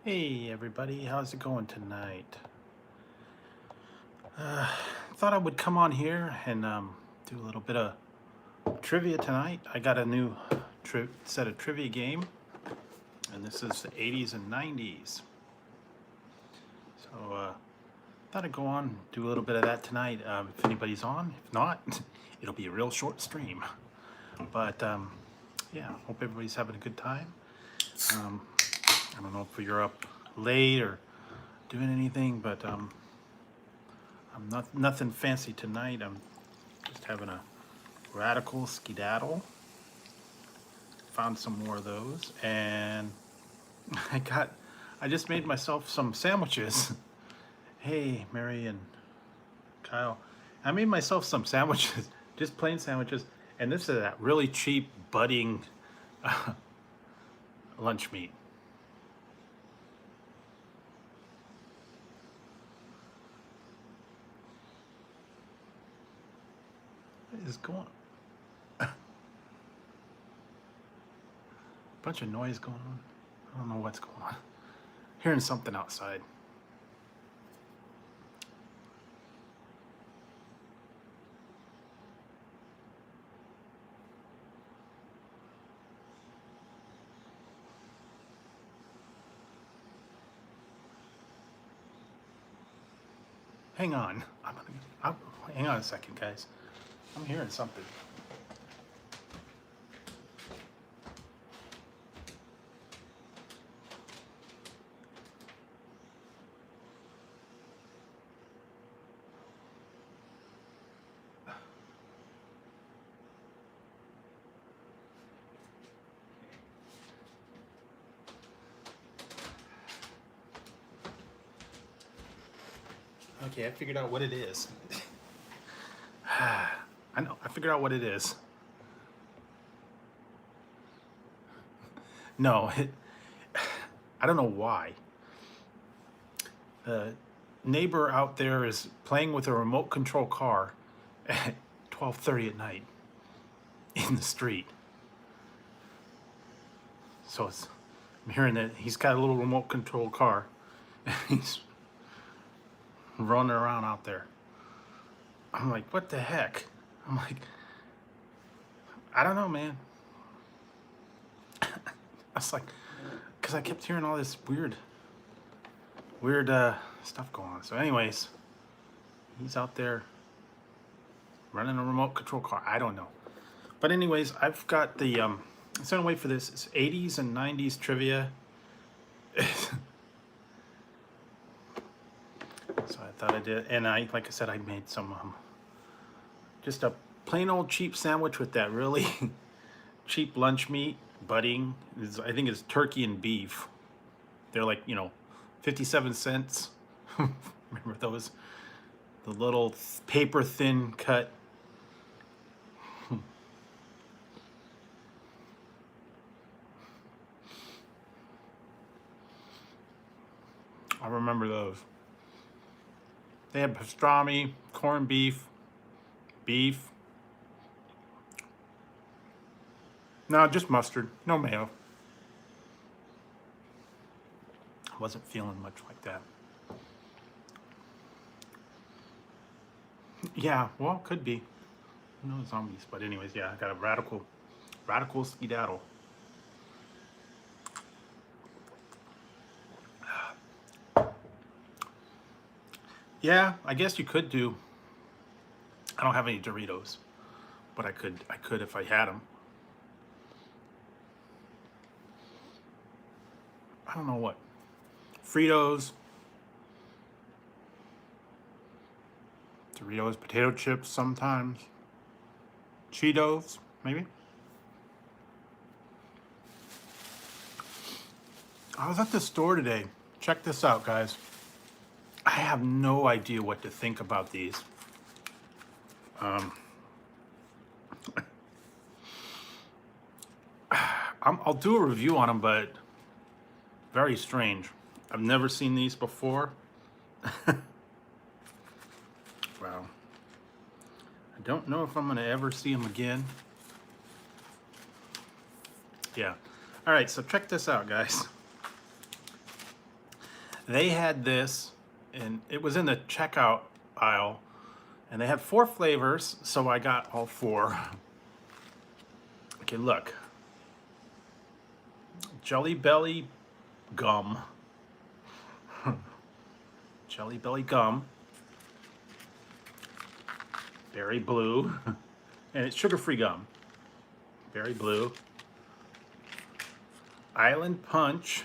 Hey everybody, how's it going tonight? Thought I would come on here and do a little bit of trivia tonight. I got a new set of trivia game, and this is the 80s and 90s. So thought I'd go on, do a little bit of that tonight if anybody's on. If not, it'll be a real short stream. But yeah, hope everybody's having a good time. I don't know if you're up late or doing anything, but I'm nothing fancy tonight. I'm just having a radical skedaddle. Found some more of those, and I just made myself some sandwiches. Hey, Mary and Kyle, I made myself some sandwiches, just plain sandwiches, and this is that really cheap budding lunch meat. What is going on? Bunch of noise going on. I don't know what's going on. Hearing something outside. Hang on. Hang on a second, guys. I'm hearing something. Okay, I figured out what it is. I know, I figured out what it is. No, I don't know why. The neighbor out there is playing with a remote control car at 12:30 at night in the street. So I'm hearing that he's got a little remote control car and he's running around out there. I'm like, what the heck? I'm like, I don't know, man. I was like, because I kept hearing all this weird stuff going on. So anyways, he's out there running a remote control car. I don't know. But anyways, I've got the, so anyway for this, it's 80s and 90s trivia. So I thought I did, and like I said, I made some, just a plain old cheap sandwich with that really cheap lunch meat, budding. I think it's turkey and beef. They're like, 57 cents. Remember those? The little paper thin cut. I remember those. They had pastrami, corned beef, beef. No, just mustard, no mayo. I wasn't feeling much like that. Yeah, well, could be. Who knows, zombies? But anyways, yeah, I got a radical skedaddle. Yeah, I guess you could do. I don't have any Doritos, but I could if I had them. I don't know what. Fritos, Doritos, potato chips sometimes. Cheetos, maybe. I was at the store today. Check this out, guys. I have no idea what to think about these. I'll do a review on them, but very strange. I've never seen these before. Wow. I don't know if I'm going to ever see them again. Yeah. All right, so check this out, guys. they had this, and it was in the checkout aisle, and they had 4 flavors, so I got all 4. Okay, look. Jelly Belly gum. Jelly Belly gum. Berry blue. And it's sugar-free gum. Berry blue. Island Punch.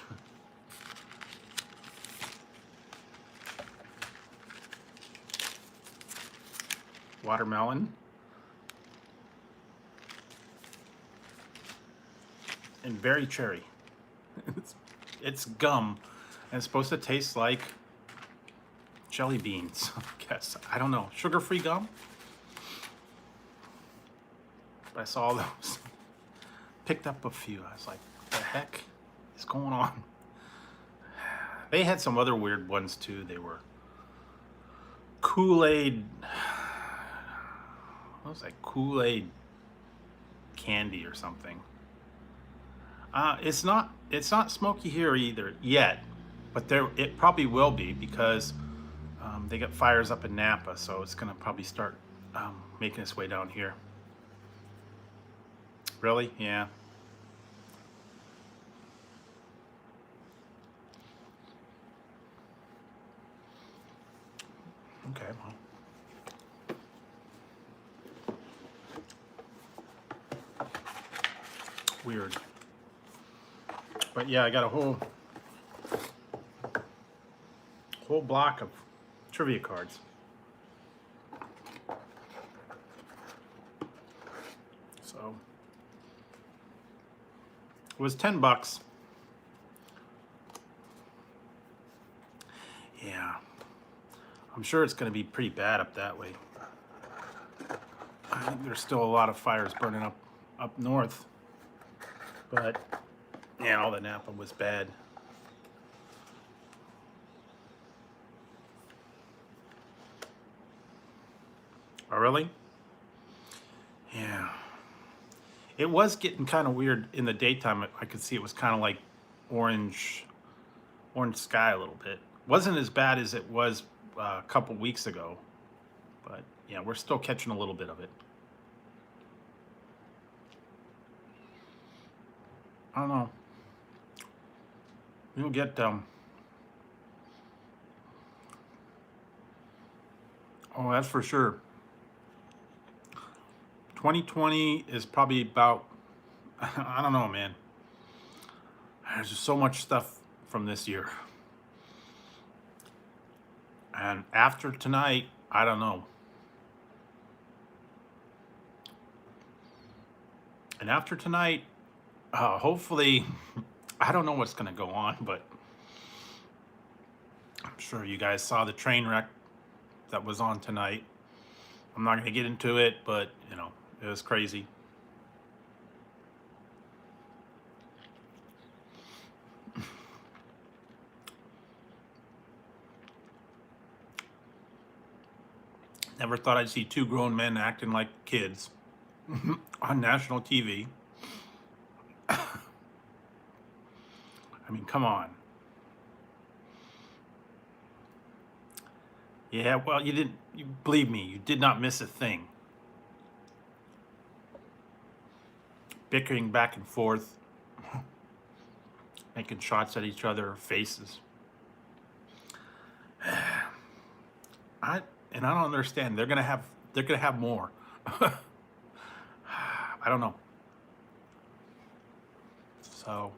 Watermelon. And berry cherry. It's gum, and it's supposed to taste like jelly beans, I guess. I don't know. Sugar-free gum? I saw those. Picked up a few. I was like, what the heck is going on? They had some other weird ones too. They were Kool-Aid. What was that? Kool-Aid candy or something. It's not smoky here either yet, but it probably will be because they got fires up in Napa, so it's gonna probably start making its way down here. Really? Yeah. Okay. Well. Weird. But yeah, I got a whole block of trivia cards. So it was $10. Yeah. I'm sure it's going to be pretty bad up that way. I think there's still a lot of fires burning up north. But yeah, all the Napa was bad. Oh, really? Yeah. It was getting kind of weird in the daytime. I could see it was kind of like orange sky a little bit. Wasn't as bad as it was a couple weeks ago, but yeah, we're still catching a little bit of it. I don't know. You'll get oh, that's for sure. 2020 is probably about, I don't know, man. There's just so much stuff from this year. And after tonight, I don't know. And after tonight, hopefully, I don't know what's going to go on, but I'm sure you guys saw the train wreck that was on tonight. I'm not going to get into it, but, you know, it was crazy. Never thought I'd see 2 grown men acting like kids on national TV. I mean, come on. Yeah, well, you believe me, you did not miss a thing. Bickering back and forth, making shots at each other, faces. I don't understand. They're gonna have more. I don't know. So,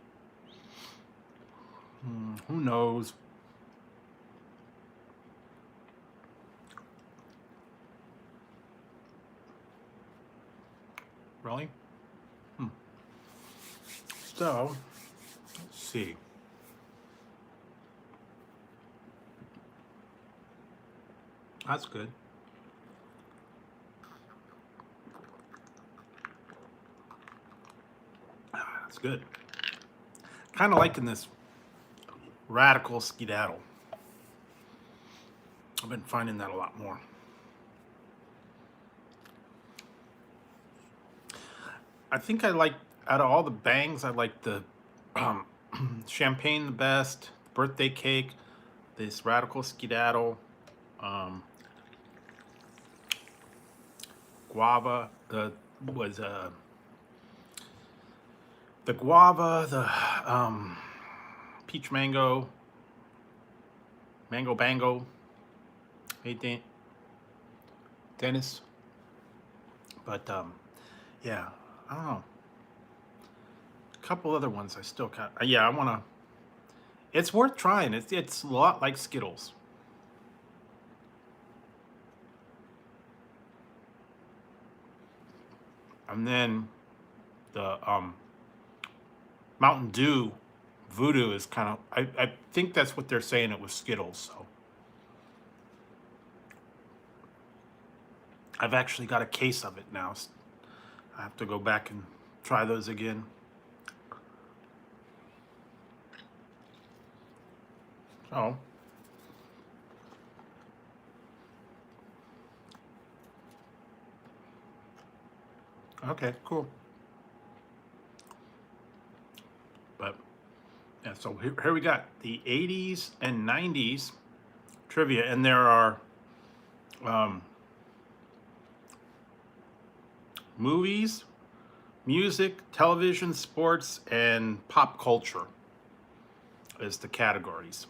who knows? Really? So, let's see. That's good. That's good. Kind of liking this radical skedaddle. I've been finding that a lot more. I think I like, out of all the bangs, I like the champagne the best, birthday cake, this Radical Skedaddle guava was the guava, the peach mango, mango bango. Hey, Dennis. But yeah, I don't know. A couple other ones I still got. Yeah, I wanna. It's worth trying. It's a lot like Skittles. And then the Mountain Dew Voodoo is kind of. I think that's what they're saying. It was Skittles. So I've actually got a case of it now. I have to go back and try those again. Oh. Okay, cool. But yeah, so here we got the 80s and 90s trivia, and there are movies, music, television, sports, and pop culture as the categories.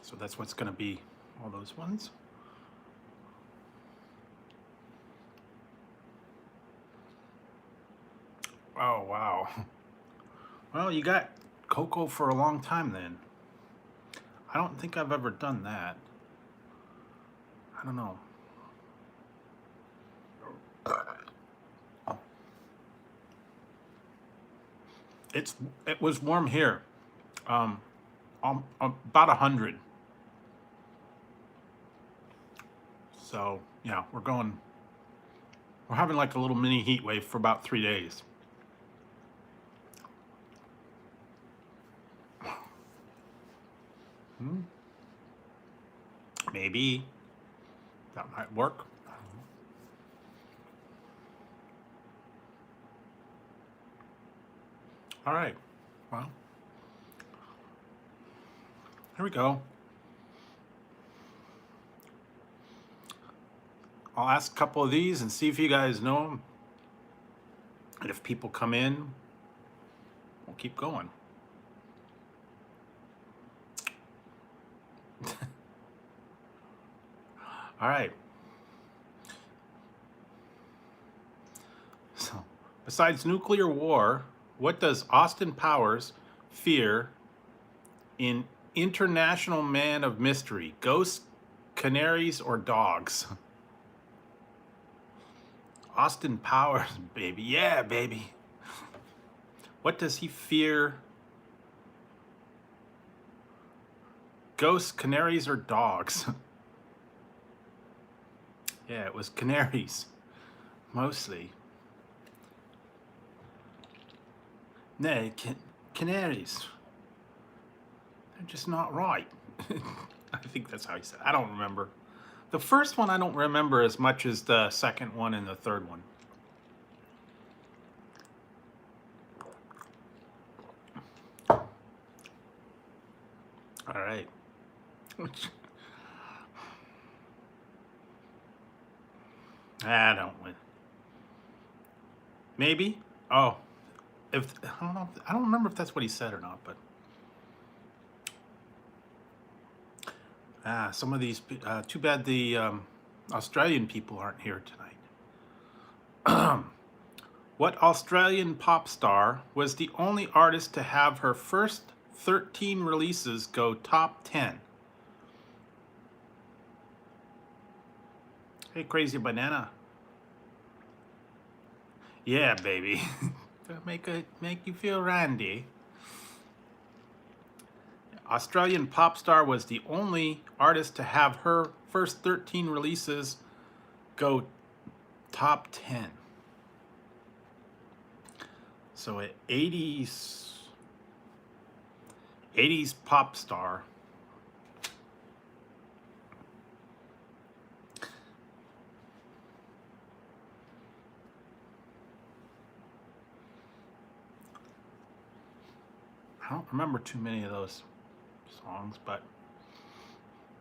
So that's what's going to be all those ones. Oh, wow. Well, you got cocoa for a long time then. I don't think I've ever done that. I don't know. It was warm here. About 100. So yeah, we're having like a little mini heat wave for about 3 days. Maybe that might work. All right, well, here we go. I'll ask a couple of these and see if you guys know them. And if people come in, we'll keep going. All right. So, besides nuclear war, what does Austin Powers fear in International Man of Mystery? Ghosts, canaries, or dogs? Austin Powers, baby. Yeah, baby. What does he fear? Ghosts, canaries, or dogs? Yeah, it was canaries. Mostly. No, canaries. They're just not right. I think that's how he said it. I don't remember. The first one I don't remember as much as the second one and the third one. All right. I don't win. Maybe. Oh, if I don't know. I don't remember if that's what he said or not. But some of these. Too bad the Australian people aren't here tonight. What Australian pop star was the only artist to have her first 13 releases go top 10? Hey, Crazy Banana. Yeah, baby. make you feel randy. Australian pop star was the only artist to have her first 13 releases go top 10. So an 80s pop star. don't remember too many of those songs, but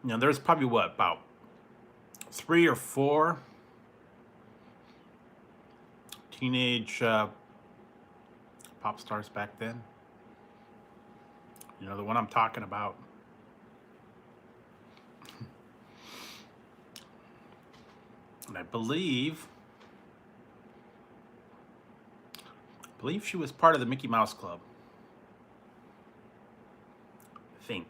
you know, there's probably what, about 3 or 4 teenage pop stars back then. You know, the one I'm talking about. And I believe she was part of the Mickey Mouse Club. I think.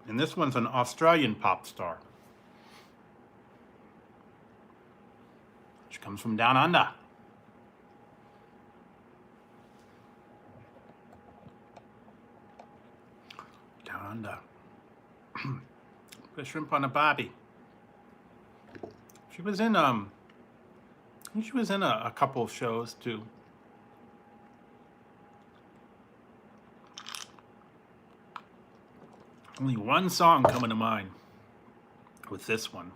And this one's an Australian pop star. She comes from down under. Down under. Put a shrimp on a barbie. She was in I think she was in a couple of shows too. Only one song coming to mind with this one.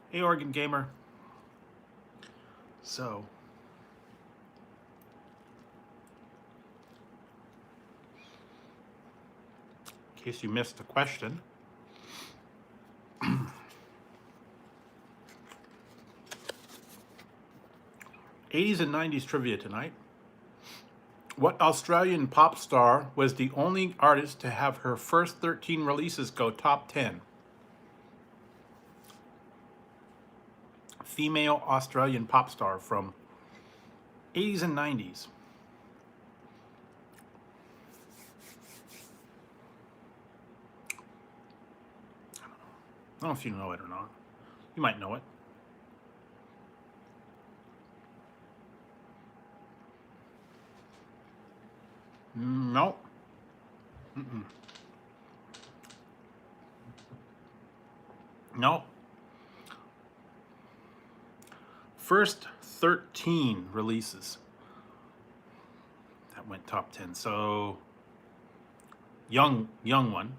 Hey, Oregon Gamer. So, in case you missed the question, 80s and 90s trivia tonight. What Australian pop star was the only artist to have her first 13 releases go top 10? Female Australian pop star from 80s and 90s. I don't know if you know it or not. You might know it. No. No. First 13 releases that went top 10. So young one.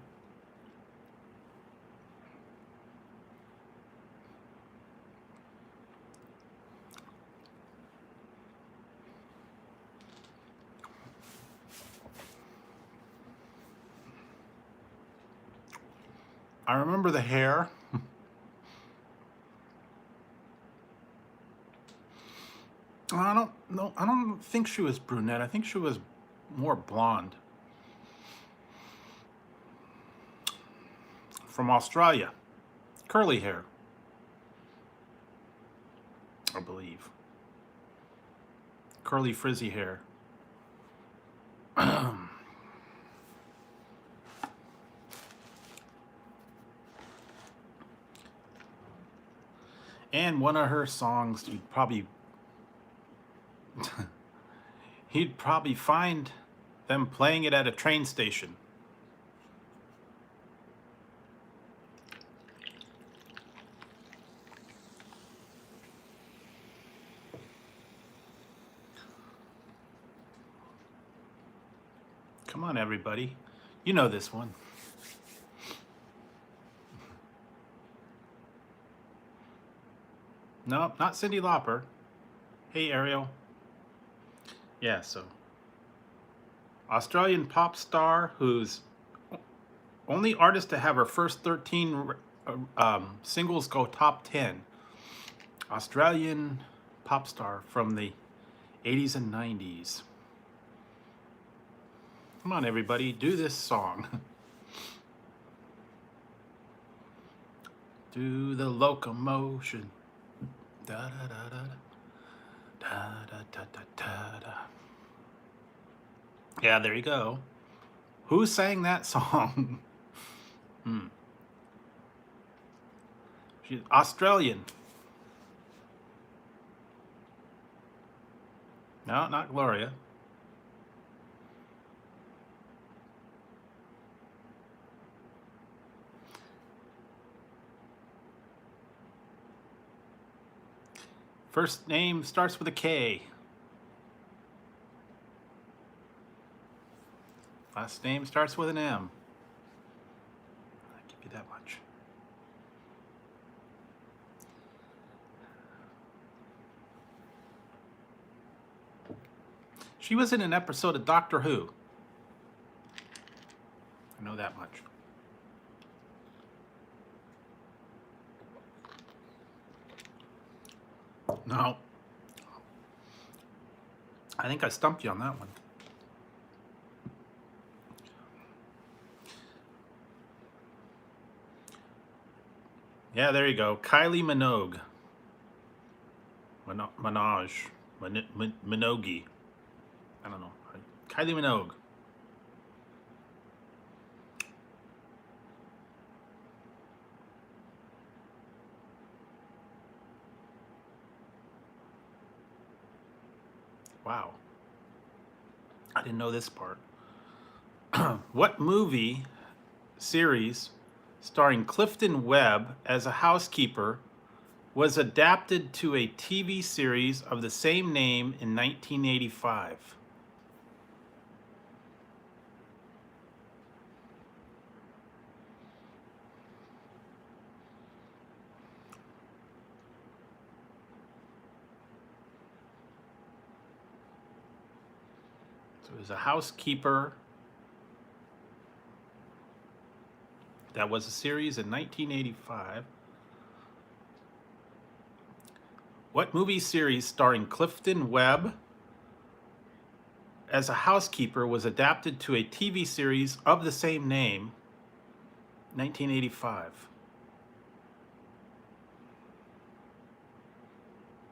I remember the hair. I don't think she was brunette. I think she was more blonde. From Australia. Curly hair, I believe. Curly frizzy hair. And one of her songs, he'd probably find them playing it at a train station. Come on, everybody. You know this one. No, not Cyndi Lauper. Hey, Ariel. Yeah, so Australian pop star who's only artist to have her first 13 singles go top 10. Australian pop star from the 80s and 90s. Come on, everybody, do this song. Do the locomotion. Da da da da da da da da da da. Yeah, there you go. Who sang that song? She's Australian. No, not Gloria. First name starts with a K. Last name starts with an M. I'll give you She was in an episode of Doctor Who. I know that much. No. I think I stumped you on that one. Yeah, there you go. Kylie Minogue. Minaj. Minogue. I don't know. Kylie Minogue. Wow. I didn't know this part. What movie series starring Clifton Webb as a housekeeper was adapted to a TV series of the same name in 1985? So it was a housekeeper. That was a series in 1985. What movie series starring Clifton Webb as a housekeeper was adapted to a TV series of the same name, 1985?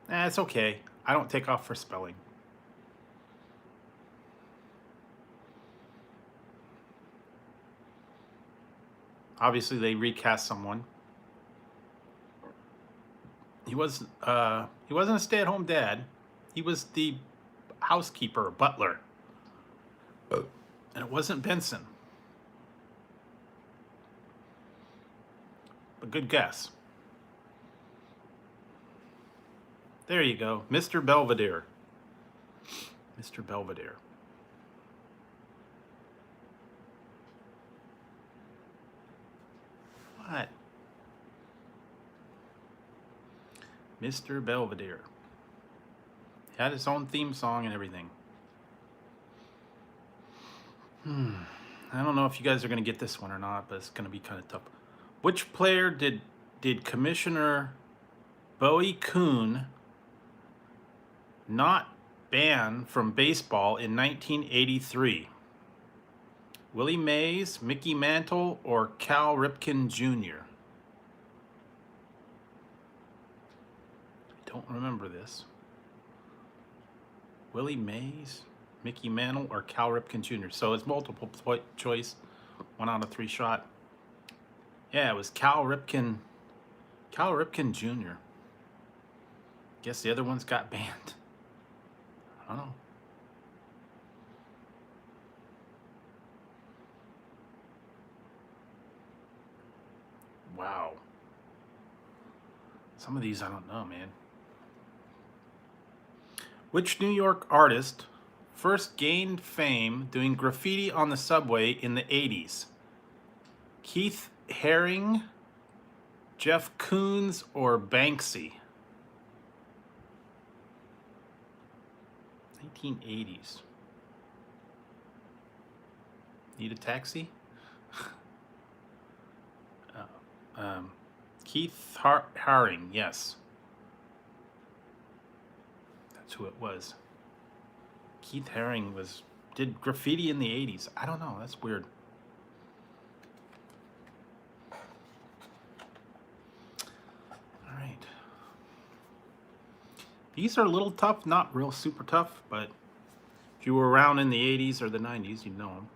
It's okay. I don't take off for spelling. Obviously, they recast someone. He wasn't a stay-at-home dad. He was the housekeeper, butler. And it wasn't Benson. But good guess. There you go. Mr. Belvedere. Mr. Belvedere. What? Mr. Belvedere. He had his own theme song and everything. I don't know if you guys are going to get this one or not, but it's going to be kind of tough. Which player did Commissioner Bowie Kuhn not ban from baseball in 1983? Willie Mays, Mickey Mantle, or Cal Ripken Jr.? I don't remember this. Willie Mays, Mickey Mantle, or Cal Ripken Jr.? So it's multiple choice, 1 out of 3 shot. Yeah, it was Cal Ripken Jr. Guess the other ones got banned. I don't know. Wow. Some of these I don't know, man. Which New York artist first gained fame doing graffiti on the subway in the 80s? Keith Haring, Jeff Koons, or Banksy? 1980s. Need a taxi? Keith Haring, yes. That's who it was. Keith Haring did graffiti in the 80s. I don't know, that's weird. All right. These are a little tough, not real super tough, but if you were around in the 80s or the 90s, you'd know them.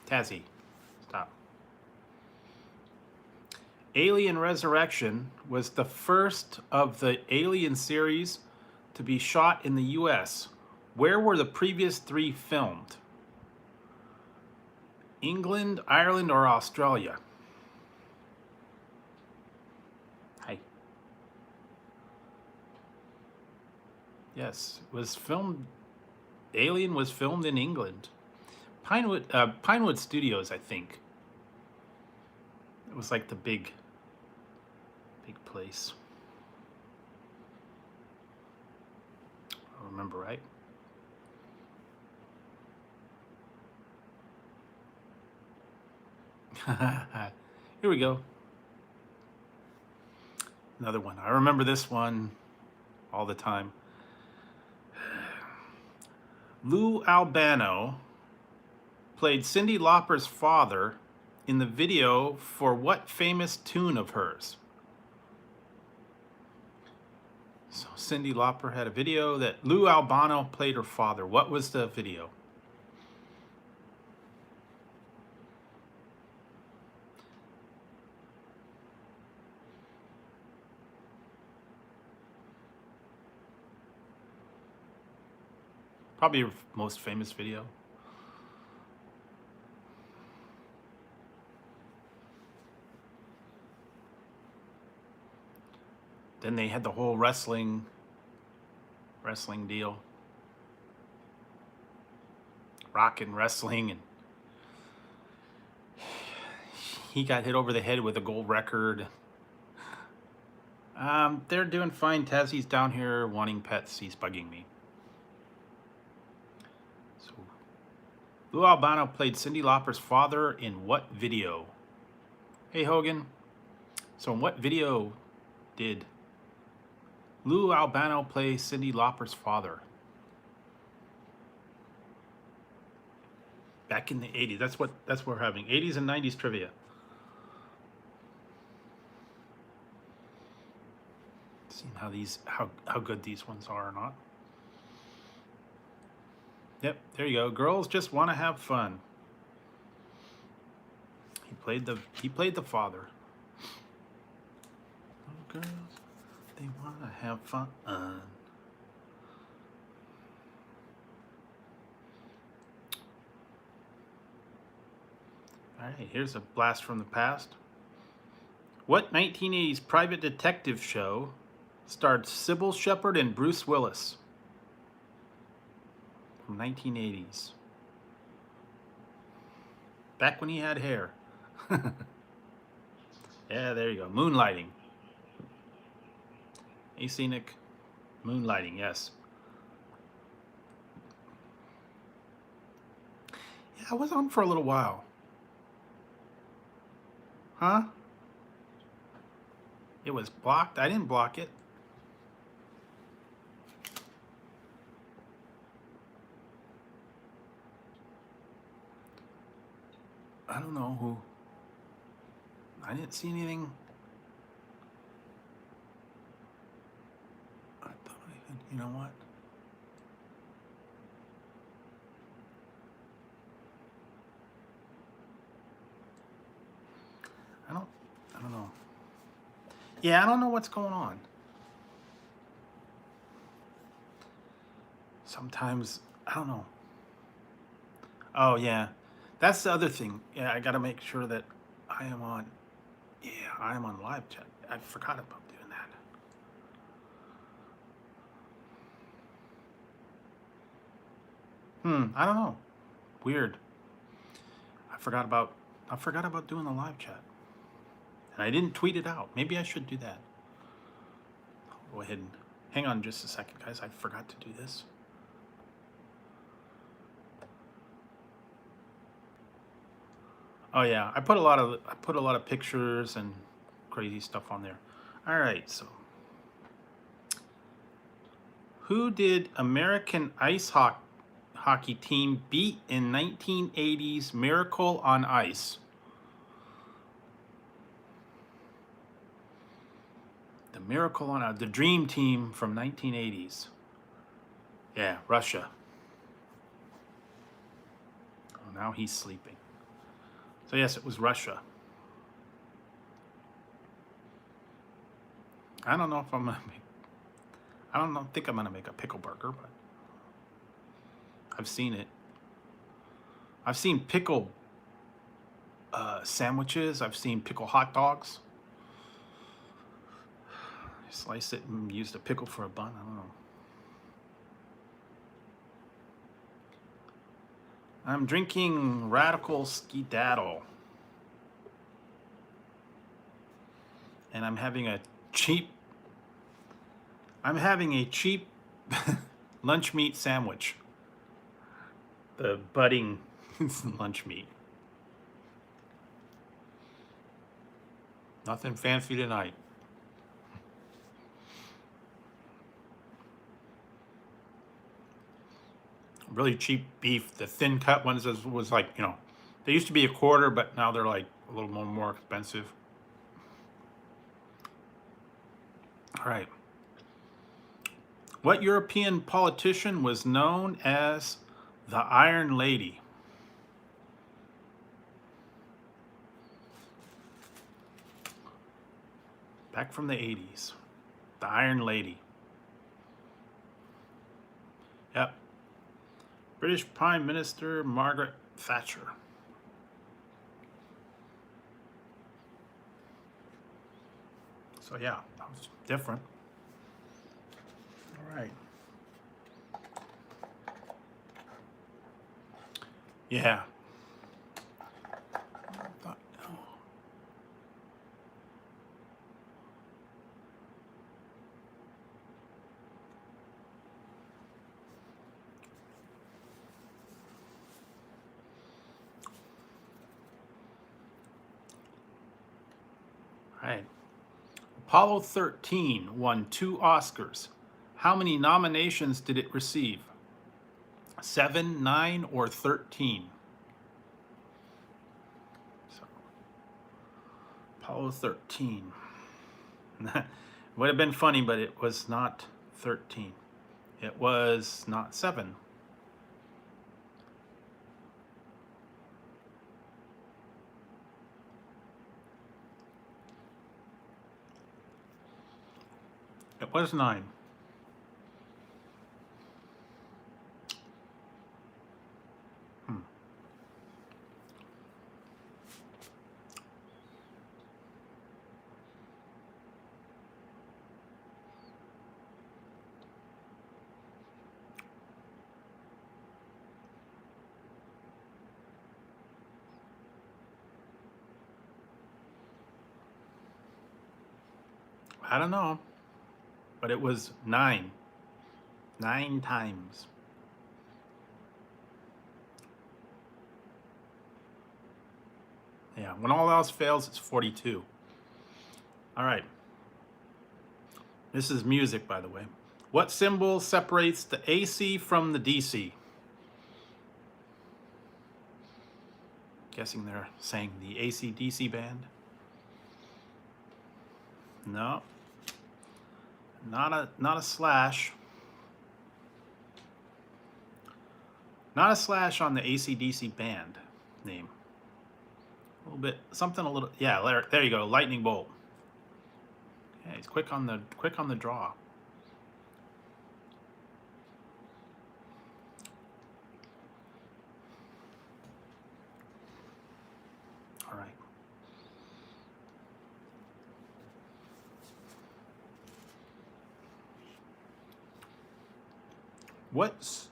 Tazzy, stop. Alien Resurrection was the first of the Alien series to be shot in the US. Where were the previous 3 filmed? England, Ireland, or Australia? Hi. Yes, it was filmed. Alien was filmed in England. Pinewood Studios, I think. It was like the big take place? I remember, right? Here we go. Another one. I remember this one all the time. Lou Albano played Cyndi Lauper's father in the video for what famous tune of hers? So Cyndi Lauper had a video that Lou Albano played her father. What was the video? Probably her most famous video. Then they had the whole wrestling deal. Rock and wrestling, and he got hit over the head with a gold record. They're doing fine. Tazzie's down here wanting pets. He's bugging me. So, Lou Albano played Cyndi Lauper's father in what video? Hey, Hogan. So in what video did Lou Albano play Cyndi Lauper's father? Back in the 80s. That's what we're having. 80s and 90s trivia. Seeing how good these ones are or not. Yep, there you go. Girls just want to have fun. He played the father. Oh, girls, they want to have fun. All right, here's a blast from the past. What 1980s private detective show starred Sybil Shepherd and Bruce Willis? From 1980s. Back when he had hair. Yeah, there you go. Moonlighting. Hey, Scenic. Moonlighting, yes. Yeah, I was on for a little while. Huh? It was blocked? I didn't block it. I don't know who. I didn't see anything. I thought I had, you know what? I don't know. Yeah, I don't know what's going on. Sometimes, I don't know. Oh, yeah. That's the other thing. Yeah, I got to make sure that I am on. Yeah, I am on live chat. I forgot about doing that. I don't know. Weird. I forgot about doing the live chat. And I didn't tweet it out. Maybe I should do that. I'll go ahead and hang on just a second, guys. I forgot to do this. Oh yeah, I put a lot of pictures and crazy stuff on there. All right, so who did American ice hockey team beat in 1980's Miracle on Ice? The Miracle on Ice, the Dream Team from 1980s. Yeah, Russia. Oh, now he's sleeping. So yes, it was Russia. I don't know if I'm gonna make. I don't think I'm gonna make a pickle burger, but I've seen it. I've seen pickle sandwiches. I've seen pickle hot dogs. Slice it and use the pickle for a bun. I don't know. I'm drinking Radical Skedaddle. And I'm having a cheap. I'm having a cheap lunch meat sandwich. The budding lunch meat. Nothing fancy tonight. Really cheap beef. The thin cut ones was like, you know, they used to be $1, but now they're like a little more expensive. All right. What European politician was known as the Iron Lady? Back from the 80s. The Iron Lady. Yep. British Prime Minister Margaret Thatcher. So yeah, that was different. All right. Yeah. All right. Apollo 13 won 2 Oscars. How many nominations did it receive? 7, 9, or 13? So, Apollo 13. Would have been funny, but it was not 13. It was not 7. It was 9. I don't know, but it was 9. 9 times. Yeah, when all else fails, it's 42. All right. This is music, by the way. What symbol separates the AC from the DC? Guessing they're saying the AC/DC band. No. Not a slash. Not a slash on the AC/DC band name. A little bit, something a little, yeah, there you go, lightning bolt. Yeah, he's quick on the draw. All right. What's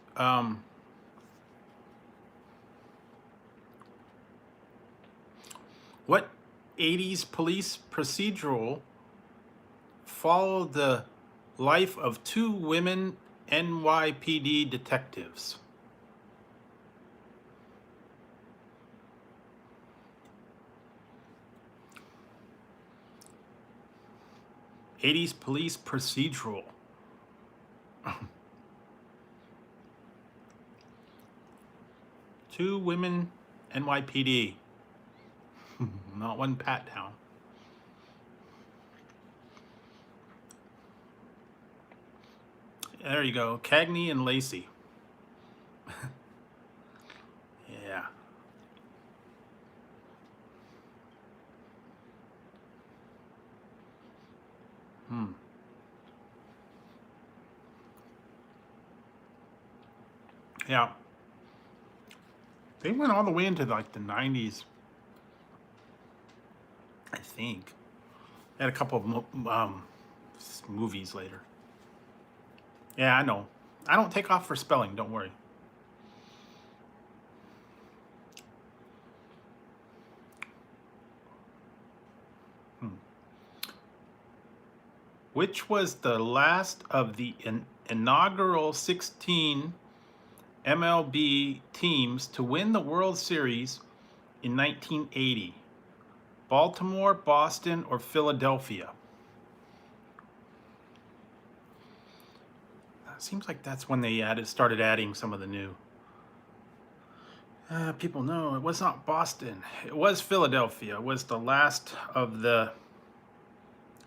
what 80s police procedural followed the life of 2 women NYPD detectives? '80s police procedural. 2 women NYPD. Not one pat down. There you go. Cagney and Lacey. Yeah. Yeah. They went all the way into like the 90s, I think. They had a couple of movies later. Yeah, I know. I don't take off for spelling, don't worry. Which was the last of the inaugural 16 MLB teams to win the World Series in 1980? Baltimore, Boston, or Philadelphia? Seems like that's when they started adding some of the new. People know it was not Boston. It was Philadelphia. It was the last of the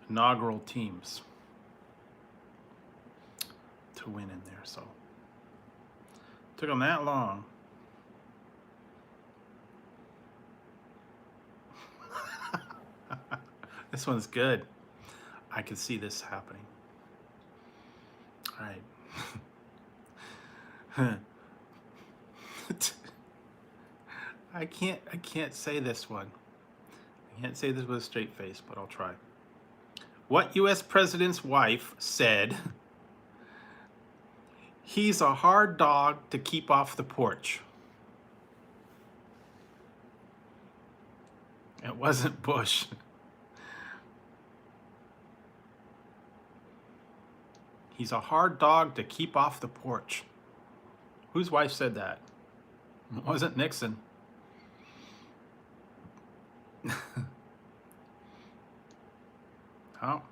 inaugural teams to win in there. So took them that long. This one's good. I can see this happening. All right. I can't say this one. I can't say this with a straight face, but I'll try. What U.S. president's wife said, "He's a hard dog to keep off the porch"? It wasn't Bush. He's a hard dog to keep off the porch. Whose wife said that? It wasn't Nixon. Oh.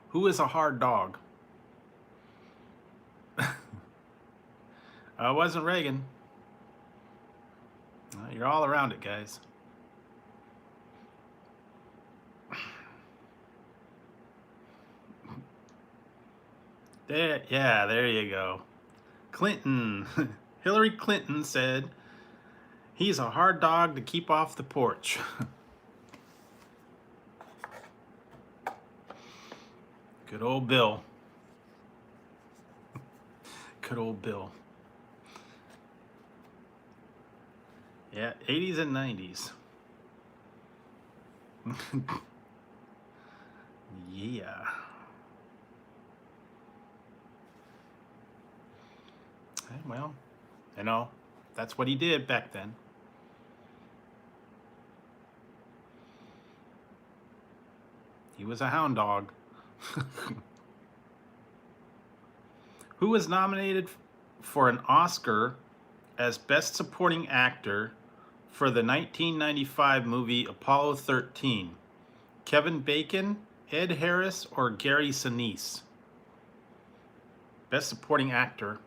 Who is a hard dog? It wasn't Reagan. You're all around it, guys. There you go. Clinton. Hillary Clinton said, "He's a hard dog to keep off the porch." Good old Bill. Good old Bill. Yeah, 80s and 90s. Yeah. Well, you know, that's what he did back then. He was a hound dog. Who was nominated for an Oscar as Best Supporting Actor for the 1995 movie Apollo 13? Kevin Bacon, Ed Harris, or Gary Sinise? Best Supporting Actor,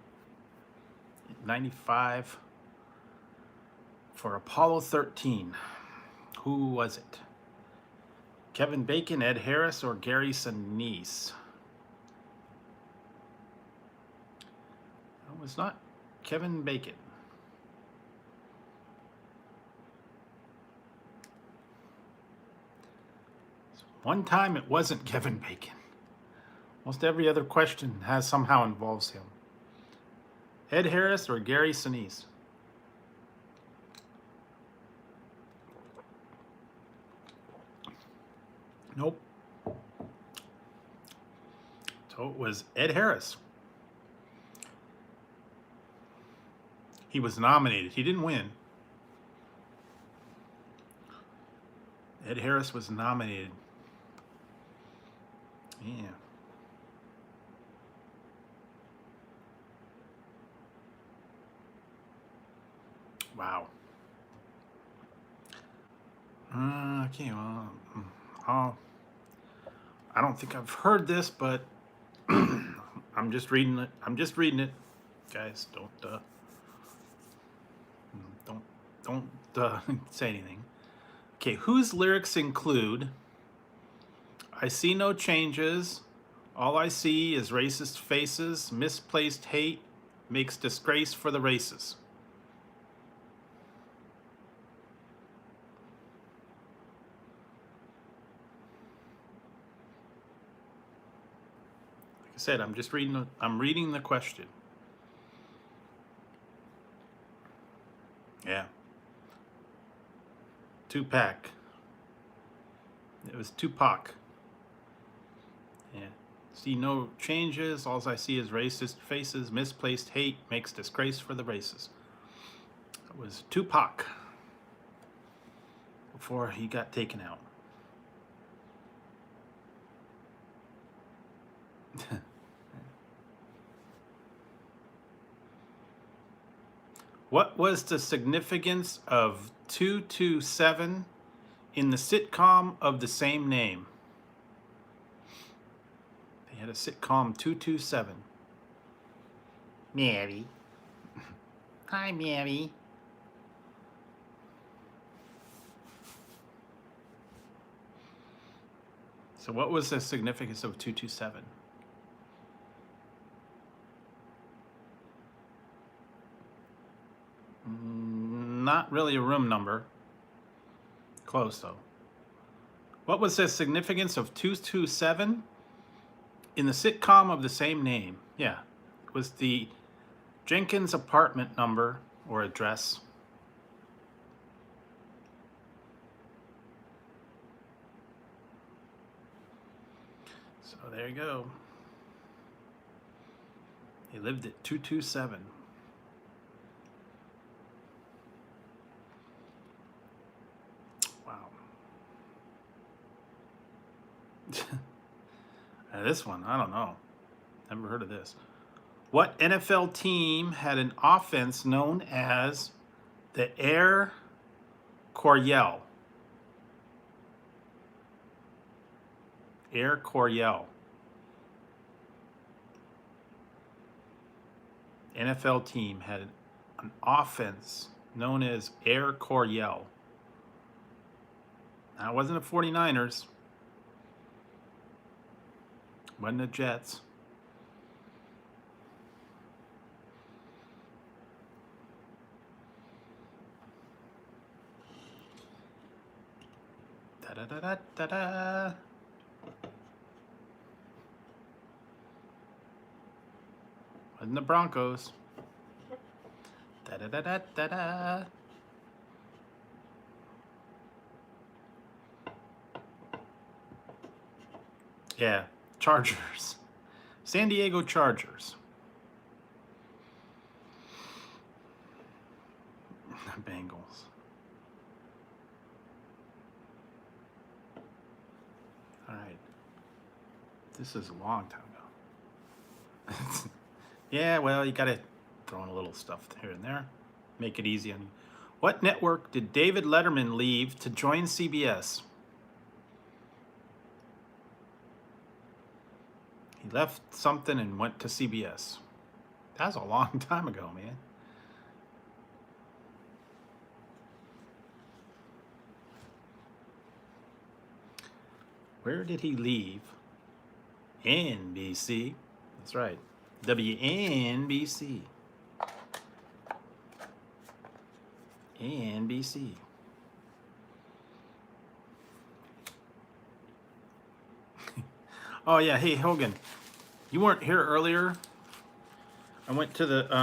95 for Apollo 13. Who was it? Kevin Bacon, Ed Harris, or Gary Sinise? It was not Kevin Bacon. One time it wasn't Kevin Bacon. Most every other question has somehow involves him. Ed Harris or Gary Sinise? Nope. So it was Ed Harris. He was nominated. He didn't win. Ed Harris was nominated. Yeah. Wow. Okay, well, I don't think I've heard this, but I'm just reading it. Guys, don't say anything. Okay, whose lyrics include, "I see no changes, all I see is racist faces, misplaced hate, makes disgrace for the races"? Like I said, I'm reading the question. Yeah. Tupac. It was Tupac. Yeah. See no changes. All I see is racist faces. Misplaced hate makes disgrace for the races. It was Tupac before he got taken out. What was the significance of 227 in the sitcom of the same name? They had a sitcom 227. Mary. Hi, Mary. So what was the significance of 227? Not really a room number. Close, though. What was the significance of 227 in the sitcom of the same name? Yeah, it was the Jenkins apartment number or address. So there you go. He lived at 227. Wow. This one, I don't know. Never heard of this. What NFL team had an offense known as the Air Coryell? Air Coryell. NFL team had an offense known as Air Coryell. Now, it wasn't the 49ers. Wasn't the Jets. Da-da-da-da-da-da. Wasn't the Broncos. Da-da-da-da-da-da. Yeah, Chargers. San Diego Chargers. Bengals. All right. This is a long time ago. Yeah, well, you got to throw in a little stuff here and there. Make it easy on you. What network did David Letterman leave to join CBS? He left something and went to CBS. That was a long time ago, man. Where did he leave? NBC. That's right. WNBC. NBC. Oh yeah, hey Hogan, you weren't here earlier. I went to the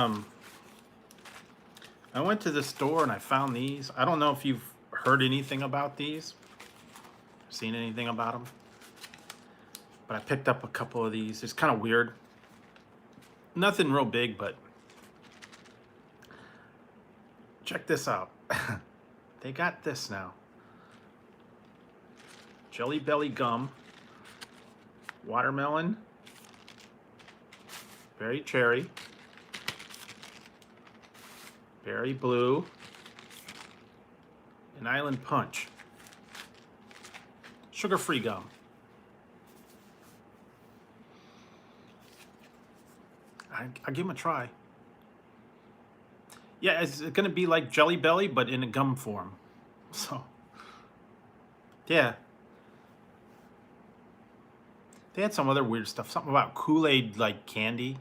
store and I found these. I don't know if you've heard anything about these, seen anything about them, but I picked up a couple of these. It's kind of weird. Nothing real big, but check this out. They got this now. Jelly Belly gum, watermelon, berry cherry, berry blue, and island punch. Sugar-free gum. I'll give them a try. Yeah, it's going to be like Jelly Belly, but in a gum form. So, yeah. They had some other weird stuff. Something about Kool-Aid like candy.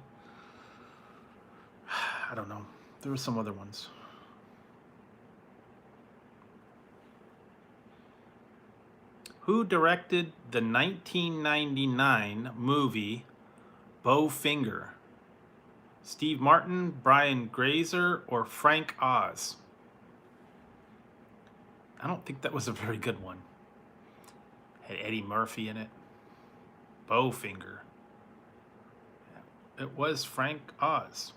I don't know. There were some other ones. Who directed the 1999 movie Bowfinger? Steve Martin, Brian Grazer, or Frank Oz? I don't think that was a very good one. Had Eddie Murphy in it. Bowfinger. It was Frank Oz.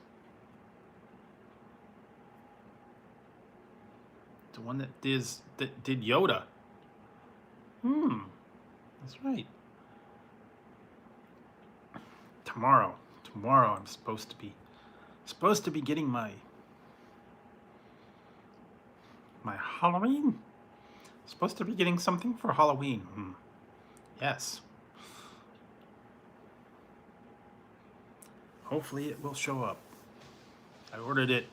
The one that did Yoda. That's right. tomorrow I'm supposed to be getting my Halloween. Supposed to be getting something for Halloween. Yes. Hopefully it will show up. I ordered it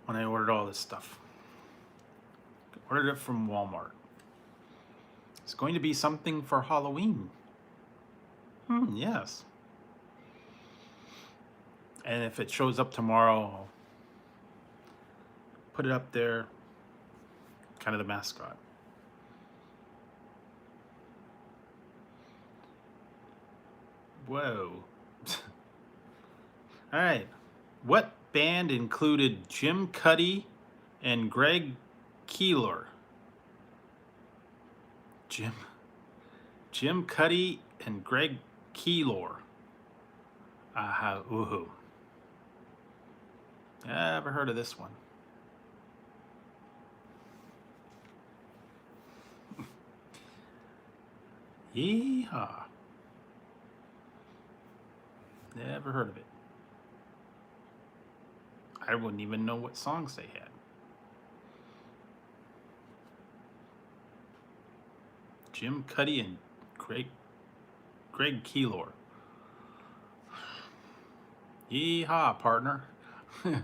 when I ordered all this stuff. I ordered it from Walmart. It's going to be something for Halloween. Yes. And if it shows up tomorrow, I'll put it up there. Kind of the mascot. Whoa. All right. What band included Jim Cuddy and Greg Keeler? Jim Cuddy and Greg Keeler. Ooh. Never heard of this one. Yeehaw. Never heard of it. I wouldn't even know what songs they had. Jim Cuddy and Greg Keeler. Yeehaw, partner. Gonna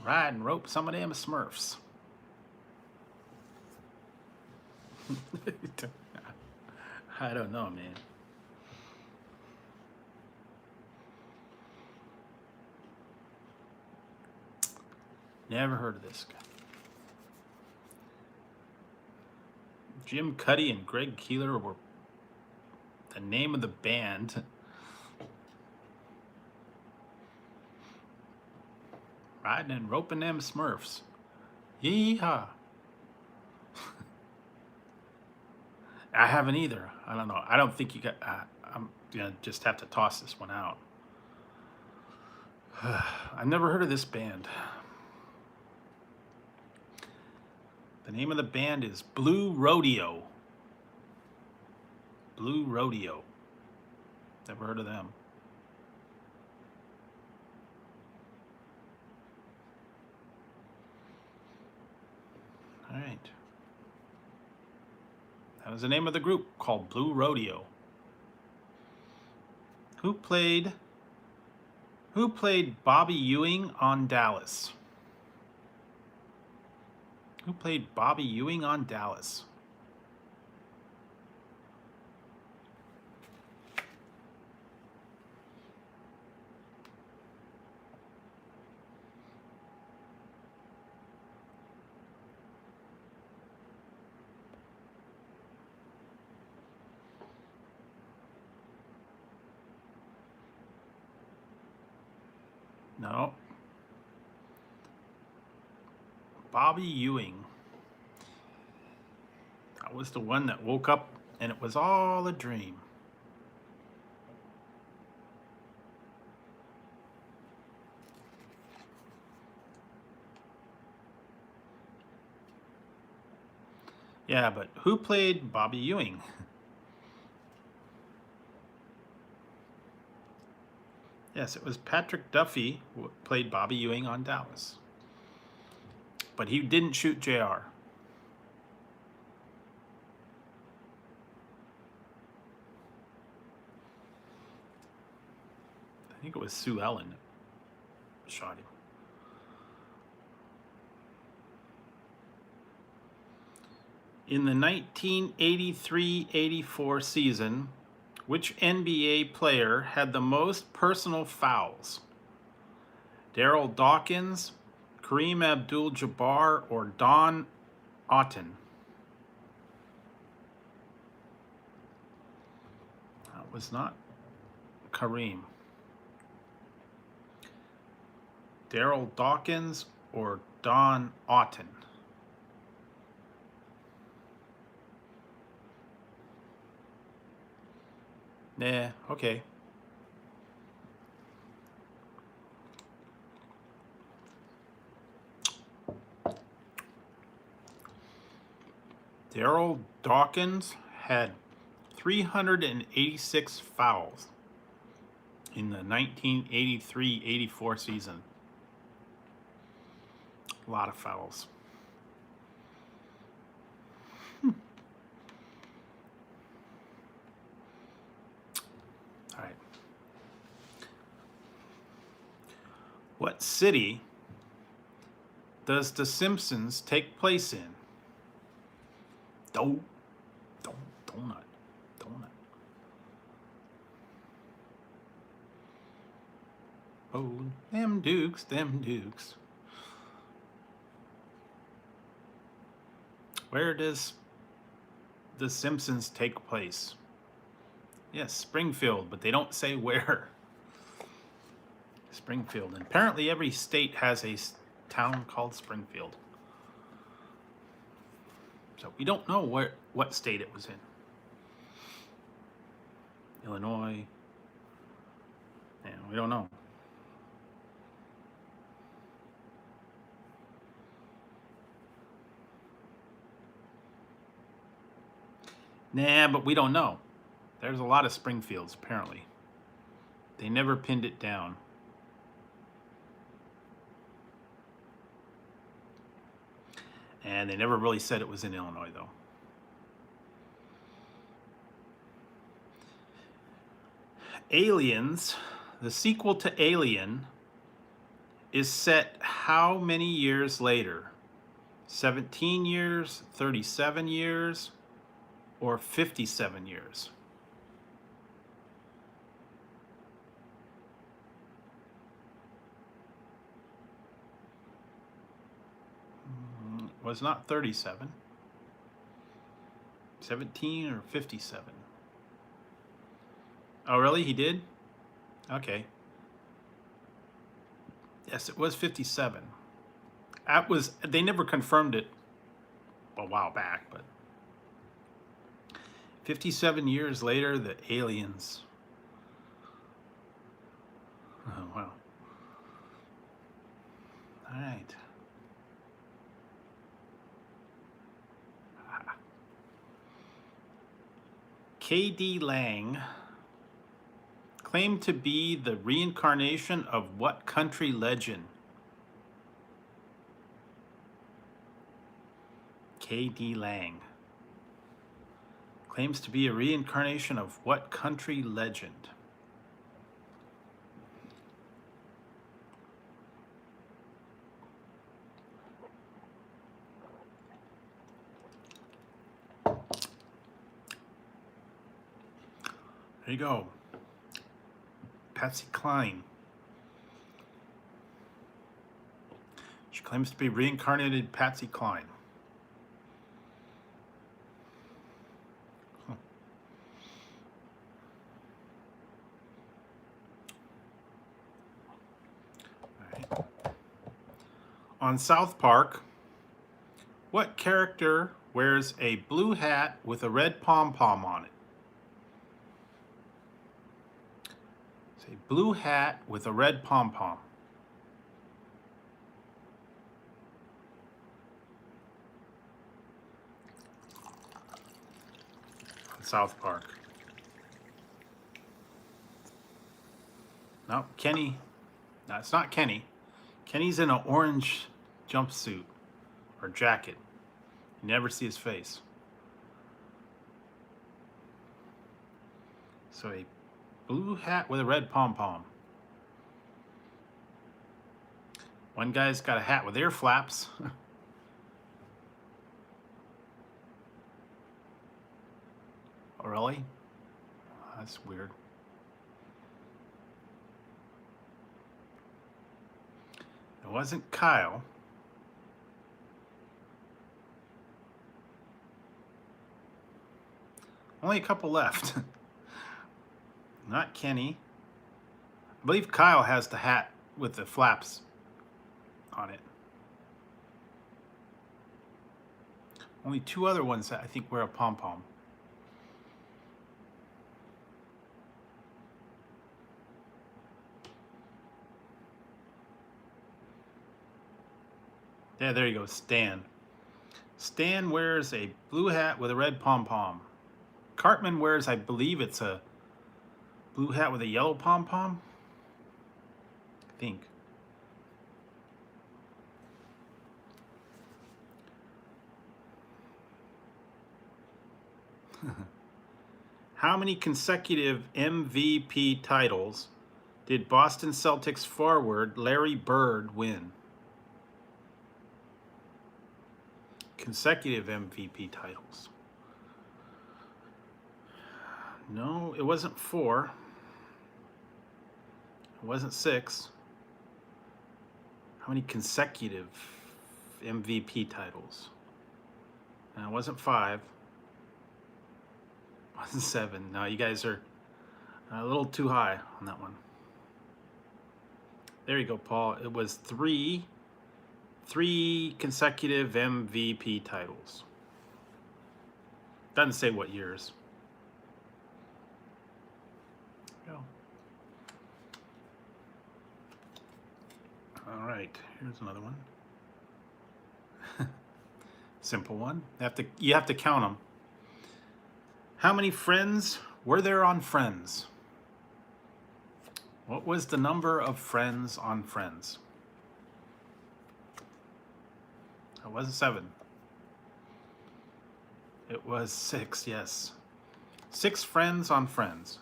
ride and rope some of them Smurfs. I don't know, man. Never heard of this guy. Jim Cuddy and Greg Keeler were the name of the band. Riding and roping them Smurfs. Yeehaw. I haven't either. I don't know. I don't think you got... I'm going to just have to toss this one out. I've never heard of this band. The name of the band is Blue Rodeo. Blue Rodeo. Never heard of them. All right. That was the name of the group, called Blue Rodeo. Who played Bobby Ewing on Dallas? Who played Bobby Ewing on Dallas? No. Bobby Ewing. That was the one that woke up and it was all a dream. Yeah, but who played Bobby Ewing? Yes, it was Patrick Duffy who played Bobby Ewing on Dallas. But he didn't shoot JR. I think it was Sue Ellen that shot him. In the 1983-84 season, which NBA player had the most personal fouls? Darryl Dawkins, Kareem Abdul-Jabbar, or Don Otten? That was not Kareem. Darryl Dawkins or Don Otten? Nah, okay. Daryl Dawkins had 386 fouls in the 1983-84 season. A lot of fouls. All right. What city does The Simpsons take place in? Donut. Oh, them Dukes. Where does The Simpsons take place? Yes, Springfield, but they don't say where. Springfield. And apparently every state has a town called Springfield. So we don't know what state it was in. Illinois. Yeah, we don't know. Nah, but we don't know. There's a lot of Springfields, apparently. They never pinned it down. And they never really said it was in Illinois, though. Aliens, the sequel to Alien, is set how many years later? 17 years, 37 years, or 57 years? It was not 37. 17 or 57? Oh, really? He did? Okay. Yes, it was 57. They never confirmed it a while back, but 57 years later, the aliens. Oh, wow. All right. K.D. Lang claimed to be the reincarnation of what country legend? K.D. Lang claims to be a reincarnation of what country legend? There you go. Patsy Cline. She claims to be reincarnated Patsy Cline. All right. On South Park, what character wears a blue hat with a red pom-pom on it? It's a blue hat with a red pom-pom. South Park. No, Kenny. No, it's not Kenny. Kenny's in an orange jumpsuit or jacket. You never see his face. So a blue hat with a red pom-pom. One guy's got a hat with ear flaps. Oh, really? That's weird. It wasn't Kyle. Only a couple left. Not Kenny. I believe Kyle has the hat with the flaps on it. Only two other ones that I think wear a pom-pom. Yeah, there you go, Stan. Stan wears a blue hat with a red pom-pom. Cartman wears, I believe it's a blue hat with a yellow pom-pom. I think. How many consecutive MVP titles did Boston Celtics forward Larry Bird win? Consecutive MVP titles. No, it wasn't 4. It wasn't 6. How many consecutive MVP titles? No, it wasn't 5. It wasn't 7. No, you guys are a little too high on that one. There you go, Paul. It was 3 consecutive MVP titles. Doesn't say what years. Go. All right, here's another one. Simple one. You have to count them. How many friends were there on Friends? What was the number of friends on Friends? It wasn't 7. It was 6, yes. 6 friends on Friends.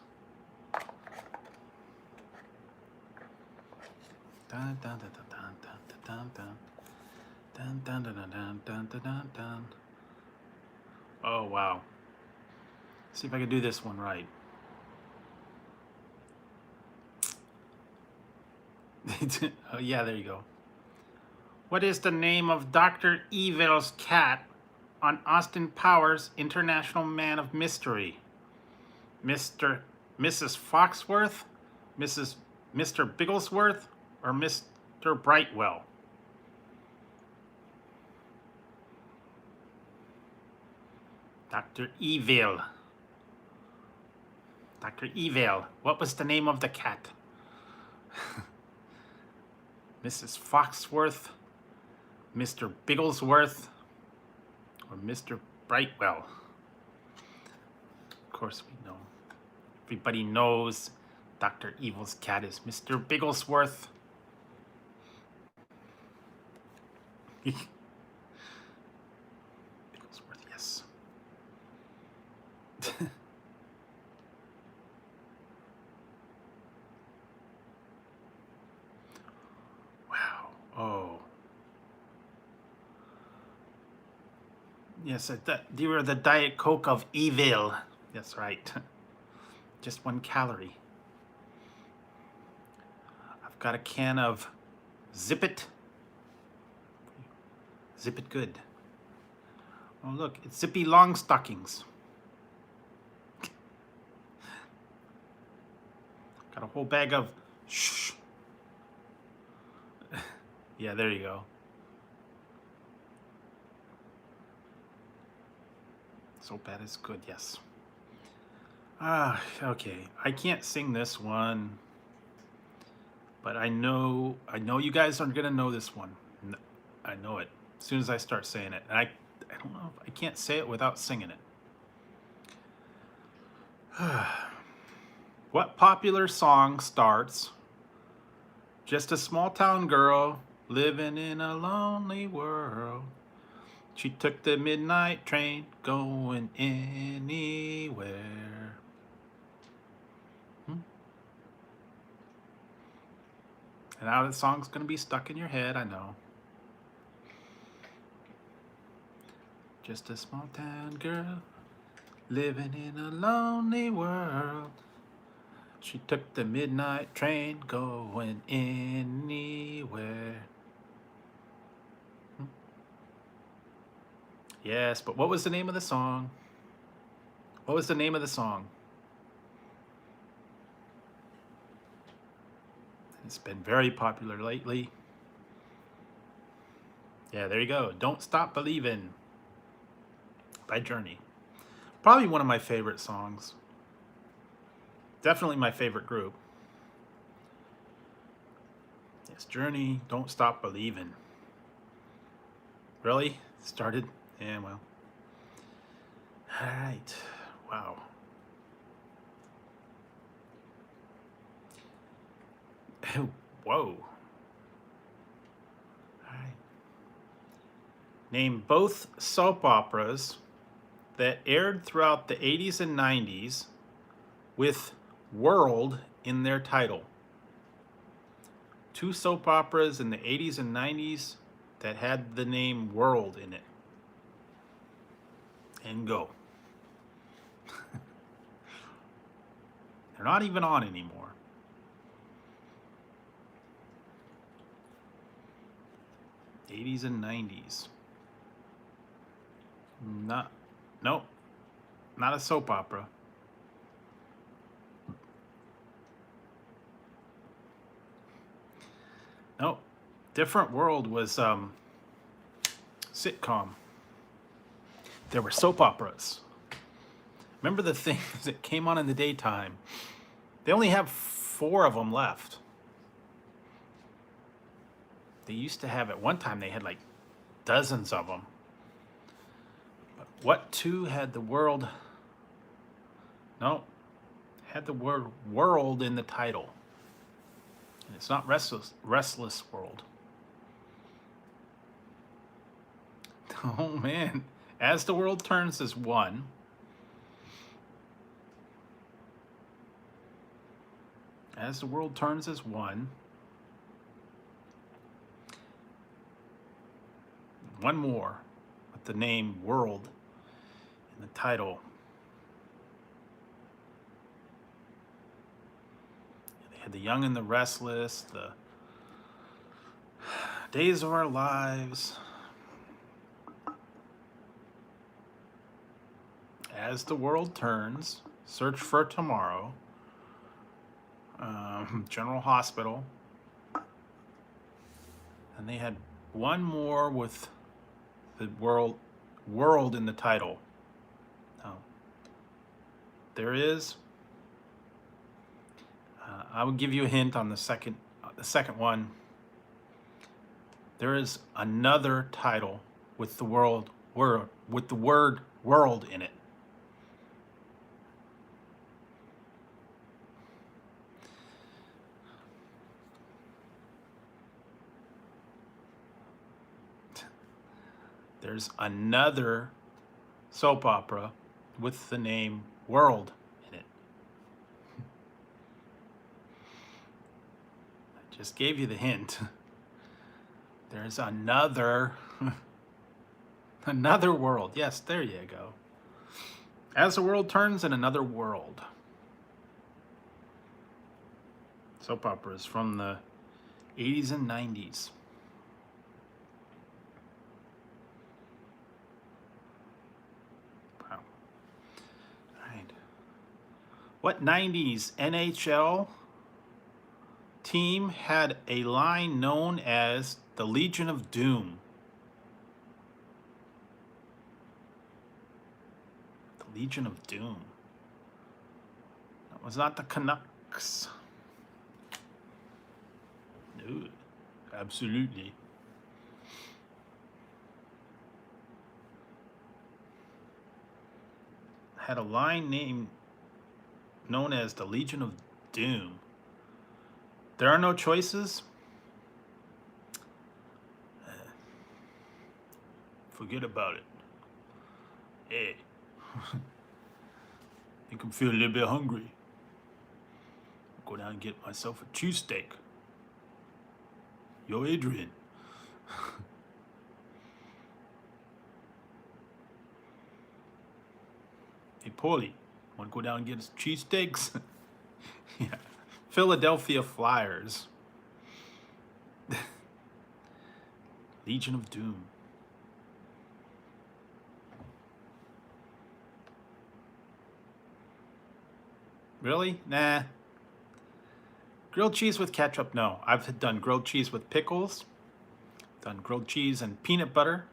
Dun, dun, dun, dun, dun, dun, dun, dun, dun, dun, dun, dun, dun, dun, dun. Oh, wow. See if I can do this one right. Oh, yeah, there you go. What is the name of Dr. Evil's cat on Austin Powers' International Man of Mystery? Mrs. Foxworth, Mr. Bigglesworth, or Mr. Brightwell? Dr. Evil. Dr. Evil. What was the name of the cat? Mrs. Foxworth, Mr. Bigglesworth, or Mr. Brightwell? Of course we know. Everybody knows Dr. Evil's cat is Mr. Bigglesworth. Bigglesworth, yes. Wow. Oh. Yes, you were the Diet Coke of evil. That's right. Just 1 calorie. I've got a can of Zip It. Zip It Good. Oh, look, it's Zippy Long Stockings. Got a whole bag of shh. Yeah, there you go. So bad it's good, yes. Okay. I can't sing this one, but I know you guys aren't gonna know this one. I know it as soon as I start saying it. And I don't know if I can't say it without singing it. What popular song starts, just a small town girl living in a lonely world? She took the midnight train going anywhere. And now the song's gonna be stuck in your head, I know. Just a small town girl living in a lonely world. She took the midnight train going anywhere. Yes, but what was the name of the song? What was the name of the song? It's been very popular lately. Yeah, there you go. Don't Stop Believin' by Journey. Probably one of my favorite songs. Definitely my favorite group. Yes, Journey, Don't Stop Believin'. Really? Started Yeah, well. All right. Wow. Whoa. All right. Name both soap operas that aired throughout the 80s and 90s with world in their title. 2 soap operas in the 80s and 90s that had the name world in it. And go. They're not even on anymore. '80s and '90s. Nope, not a soap opera. Nope, Different World was sitcom. There were soap operas. Remember the things that came on in the daytime? They only have 4 of them left. They used to have, at one time, they had like dozens of them. But what 2 had the world? No, had the word world in the title. And it's not Restless World. Oh man, As the World Turns is 1. As the World Turns is 1. One more with the name World in the title. They had The Young and the Restless, The Days of Our Lives, As the World Turns, Search for Tomorrow, General Hospital, and they had one more with the world in the title. Now, there is. I will give you a hint on the second one. There is another title with the word world in it. There's another soap opera with the name World in it. I just gave you the hint. There's another world. Yes, there you go. As the World Turns and Another World. Soap operas from the 80s and 90s. What 90s NHL team had a line known as the Legion of Doom? The Legion of Doom. That was not the Canucks. No, absolutely. Had a line named known as the Legion of Doom. There are no choices. Forget about it. Hey, think I'm feeling a little bit hungry. Go down and get myself a cheesesteak. Yo, Adrian. Hey, Paulie. Want to go down and get us cheesesteaks? Yeah. Philadelphia Flyers. Legion of Doom. Really? Nah. Grilled cheese with ketchup? No. I've done grilled cheese with pickles. Done grilled cheese and peanut butter.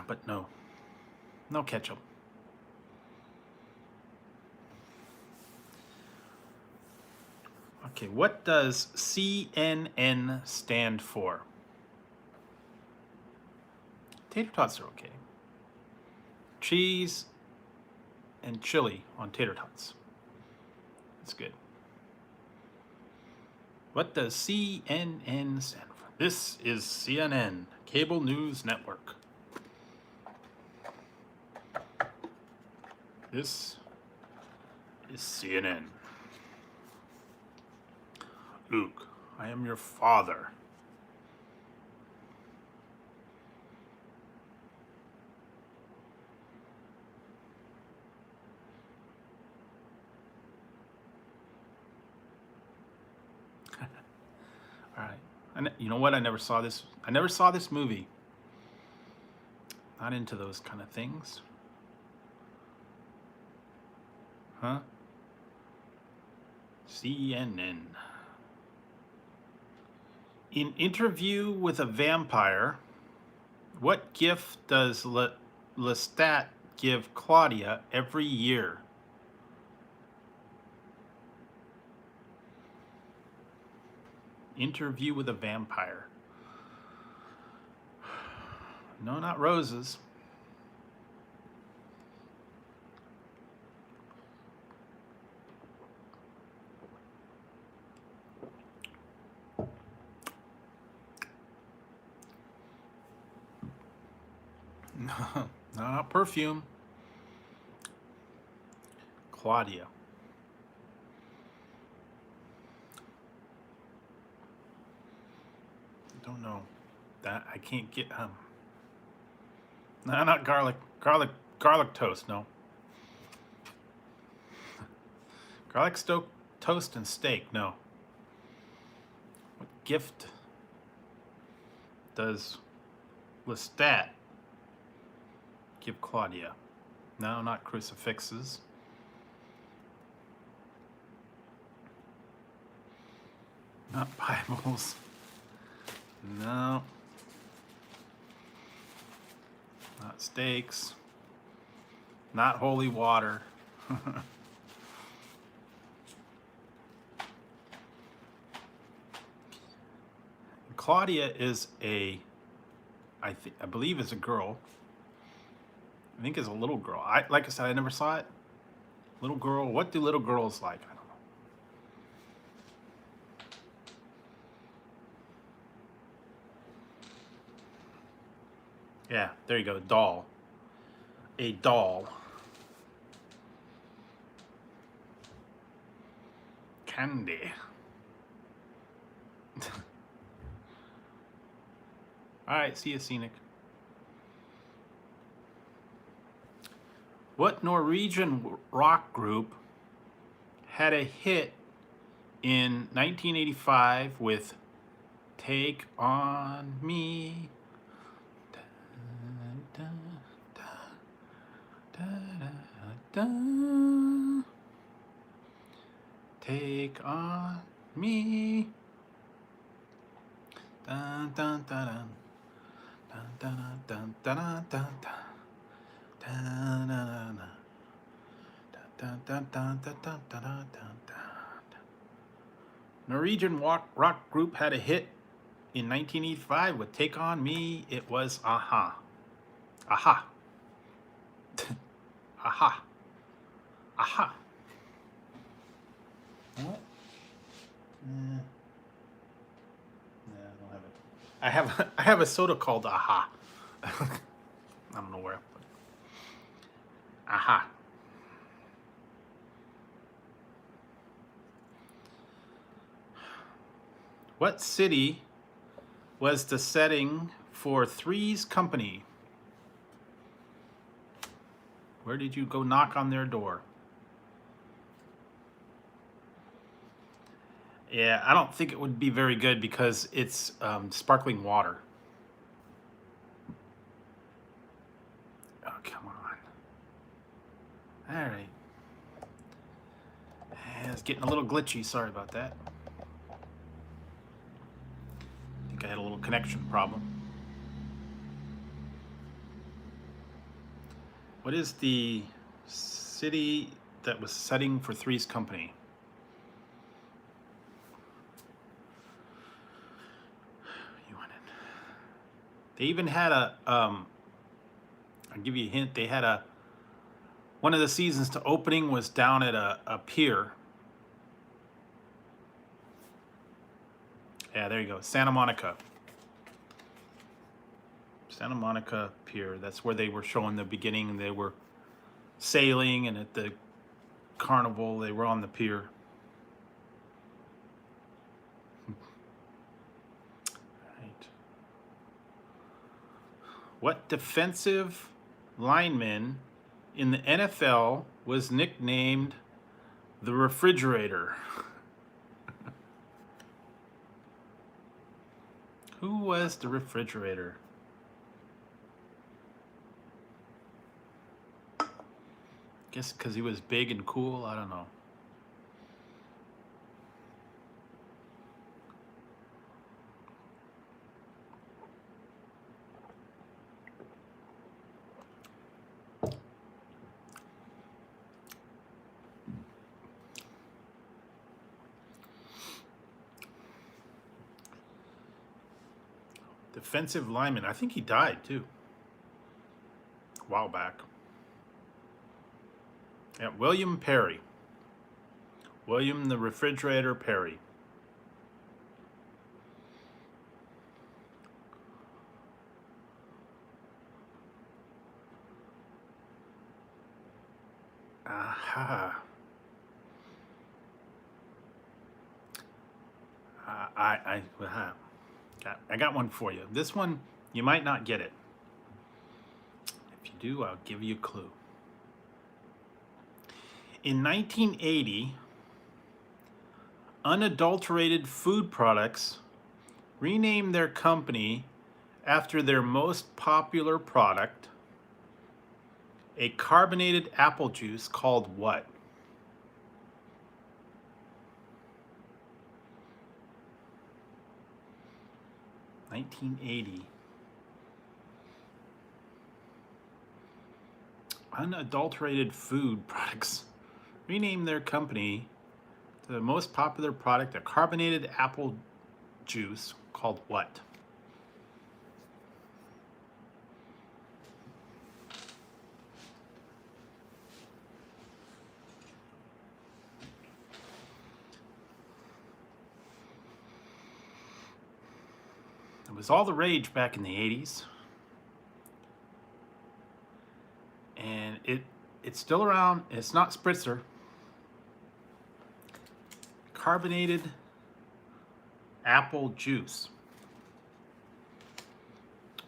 But no. No ketchup. Okay, what does CNN stand for? Tater tots are okay. Cheese and chili on tater tots. That's good. What does CNN stand for? This is CNN, Cable News Network. This is CNN. Luke, I am your father. All right. And you know what? I never saw this. I never saw this movie. Not into those kind of things. Huh? CNN. In Interview with a Vampire, what gift does Lestat give Claudia every year? Interview with a Vampire. No, not roses. No, not perfume. Claudia. Don't know. That I can't get. No, not garlic. Garlic toast. No. Garlic toast and steak. No. What gift does Lestat give Claudia? No, not crucifixes. Not Bibles. No. Not steaks. Not holy water. Claudia is I believe is a girl. I think is a little girl. Like I said, I never saw it. Little girl. What do little girls like? I don't know. Yeah, there you go. Doll. A doll. Candy. All right, see you, Scenic. What Norwegian rock group had a hit in 1985 with Take On Me? Take on me. Dun, dun, dun, dun. Dun, dun, dun, dun, dun, dun, dun, dun, dun, dun, dun, dun, dun. Norwegian rock group had a hit in 1985 with Take On Me. It was Aha. Aha. Aha. Aha. What? No, I don't have it. I have a soda called Aha. I don't know where I put it. Aha. What city was the setting for Three's Company? Where did you go knock on their door? Yeah, I don't think it would be very good because it's sparkling water. Oh, come on. All right. It's getting a little glitchy. Sorry about that. I think I had a little connection problem. What is the city that was setting for Three's Company? They even had a I'll give you a hint. They had one of the seasons to opening was down at a pier. Yeah, there you go. Santa Monica. Santa Monica Pier. That's where they were showing the beginning. They were sailing, and at the carnival, they were on the pier. Right. What defensive lineman in the NFL was nicknamed the Refrigerator? Who was the Refrigerator? Guess because he was big and cool? I don't know. Defensive lineman. I think he died too. A while back. Yeah, William Perry. William the Refrigerator Perry. Aha. I got one for you. This one, you might not get it. If you do, I'll give you a clue. In 1980, Unadulterated Food Products renamed their company after their most popular product, a carbonated apple juice called what? (1980). Unadulterated Food Products renamed their company to the most popular product, a carbonated apple juice called what? It was all the rage back in the 80s. And it's still around. It's not Spritzer. Carbonated apple juice.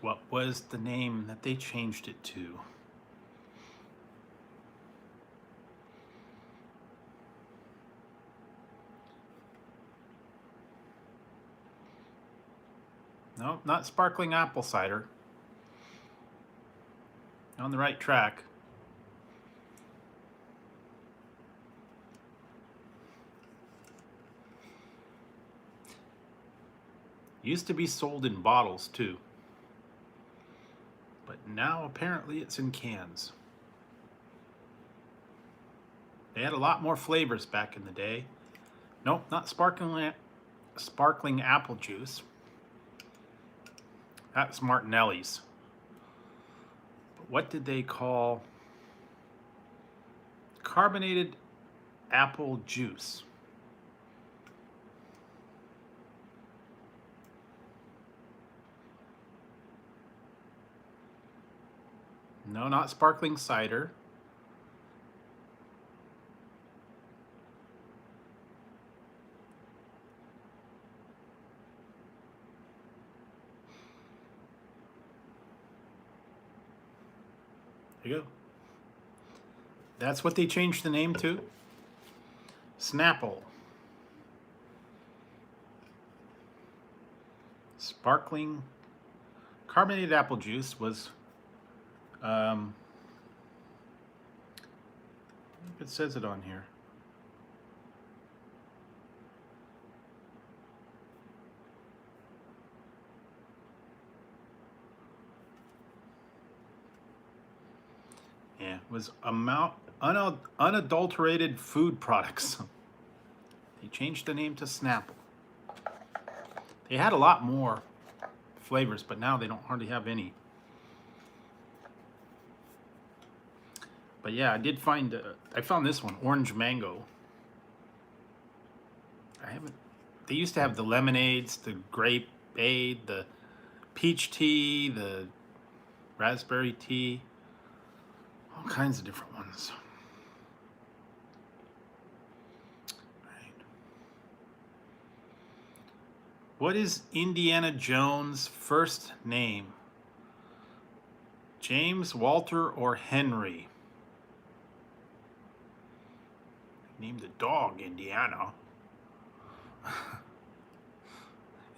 What was the name that they changed it to? No, not sparkling apple cider. On the right track. Used to be sold in bottles too. But now apparently it's in cans. They had a lot more flavors back in the day. Nope, not sparkling apple juice. That's Martinelli's. But what did they call carbonated apple juice? No, not sparkling cider. There you go. That's what they changed the name to. Snapple. Sparkling carbonated apple juice was, it says it on here. Yeah, it was unadulterated food products. They changed the name to Snapple. They had a lot more flavors, but now they don't hardly have any. But yeah, I did find, I found this one, Orange Mango. I haven't, they used to have the lemonades, the grape aid, the peach tea, the raspberry tea, all kinds of different ones. Right. What is Indiana Jones' first name? James, Walter, or Henry? Named the dog Indiana.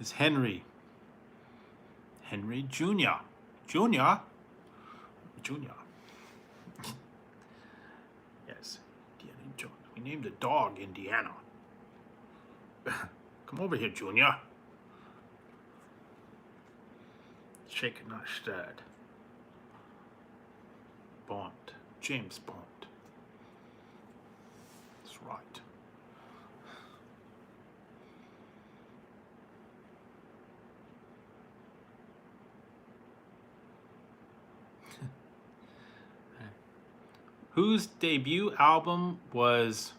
Is Henry. Henry Jr. Jr. Jr. Yes, Indiana Jones. We named the dog Indiana. Come over here, Junior. Shaken, not stirred. Bond. James Bond. That's right. Whose debut album was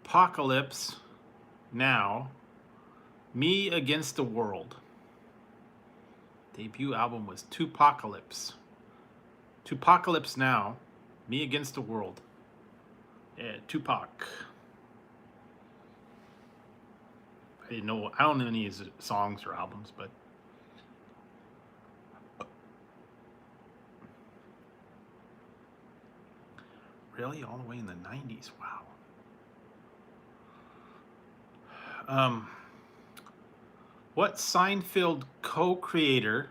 Apocalypse Now, Me Against the World? Debut album was Apocalypse. Apocalypse Now, Me Against the World. Yeah, Tupac. I don't know any of his songs or albums, but really, all the way in the 90s. Wow. What Seinfeld co-creator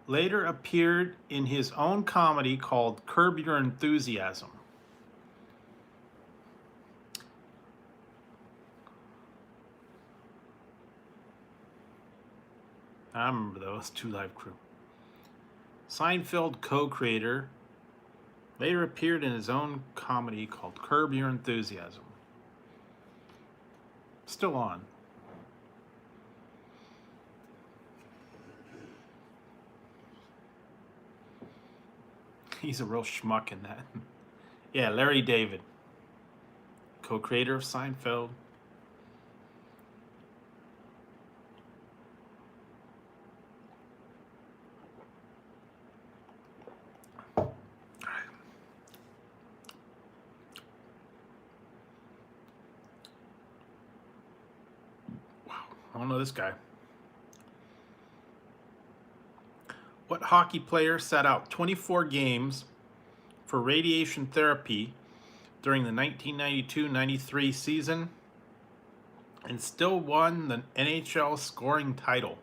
later appeared in his own comedy called Curb Your Enthusiasm? I remember those, Two Live Crew. Seinfeld co-creator later appeared in his own comedy called Curb Your Enthusiasm. Still on. He's a real schmuck in that. Yeah, Larry David, co-creator of Seinfeld. I don't know this guy. What hockey player sat out 24 games for radiation therapy during the 1992-93 season and still won the NHL scoring title?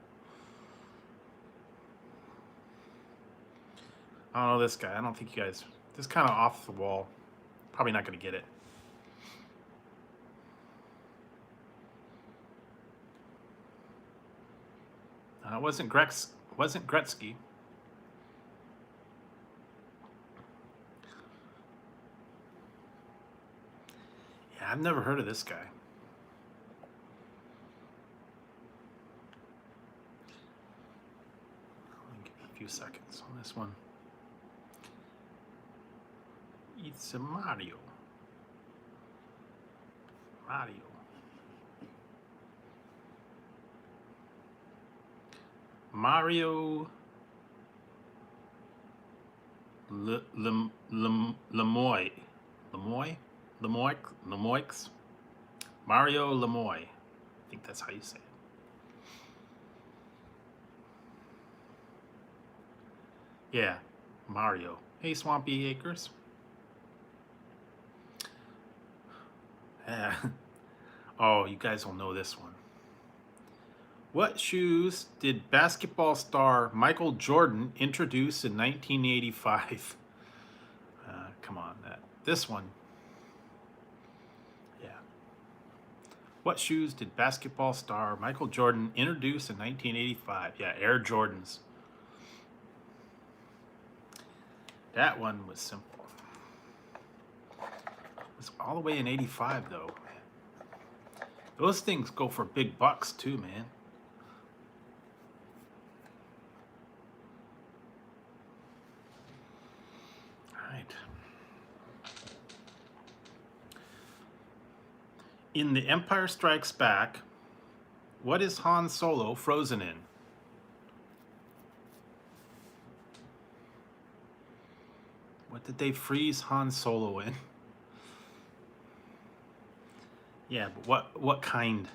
I don't know this guy. I don't think you guys... This is kind of off the wall. Probably not going to get it. It wasn't Gretzky. Yeah, I've never heard of this guy. I'll give you a few seconds on this one. It's a Mario. Mario Lemoy. Mario Lemoy. I think that's how you say it. Yeah, Mario. Hey, Swampy Acres. Oh, you guys will know this one. What shoes did basketball star Michael Jordan introduce in 1985? Come on, this one. Yeah. What shoes did basketball star Michael Jordan introduce in 1985? Yeah, Air Jordans. That one was simple. It was all the way in 85, though. Those things go for big bucks, too, man. In The Empire Strikes Back, what is Han Solo frozen in? What did they freeze Han Solo in? Yeah, but what kind?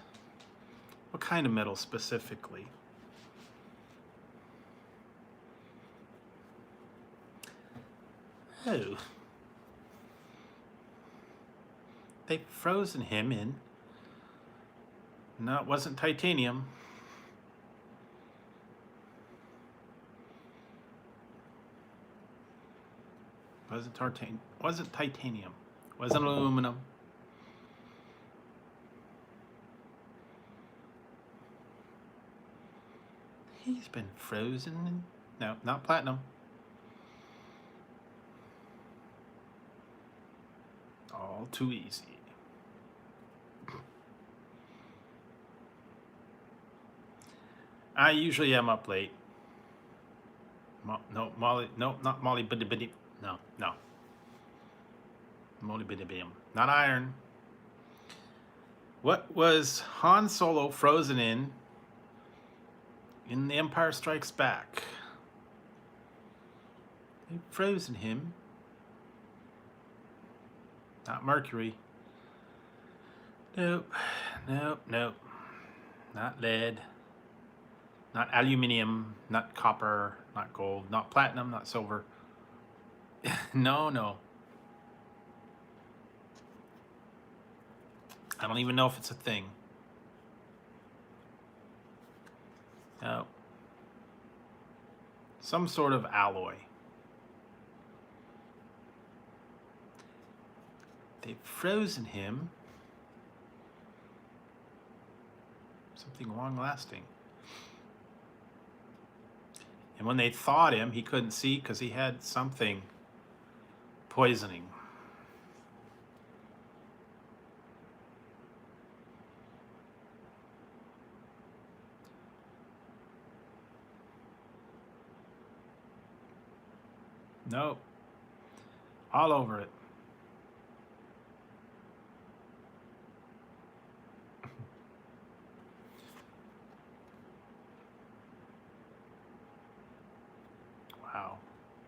What kind of metal specifically? Oh. They've frozen him in. No, it wasn't titanium. Wasn't titanium. Wasn't aluminum. He's been frozen in. No, not platinum. All too easy. I usually am up late. No, Molly. No, not Molly. No. Molly biddy. Not iron. What was Han Solo frozen in The Empire Strikes Back? They've frozen him. Not mercury. Nope. Not lead. Not aluminium. Not copper. Not gold. Not platinum. Not silver. No. I don't even know if it's a thing. No. Some sort of alloy. They've frozen him. Something long lasting. And when they thawed him, he couldn't see because he had something poisoning. Nope. All over it. Wow.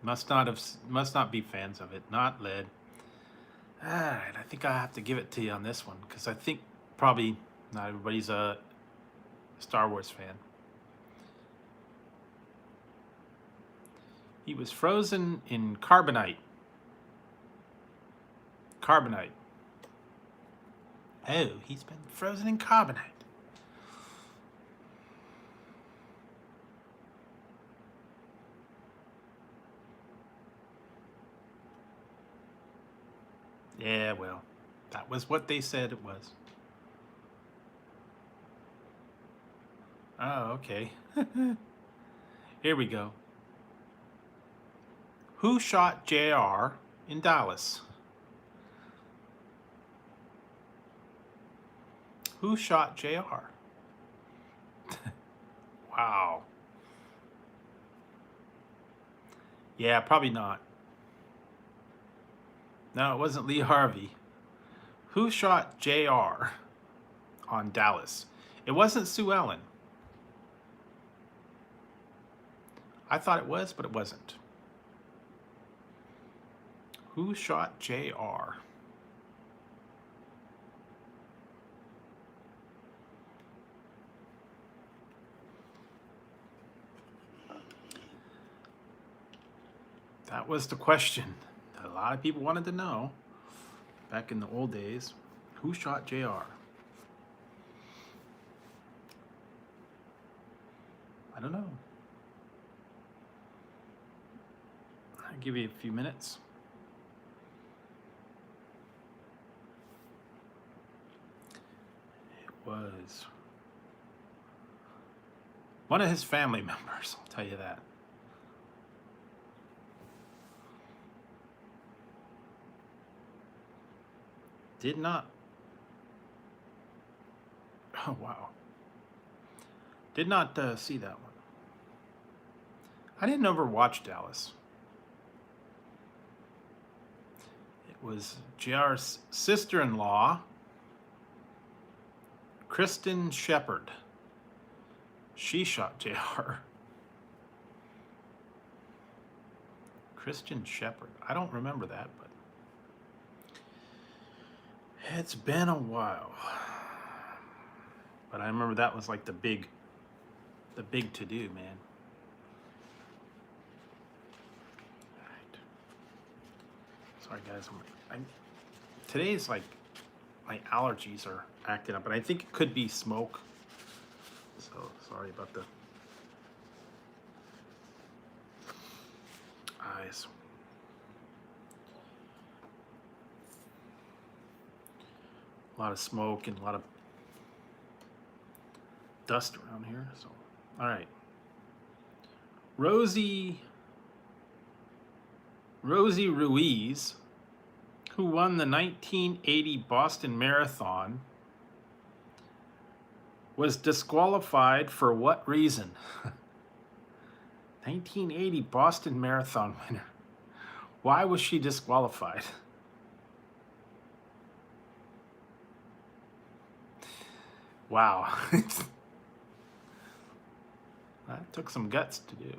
Must not be fans of it. Not lead. All right, I think I have to give it to you on this one because I think probably not everybody's a Star Wars fan. He was frozen in carbonite. Carbonite. Oh, he's been frozen in carbonite. Yeah, well, that was what they said it was. Oh, okay. Here we go. Who shot JR in Dallas? Who shot JR? Wow. Yeah, probably not. No, it wasn't Lee Harvey. Who shot JR on Dallas? It wasn't Sue Ellen. I thought it was, but it wasn't. Who shot JR? That was the question that a lot of people wanted to know back in the old days. Who shot JR? I don't know. I'll give you a few minutes. It was one of his family members, I'll tell you that. Did not. Oh, wow. Did not see that one. I didn't ever watch Dallas. It was JR's sister-in-law Kristen Shepard. She shot JR. Kristen Shepard. I don't remember that, but it's been a while. But I remember that was like the big to-do, man. All right. Sorry, guys. Today's like my allergies are acting up, and I think it could be smoke. So sorry about the eyes. A lot of smoke and a lot of dust around here. So, all right. Rosie Ruiz, who won the 1980 Boston Marathon, was disqualified for what reason? 1980 Boston Marathon winner. Why was she disqualified? Wow. That took some guts to do.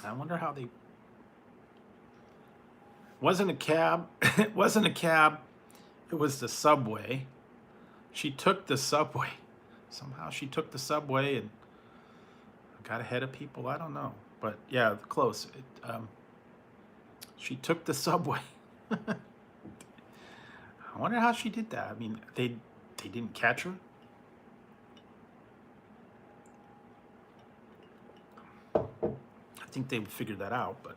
I wonder how they... Wasn't a cab. It wasn't a cab. It was the subway. She took the subway. Somehow she took the subway and got ahead of people. I don't know. But yeah, close. She took the subway. I wonder how she did that. I mean, they didn't catch her. I think they figured that out, but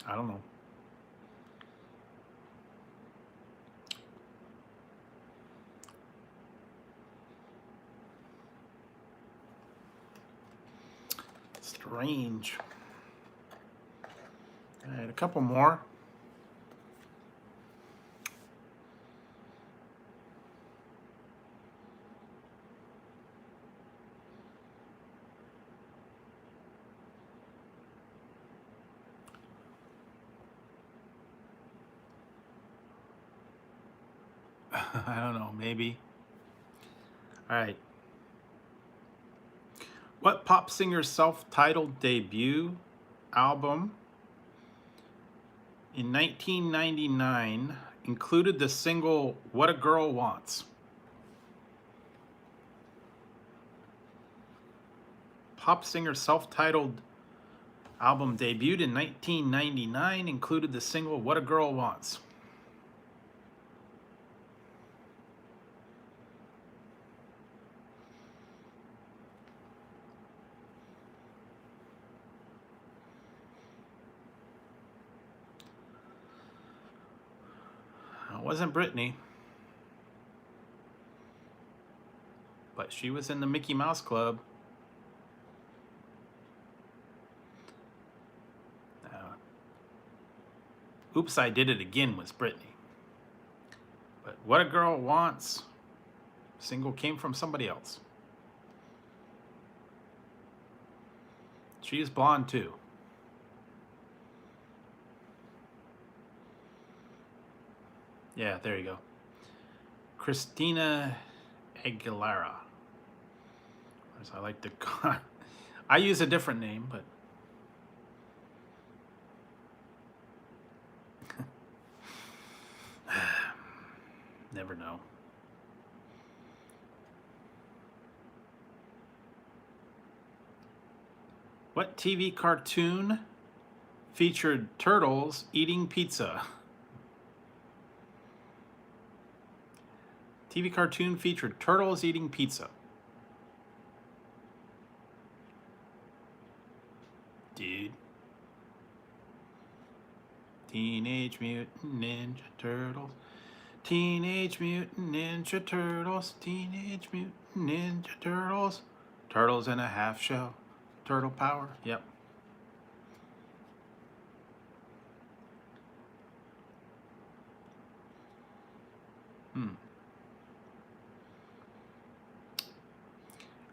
I don't know. Strange. All right, a couple more. I don't know, maybe. All right. What pop singer's self-titled debut album in 1999 included the single What a Girl Wants? Pop singer's self-titled album debuted in 1999 included the single What a Girl Wants. It wasn't Britney, but she was in the Mickey Mouse Club. Oops, I Did It Again was Britney. But What a Girl Wants single came from somebody else. She is blonde too. Yeah, there you go. Christina Aguilera. As I like to I use a different name, but never know. What TV cartoon featured turtles eating pizza? TV cartoon featured turtles eating pizza. Dude. Teenage Mutant Ninja Turtles. Teenage Mutant Ninja Turtles. Teenage Mutant Ninja Turtles. Turtles in a half shell. Turtle power. Yep.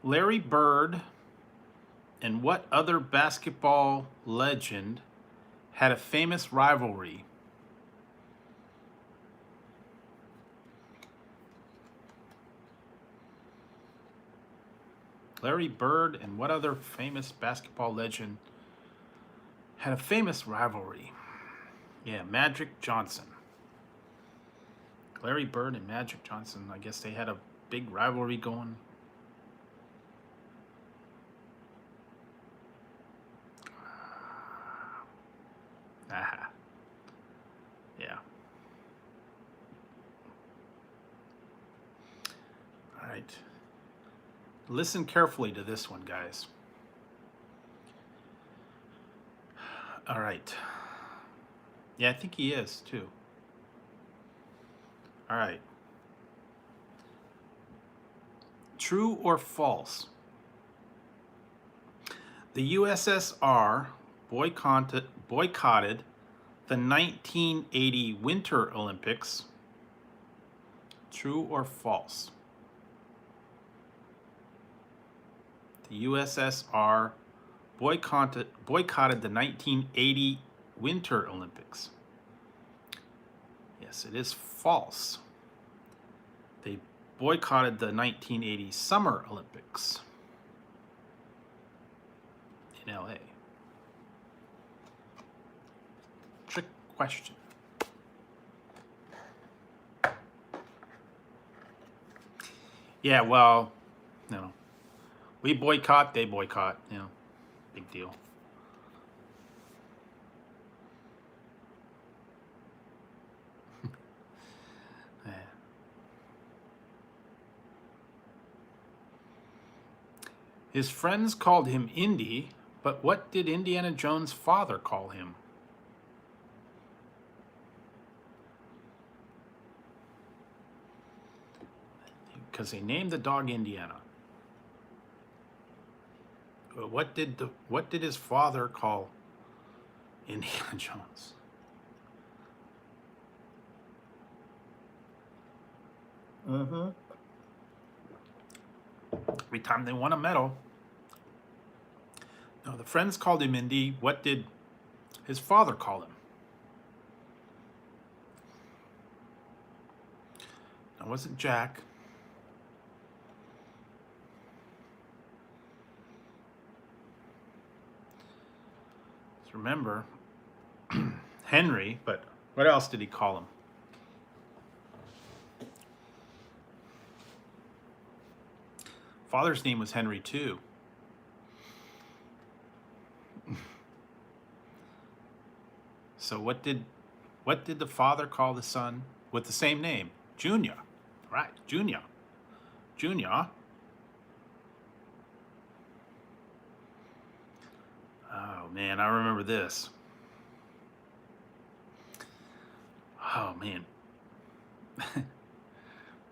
Larry Bird and what other basketball legend had a famous rivalry? Larry Bird and what other famous basketball legend had a famous rivalry? Yeah, Magic Johnson. Larry Bird and Magic Johnson, I guess they had a big rivalry going. Ah, yeah. All right. Listen carefully to this one, guys. All right. Yeah, I think he is too. All right. True or false? The USSR boycotted the 1980 Winter Olympics. True or false? The USSR boycotted the 1980 Winter Olympics. Yes, it is false. They boycotted the 1980 Summer Olympics in LA. Trick question. Yeah, well, no. We boycott, they boycott, you know, big deal. Yeah. His friends called him Indy, but what did Indiana Jones' father call him? Because they named the dog Indiana. But what did his father call Indiana Jones? Mm-hmm. Every time they won a medal. No, the friends called him Indy. What did his father call him? No, it wasn't Jack. Remember Henry, but what else did he call him? Father's name was Henry too. So what did the father call the son with the same name? Junior. Right, Junior. Junior. Oh man, I remember this. Oh man.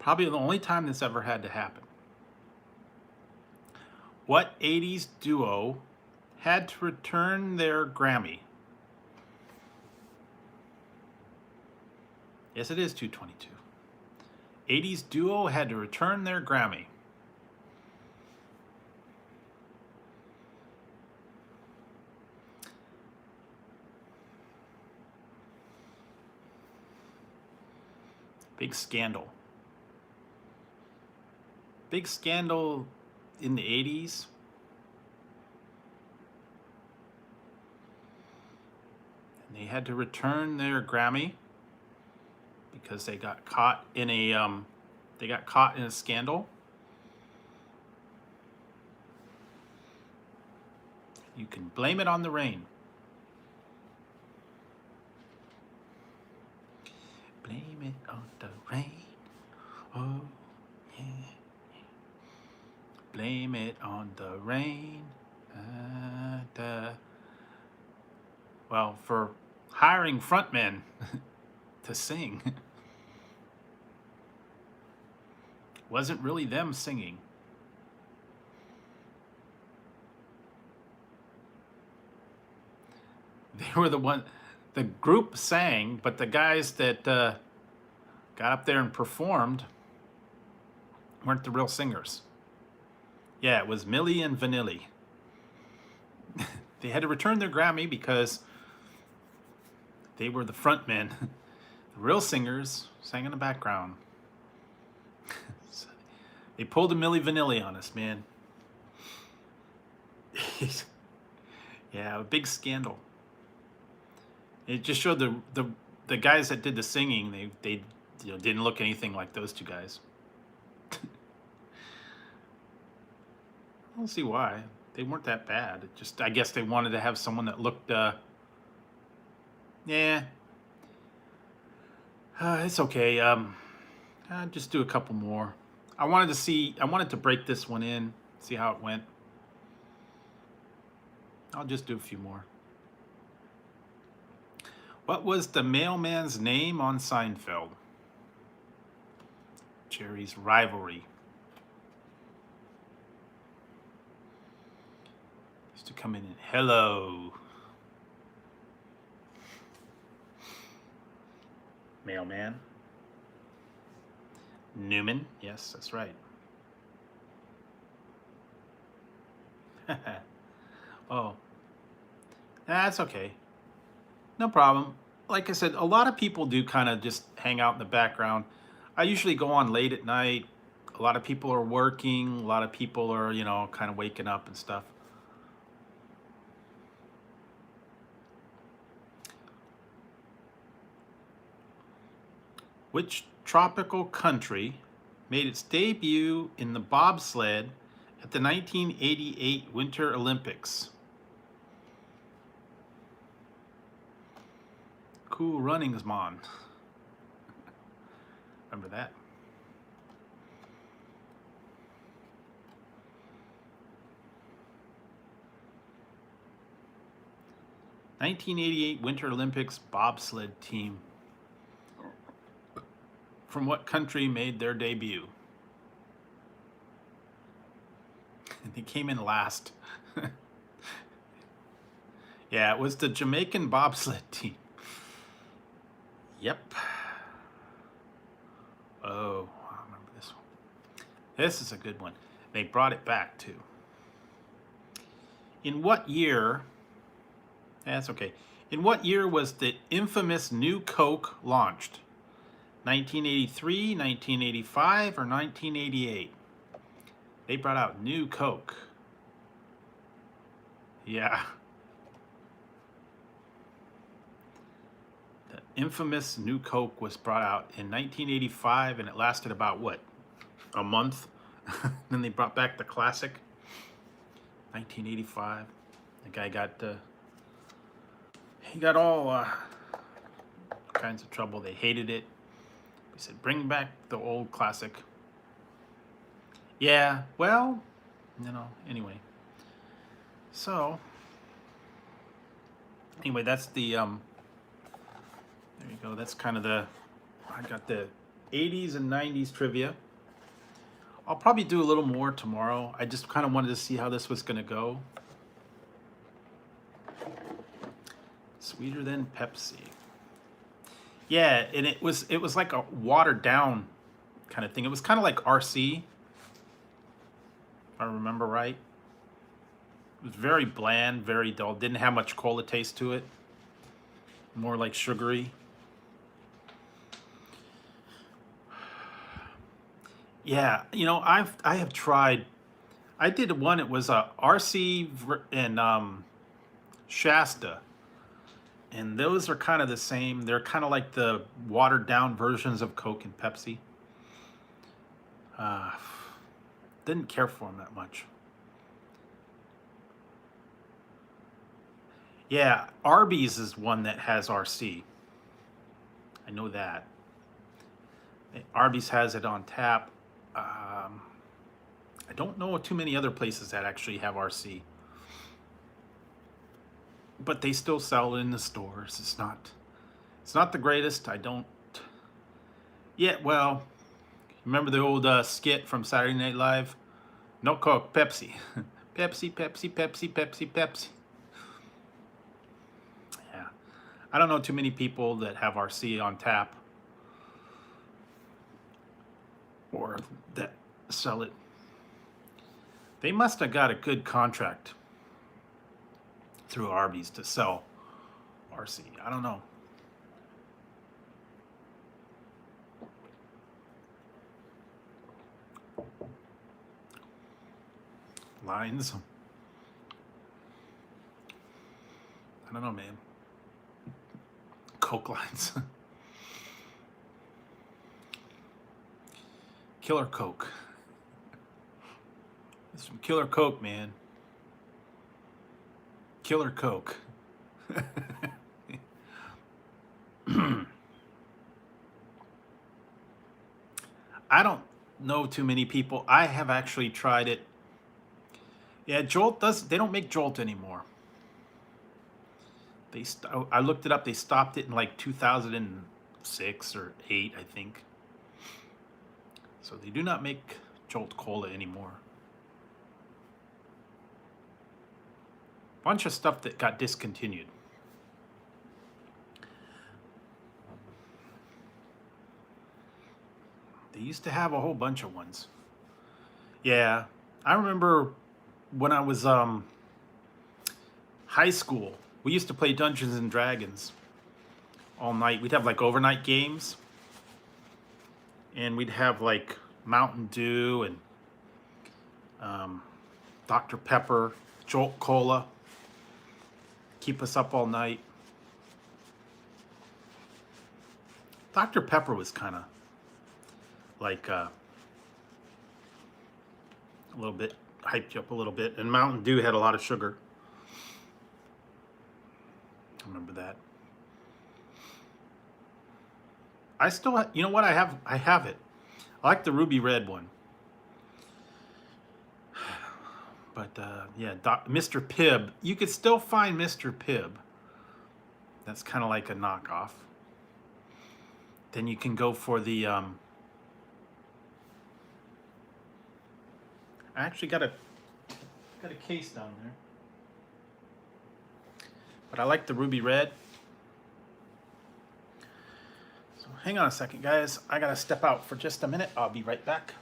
Probably the only time this ever had to happen. What 80s duo had to return their Grammy? Yes, it is 2:22. 80s duo had to return their Grammy. Big scandal. Big scandal in the 80s. And they had to return their Grammy because they got caught in a scandal. You can blame it on the rain. Blame it on the rain. Oh, yeah. Blame it on the rain. Well, for hiring frontmen to sing. Wasn't really them singing. They were the group sang, but the guys that got up there and performed weren't the real singers. Yeah, it was Milli and Vanilli. They had to return their Grammy because they were the front men. The real singers sang in the background. So they pulled a Milli Vanilli on us, man. Yeah, a big scandal. It just showed the guys that did the singing. They didn't look anything like those two guys. I don't see why. They weren't that bad. It just, I guess they wanted to have someone that looked. Yeah, it's okay. Just do a couple more. I wanted to break this one in, see how it went. I'll just do a few more. What was the mailman's name on Seinfeld? Jerry's rivalry. Used to come in and hello. Mailman. Newman. Yes, that's right. Oh, that's okay. No problem. Like I said, a lot of people do kind of just hang out in the background. I usually go on late at night. A lot of people are working. A lot of people are, kind of waking up and stuff. Which tropical country made its debut in the bobsled at the 1988 Winter Olympics? Cool runnings, man. Remember that? '88 Winter Olympics bobsled team. From what country made their debut? They came in last. Yeah, it was the Jamaican bobsled team. Yep. Oh, I remember this one. This is a good one. They brought it back too. In what year? That's okay. In what year was the infamous New Coke launched? 1983, 1985, or 1988? They brought out New Coke. Yeah. The infamous New Coke was brought out in 1985, and it lasted about, what, a month? Then they brought back the classic. 1985. The guy he got all kinds of trouble. They hated it. He said, bring back the old classic. Yeah, well, anyway. So, anyway, that's the, there you go. That's kind of I got the 80s and 90s trivia. I'll probably do a little more tomorrow. I just kind of wanted to see how this was going to go. Sweeter than Pepsi. Yeah, and it was like a watered down kind of thing. It was kind of like RC, if I remember right. It was very bland, very dull. Didn't have much cola taste to it. More like sugary. Yeah, I have tried. I did one. It was a RC and Shasta. And those are kind of the same. They're kind of like the watered down versions of Coke and Pepsi. Didn't care for them that much. Yeah, Arby's is one that has RC. I know that. Arby's has it on tap. I don't know too many other places that actually have RC. But they still sell it in the stores. It's not the greatest. I don't. Yeah, well, remember the old skit from Saturday Night Live? No Coke, Pepsi. Pepsi, Pepsi, Pepsi, Pepsi, Pepsi. Yeah. I don't know too many people that have RC on tap or that sell it. They must have got a good contract through Arby's to sell RC. I don't know. Lines. I don't know, man. Coke lines. Killer Coke. It's from Killer Coke, man. Killer Coke. I don't know too many people. I have actually tried it. Yeah, Jolt does. They don't make Jolt anymore. I looked it up. They stopped it in like 2006 or 8, I think. So they do not make Jolt Cola anymore. Bunch of stuff that got discontinued. They used to have a whole bunch of ones. Yeah, I remember when I was high school, we used to play Dungeons and Dragons all night. We'd have like overnight games, and we'd have like Mountain Dew and Dr. Pepper, Jolt Cola, keep us up all night. Dr. Pepper was kind of like a little bit, hyped you up a little bit, and Mountain Dew had a lot of sugar. I remember that. I still, you know what? I have it. I like the Ruby Red one. But yeah, Mr. Pibb. You could still find Mr. Pibb. That's kind of like a knockoff. Then you can go for the. I actually got a case down there. But I like the Ruby Red. So hang on a second, guys. I gotta step out for just a minute. I'll be right back.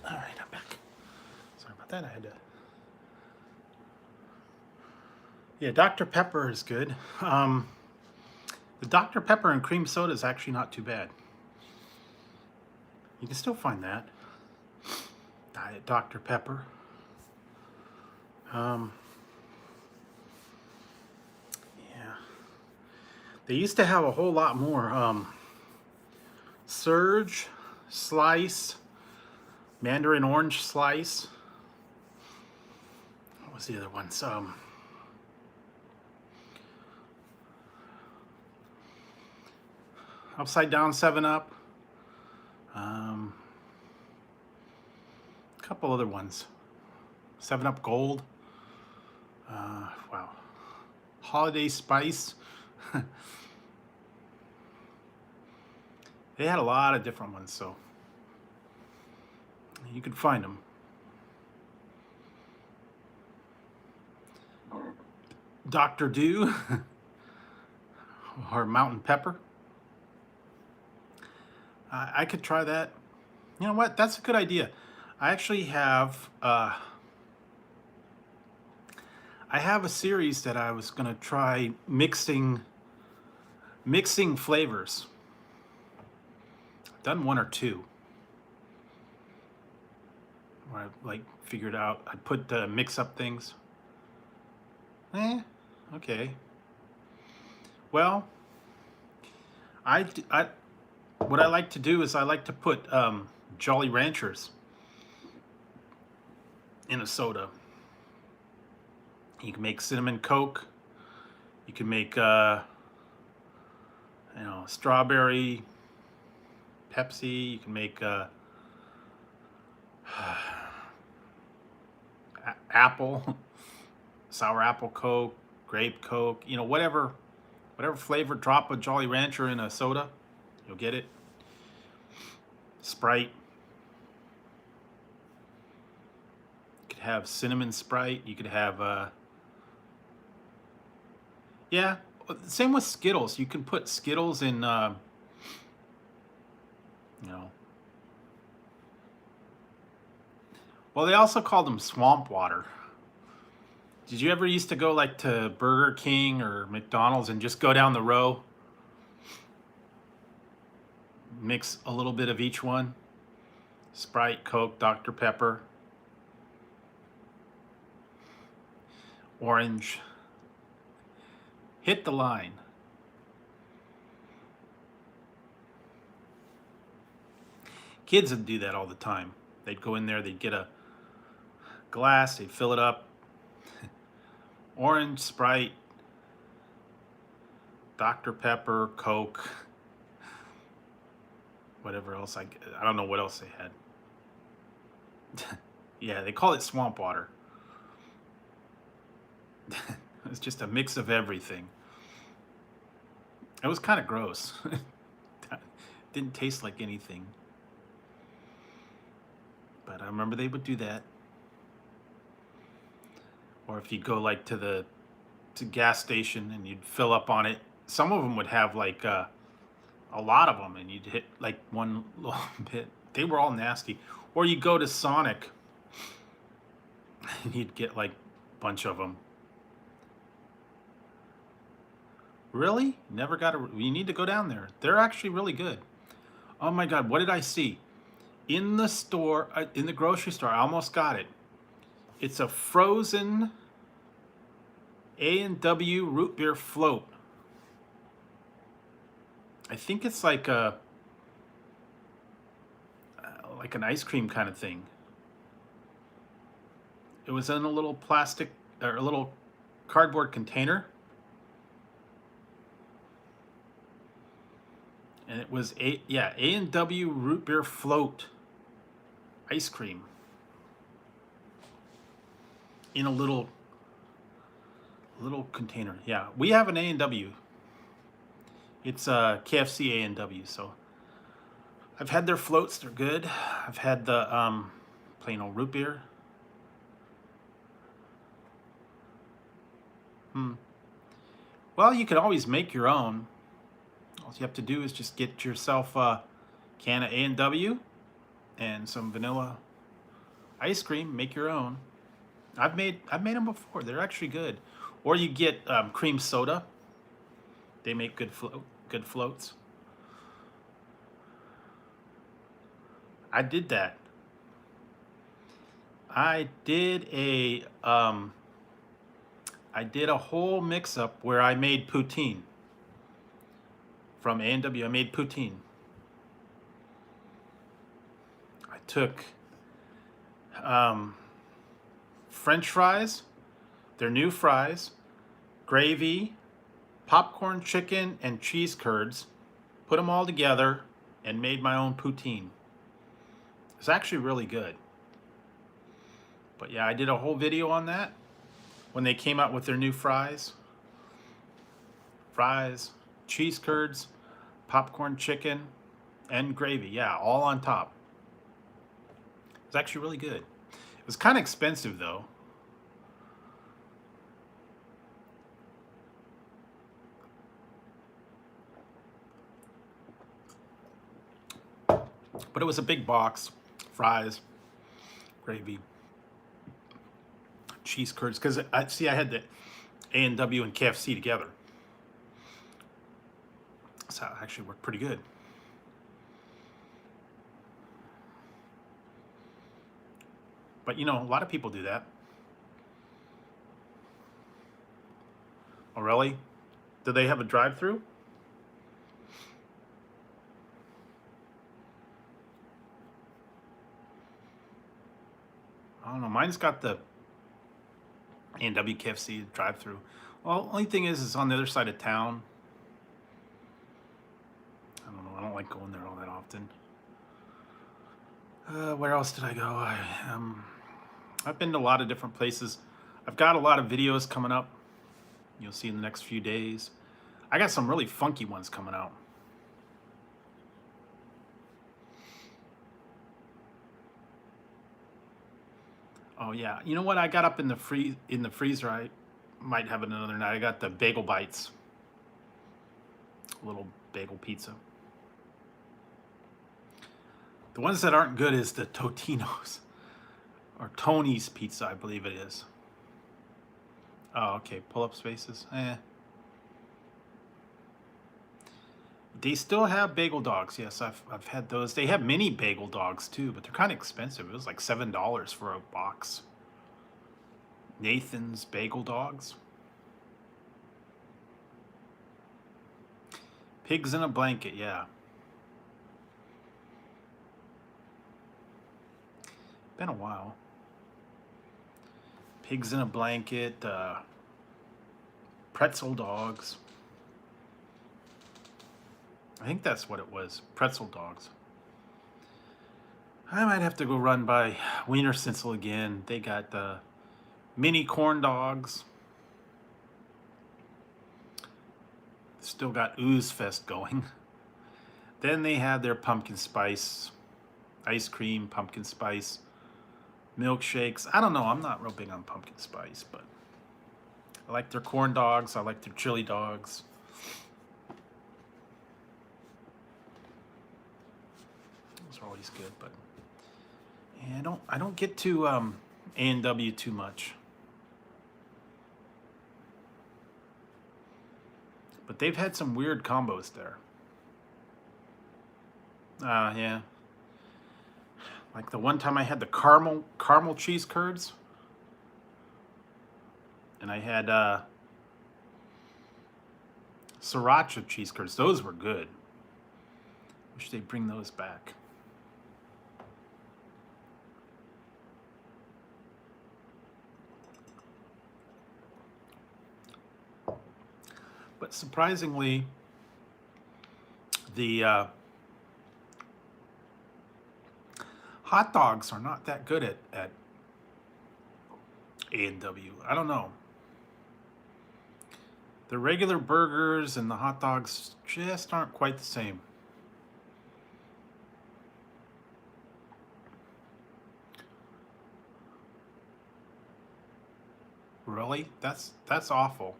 All right, I'm back. Sorry about that. I had to. Yeah, Dr. Pepper is good. The Dr. Pepper and cream soda is actually not too bad. You can still find that. Diet Dr. Pepper. Yeah. They used to have a whole lot more. Surge, Slice, Mandarin Orange Slice. What was the other one? Upside Down 7-Up. A couple other ones. 7-Up Gold. Wow. Holiday Spice. They had a lot of different ones, so you could find them. Dr. Dew or Mountain Pepper. I could try that. You know what? That's a good idea. I actually have I have a series that I was gonna try mixing flavors. I've done one or two where I like figured out I put mix up things. Okay. Well, what I like to do is I like to put Jolly Ranchers in a soda. You can make cinnamon Coke. You can make strawberry Pepsi. You can make apple. sour apple Coke, grape Coke, you know, whatever flavor. Drop a Jolly Rancher in a soda, you'll get it. Sprite. You could have cinnamon Sprite. You could have yeah. Same with Skittles. You can put Skittles in you know. Well, they also called them swamp water. Did you ever used to go like to Burger King or McDonald's and just go down the row, mix a little bit of each one? Sprite, Coke, Dr. Pepper, orange. Hit the line. Kids would do that all the time. They'd go in there, they'd get a glass, they'd fill it up. Orange, Sprite, Dr. Pepper, Coke, whatever else I don't know what else they had. Yeah, they call it swamp water. It's just a mix of everything. It was kind of gross. Didn't taste like anything. But I remember they would do that. Or if you go like to gas station and you'd fill up on it, some of them would have like a lot of them, and you'd hit like one little bit. They were all nasty. Or you go to Sonic and you'd get like a bunch of them. Really? Never got you need to go down there. They're actually really good. Oh my God, what did I see? In the store, in the grocery store, I almost got it. It's a frozen A&W root beer float. I think it's like an ice cream kind of thing. It was in a little plastic or a little cardboard container. And it was A&W root beer float ice cream in a little container. Yeah, we have an A&W. It's KFC A&W. So I've had their floats. They're good. I've had the plain old root beer. Well, you could always make your own. All you have to do is just get yourself a can of A&W and some vanilla ice cream. Make your own. I've made them before. They're actually good. Or you get cream soda. They make good floats. I did that. I did a whole mix-up where I made poutine. From A&W, I made poutine. I took French fries, their new fries, gravy, popcorn chicken, and cheese curds, put them all together, and made my own poutine. It's actually really good. But yeah, I did a whole video on that when they came out with their new fries. Fries, cheese curds, popcorn chicken, and gravy. Yeah, all on top. It's actually really good. It was kind of expensive though. But it was a big box. Fries, gravy, cheese curds. Because I had the A&W and KFC together. So it actually worked pretty good. But you know, a lot of people do that. Oh, really? Do they have a drive-through? I don't know. Mine's got the A&W KFC drive-through. Well, only thing is, it's on the other side of town. I don't know. I don't like going there all that often. Where else did I go? I've been to a lot of different places. I've got a lot of videos coming up. You'll see in the next few days. I got some really funky ones coming out. Oh yeah, you know what I got up in the freezer? I might have it another night. I got the bagel bites, a little bagel pizza. The ones that aren't good is the Totino's or Tony's pizza, I believe it is. Oh, okay, pull-up spaces. They still have bagel dogs. Yes, I've had those. They have mini bagel dogs too, but they're kind of expensive. It was like $7 for a box. Nathan's bagel dogs. Pigs in a blanket, yeah. Been a while. Pigs in a blanket, pretzel dogs. I think that's what it was, pretzel dogs. I might have to go run by Wiener Schnitzel again. They got the mini corn dogs. Still got Ooze Fest going. Then they had their pumpkin spice, ice cream, pumpkin spice, milkshakes. I don't know, I'm not real big on pumpkin spice, but I like their corn dogs, I like their chili dogs. Those are always good, but yeah, I don't get to A&W too much. But they've had some weird combos there. Yeah. Like the one time I had the caramel cheese curds. And I had sriracha cheese curds. Those were good. Wish they'd bring those back. But surprisingly, the hot dogs are not that good at A&W. I don't know. The regular burgers and the hot dogs just aren't quite the same. Really? That's awful.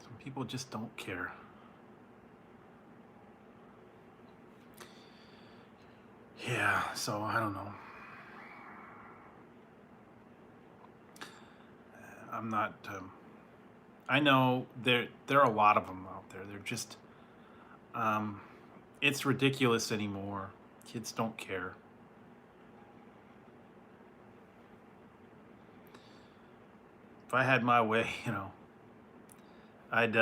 Some people just don't care. Yeah, so I don't know. I'm not. I know there are a lot of them out there. They're just. It's ridiculous anymore. Kids don't care. If I had my way, you know, I'd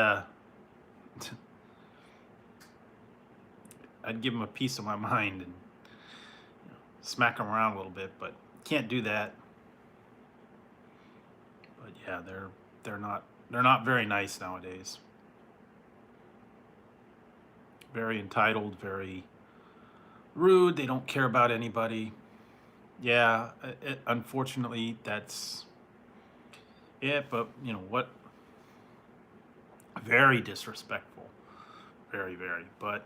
I'd give them a piece of my mind and smack them around a little bit, but can't do that. But yeah, they're not very nice nowadays. Very entitled, very rude. They don't care about anybody. Yeah, unfortunately, that's it. But you know what? Very disrespectful. Very, very. But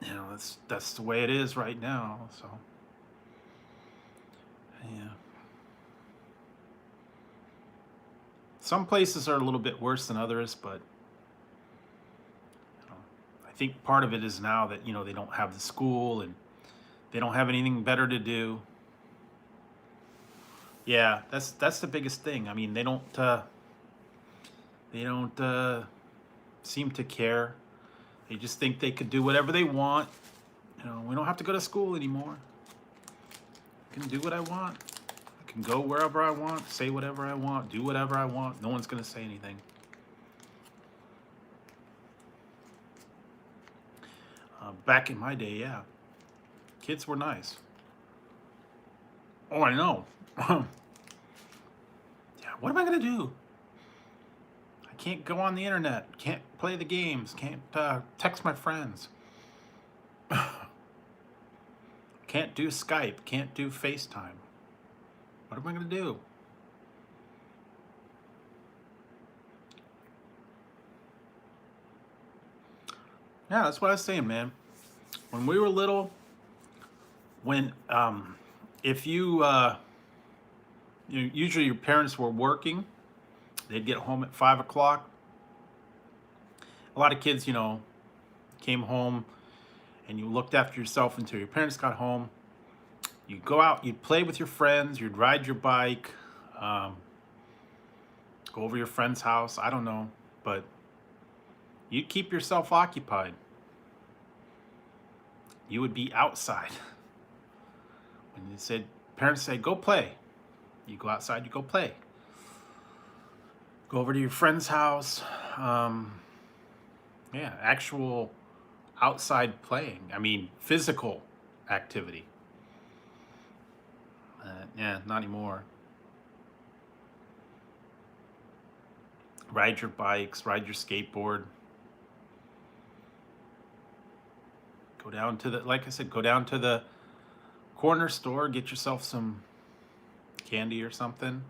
you know that's the way it is right now. So yeah. Some places are a little bit worse than others, but you know, I think part of it is now that you know they don't have the school and they don't have anything better to do. Yeah, that's the biggest thing. I mean, they don't seem to care. They just think they could do whatever they want. You know, we don't have to go to school anymore. I can do what I want. I can go wherever I want, say whatever I want, do whatever I want. No one's going to say anything. Back in my day, yeah, kids were nice. Oh, I know. Yeah, what am I going to do? I can't go on the internet. Can't play the games. Can't text my friends. Can't do Skype. Can't do FaceTime. What am I going to do? Yeah, that's what I was saying, man. When we were little, when if usually your parents were working, they'd get home at 5 o'clock. A lot of kids, came home and you looked after yourself until your parents got home. You'd go out, you'd play with your friends, you'd ride your bike, um, go over your friend's house. I don't know, but you'd keep yourself occupied. You would be outside. When parents say, go play, you go outside, you go play. Go over to your friend's house. Yeah, actual outside playing. I mean, physical activity. Yeah, not anymore. Ride your bikes, ride your skateboard. Go down to like I said, go down to the corner store, get yourself some candy or something.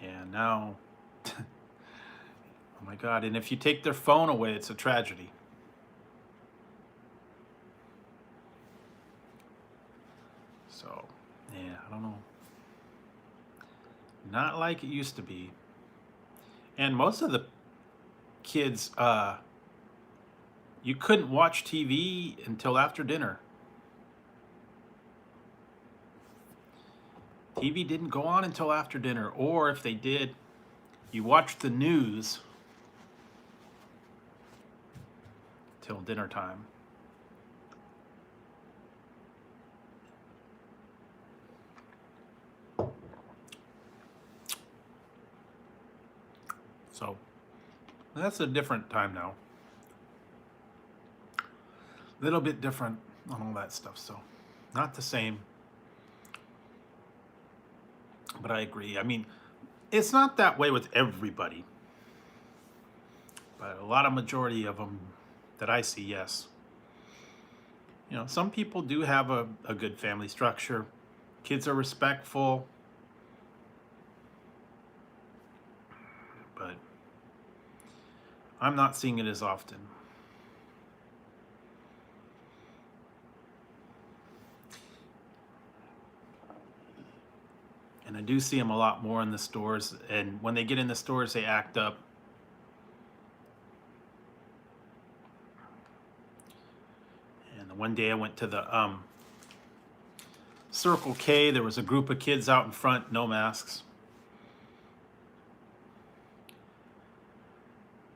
And now, oh my God, and if you take their phone away, it's a tragedy. So, yeah, I don't know. Not like it used to be. And most of the kids, you couldn't watch TV until after dinner. TV didn't go on until after dinner, or if they did, you watched the news till dinner time. So that's a different time now. A little bit different on all that stuff, so not the same. But I agree. I mean, it's not that way with everybody, but a lot of majority of them that I see, yes. Some people do have a good family structure. Kids are respectful, but I'm not seeing it as often. And I do see them a lot more in the stores, and when they get in the stores, they act up. And the one day I went to the Circle K, there was a group of kids out in front, no masks.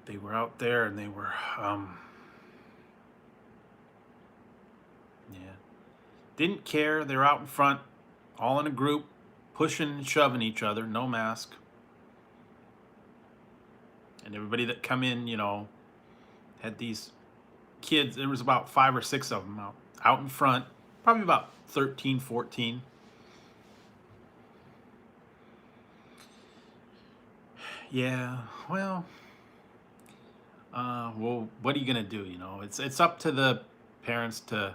They were out there and they were, yeah, didn't care. They were out in front, all in a group, pushing and shoving each other, no mask. And everybody that come in, had these kids. There was about 5 or 6 of them out in front, probably about 13, 14. Yeah, well, what are you gonna do? It's up to the parents to.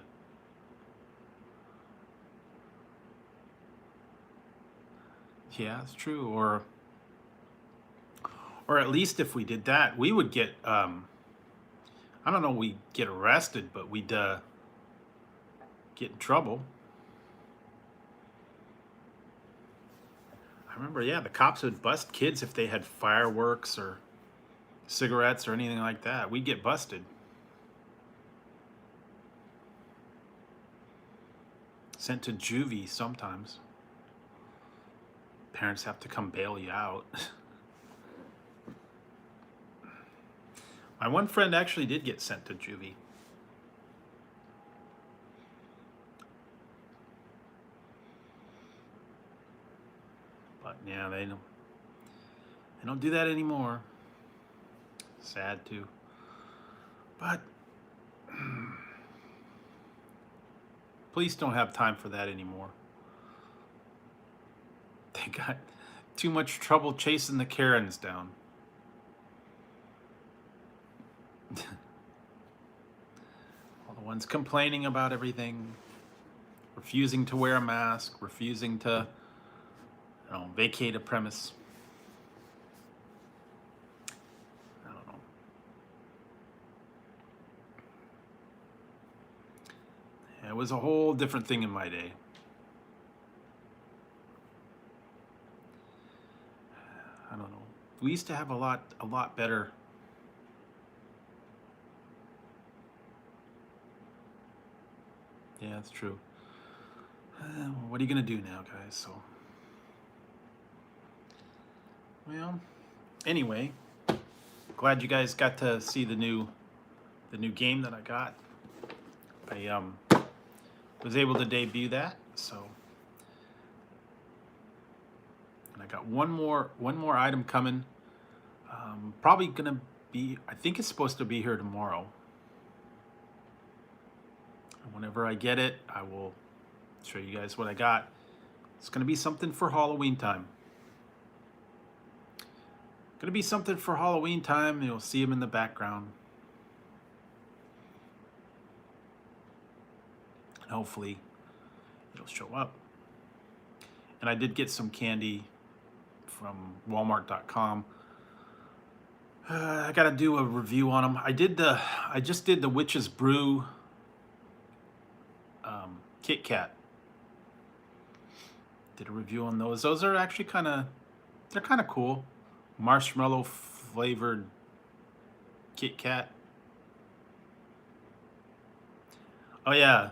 Yeah, it's true. Or at least if we did that, we would get. I don't know, we'd get arrested, but we'd get in trouble. I remember, yeah, the cops would bust kids if they had fireworks or cigarettes or anything like that. We'd get busted. Sent to juvie sometimes. Parents have to come bail you out. My one friend actually did get sent to juvie. But yeah, they don't do that anymore. Sad too. But police don't have time for that anymore. They got too much trouble chasing the Karens down. All the ones complaining about everything, refusing to wear a mask, refusing to, vacate a premise. I don't know. It was a whole different thing in my day. I don't know. We used to have a lot better. Yeah, that's true. What are you gonna do now, guys? So, well, anyway, glad you guys got to see the new game that I got. I was able to debut that, so. And I got one more item coming. Probably gonna be, I think it's supposed to be here tomorrow. And whenever I get it, I will show you guys what I got. It's gonna be something for Halloween time. Gonna be something for Halloween time. You'll see them in the background. And hopefully it'll show up. And I did get some candy from Walmart.com. I gotta do a review on them. I just did the Witch's Brew Kit Kat. Did a review on those. Those are actually they're kind of cool. Marshmallow flavored Kit Kat. Oh yeah.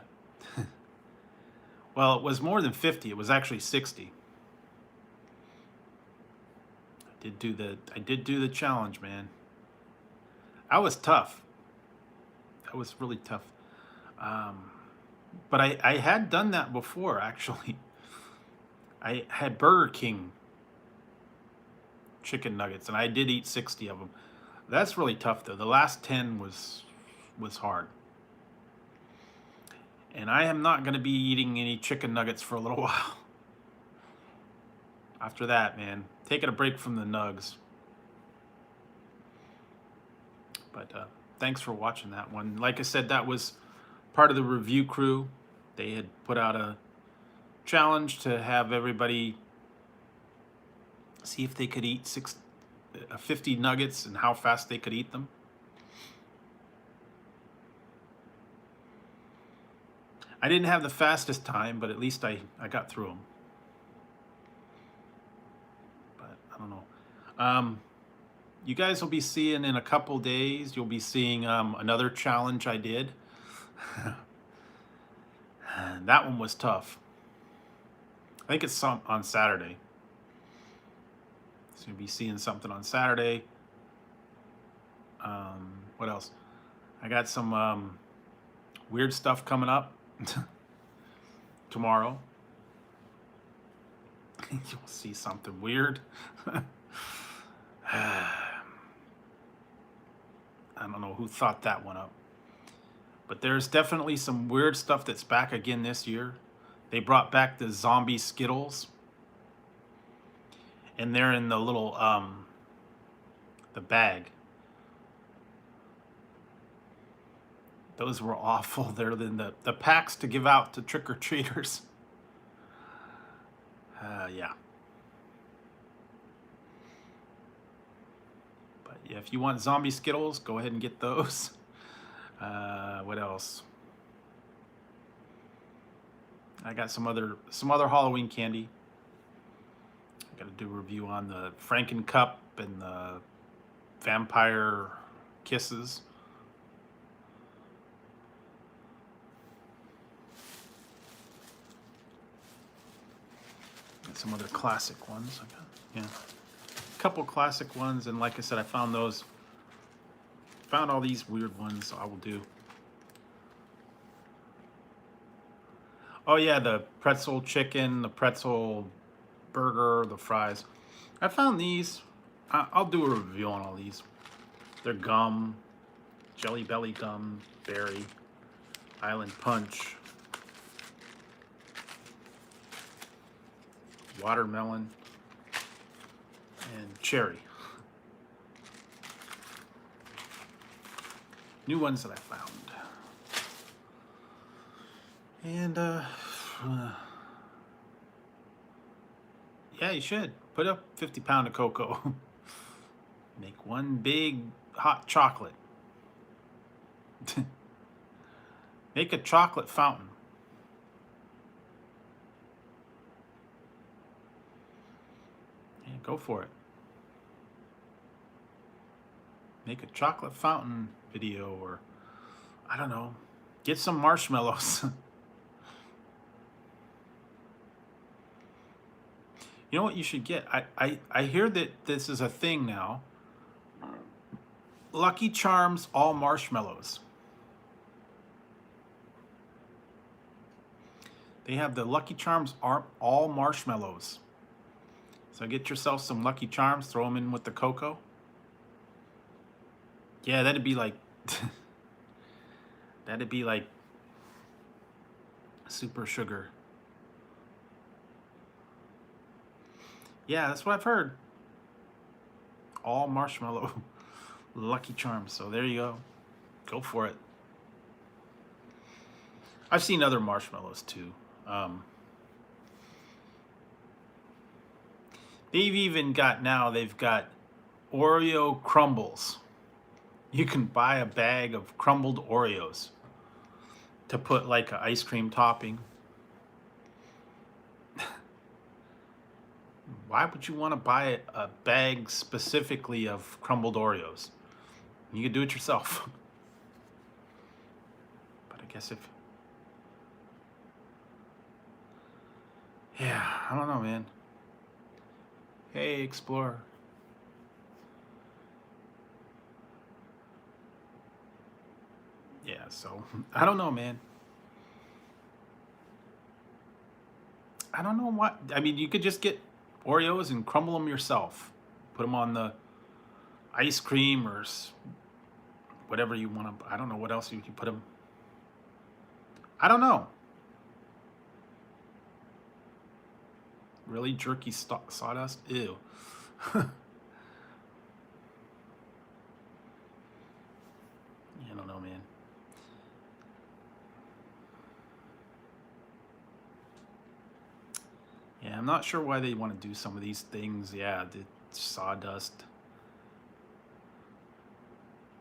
Well, it was more than 50. It was actually 60. I did do the challenge, man. I was tough. That was really tough. But I had done that before, actually. I had Burger King chicken nuggets, and I did eat 60 of them. That's really tough, though. The last 10 was hard. And I am not going to be eating any chicken nuggets for a little while. After that, man, taking a break from the nugs. But thanks for watching that one. Like I said, that was part of the review crew. They had put out a challenge to have everybody see if they could eat 50 nuggets and how fast they could eat them. I didn't have the fastest time, but at least I got through them. But I don't know. You guys will be seeing in a couple days, you'll be seeing another challenge I did. That one was tough. I think it's on Saturday. So you'll be seeing something on Saturday. What else? I got some weird stuff coming up tomorrow. You'll see something weird. I don't know who thought that one up. But there's definitely some weird stuff that's back again this year. They brought back the zombie Skittles. And they're in the little, the bag. Those were awful. They're in the packs to give out to trick-or-treaters. Yeah. But yeah, if you want zombie Skittles, go ahead and get those. What else? I got some other Halloween candy. I got to do a review on the Franken Cup and the Vampire Kisses. And some other classic ones. I got, yeah, a couple classic ones, and like I said, I found all these weird ones, so I will do. Oh yeah, the pretzel chicken, the pretzel burger, the fries. I found these. I'll do a review on all these. They're gum, Jelly Belly gum, berry, Island Punch, watermelon, and cherry. New ones that I found. And yeah, you should put up 50 pounds of cocoa. Make one big hot chocolate. Make a chocolate fountain. Go for it. Make a chocolate fountain video, or I don't know, get some marshmallows. You know what you should get? I hear that this is a thing now. Lucky Charms all marshmallows. They have the Lucky Charms are all marshmallows. So get yourself some Lucky Charms, throw them in with the cocoa. Yeah, that'd be like that'd be like super sugar. Yeah, that's what I've heard. All marshmallow Lucky Charms. So there you go. Go for it. I've seen other marshmallows too. They've got Oreo crumbles. You can buy a bag of crumbled Oreos to put like an ice cream topping. Why would you want to buy a bag specifically of crumbled Oreos? You could do it yourself. But I guess yeah, I don't know, man. Hey, Explorer. Yeah, so I don't know, man. I don't know what. I mean, you could just get Oreos and crumble them yourself. Put them on the ice cream or whatever you want to. I don't know what else you can put them. I don't know. Really jerky sawdust? Ew. I don't know, man. Yeah, I'm not sure why they want to do some of these things. Yeah, the sawdust.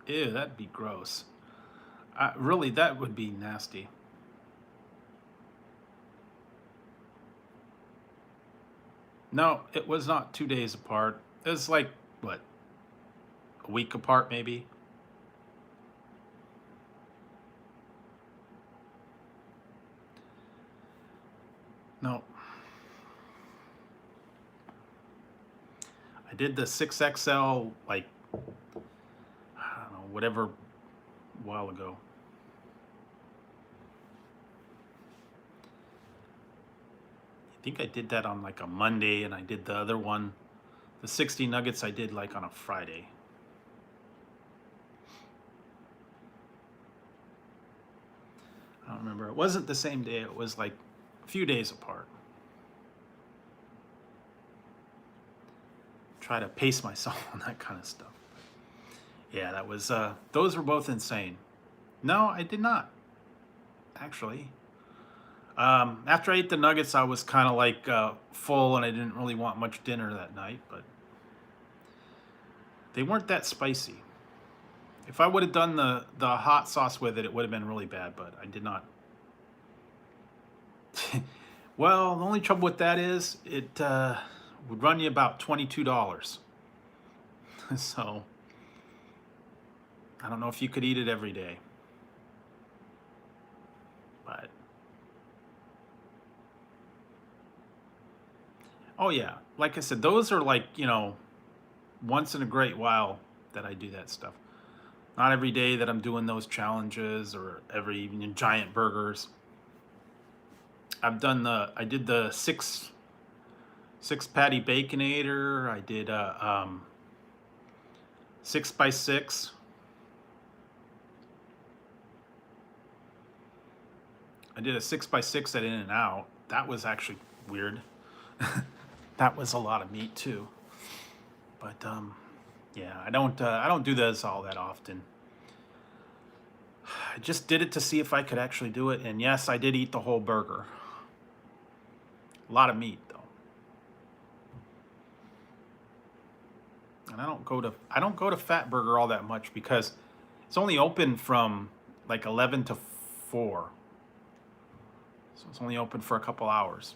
Ew, that'd be gross. Really, that would be nasty. No, it was not 2 days apart. It was like, what, a week apart maybe? No. I did the 6XL, like, I don't know, whatever, a while ago. I think I did that on like a Monday, and I did the other one, the 60 nuggets, I did like on a Friday. I don't remember. It wasn't the same day. It was like a few days apart. Try to pace myself on that kind of stuff. Yeah, that was, those were both insane. No, I did not, actually. After I ate the nuggets, I was kind of like full, and I didn't really want much dinner that night, but they weren't that spicy. If I would have done the hot sauce with it, it would have been really bad, but I did not. Well, the only trouble with that is it would run you about $22. So I don't know if you could eat it every day. But oh yeah, like I said, those are like, you know, once in a great while that I do that stuff. Not every day that I'm doing those challenges, or every even giant burgers. I did the six patty baconator. I did a 6x6. I did a 6x6 at In-N-Out. That was actually weird. That was a lot of meat too. But yeah, I don't do this all that often. I just did it to see if I could actually do it, and yes, I did eat the whole burger. A lot of meat though. And I don't go to Fat Burger all that much because it's only open from like 11 to 4. So it's only open for a couple hours.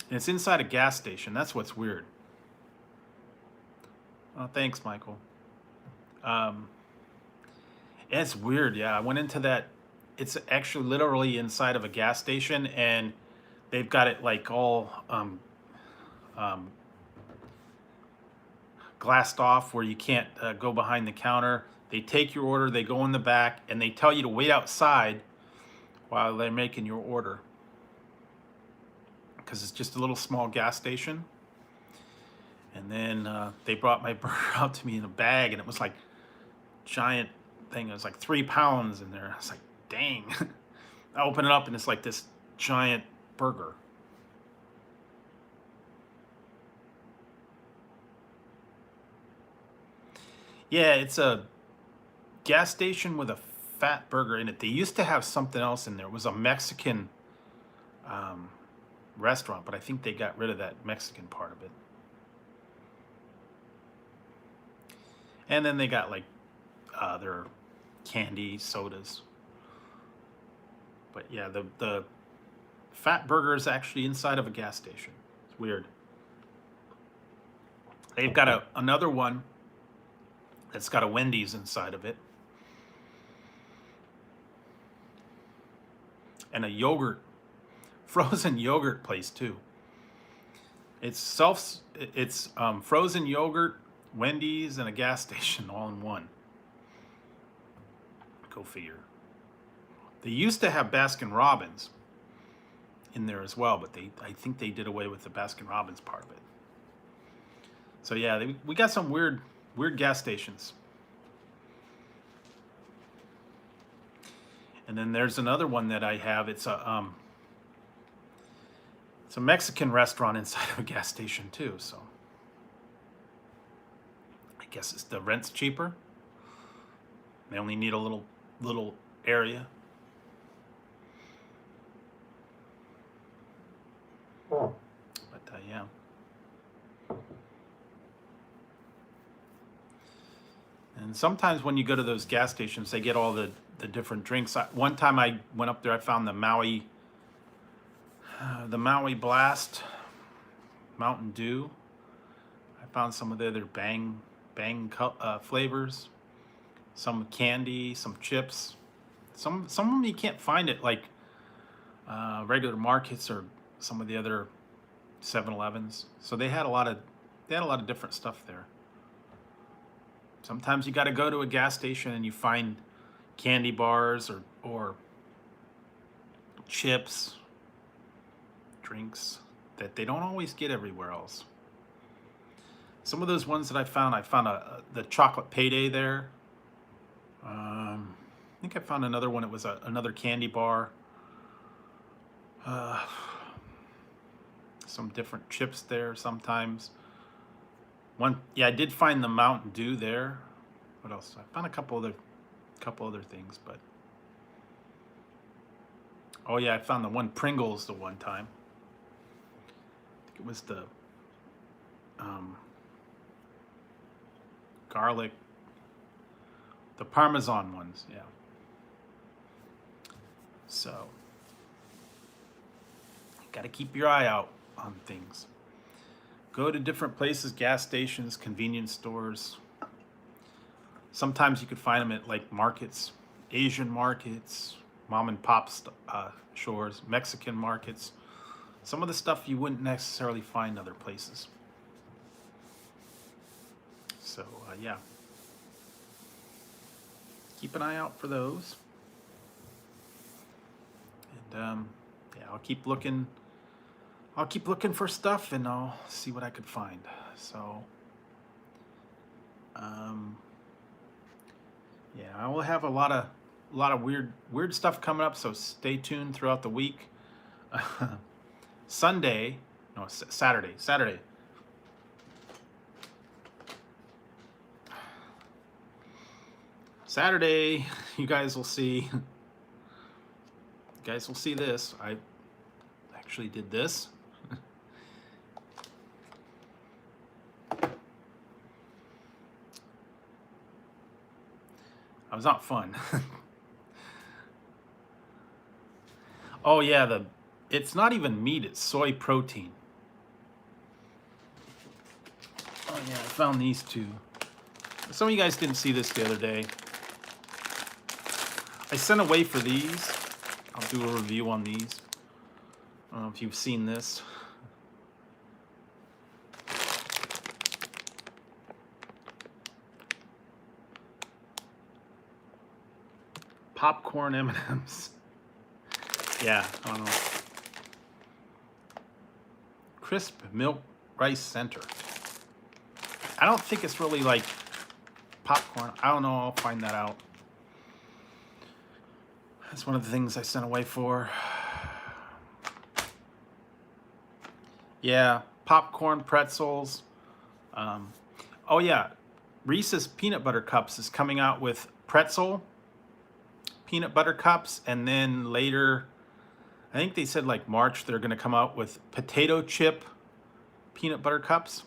And it's inside a gas station. That's what's weird. Oh, thanks, Michael. It's weird. Yeah, I went into that. It's actually literally inside of a gas station, and they've got it like all um, glassed off where you can't go behind the counter. They take your order, they go in the back, and they tell you to wait outside while they're making your order. Because it's just a little small gas station. And then they brought my burger out to me in a bag, and it was like giant thing. It was like 3 pounds in there. I was like, dang. I open it up, and it's like this giant burger. Yeah, it's a gas station with a fat burger in it. They used to have something else in there. It was a Mexican restaurant, but I think they got rid of that Mexican part of it. And then they got like their candy, sodas. But yeah, the fat burger is actually inside of a gas station. It's weird. They've got another one that's got a Wendy's inside of it. And a yogurt, frozen yogurt place too. It's frozen yogurt, Wendy's, and a gas station all in one. Go figure. They used to have Baskin Robbins in there as well, but I think they did away with the Baskin Robbins part of it. So yeah, we got some weird gas stations. And then there's another one that I have. It's a Mexican restaurant inside of a gas station too. So I guess the rent's cheaper. They only need a little area. Oh. But yeah. And sometimes when you go to those gas stations, they get all the different drinks. One time I went up there, I found the Maui Blast Mountain Dew. I found some of the other Bang flavors, some candy, some chips. Some of them you can't find at like regular markets or some of the other 7-Elevens. So they had a lot of different stuff there. Sometimes you got to go to a gas station and you find candy bars or chips, drinks that they don't always get everywhere else. Some of those ones that I found the chocolate payday there. I think I found another one. It was another candy bar. Some different chips there sometimes. I did find the Mountain Dew there. What else? I found a couple other things, but oh yeah, I found the one Pringles the one time. I think it was the garlic, the Parmesan ones, yeah. So got to keep your eye out on things. Go to different places, gas stations, convenience stores. Sometimes you could find them at like markets, Asian markets, mom and pop stores, Mexican markets. Some of the stuff you wouldn't necessarily find other places. So yeah, keep an eye out for those. And yeah, I'll keep looking for stuff, and I'll see what I could find. So yeah, I will have a lot of weird stuff coming up, so stay tuned throughout the week. Saturday. Saturday, you guys will see this. I actually did this. That was not fun. Oh yeah, it's not even meat, it's soy protein. Oh yeah, I found these two. Some of you guys didn't see this the other day. I sent away for these. I'll do a review on these. I don't know if you've seen this. Popcorn M&Ms. Yeah, I don't know. Crisp milk rice center. I don't think it's really like popcorn. I don't know. I'll find that out. That's one of the things I sent away for. Yeah, popcorn, pretzels. Oh yeah, Reese's Peanut Butter Cups is coming out with pretzel peanut butter cups, and then later, I think they said like March, they're going to come out with potato chip peanut butter cups.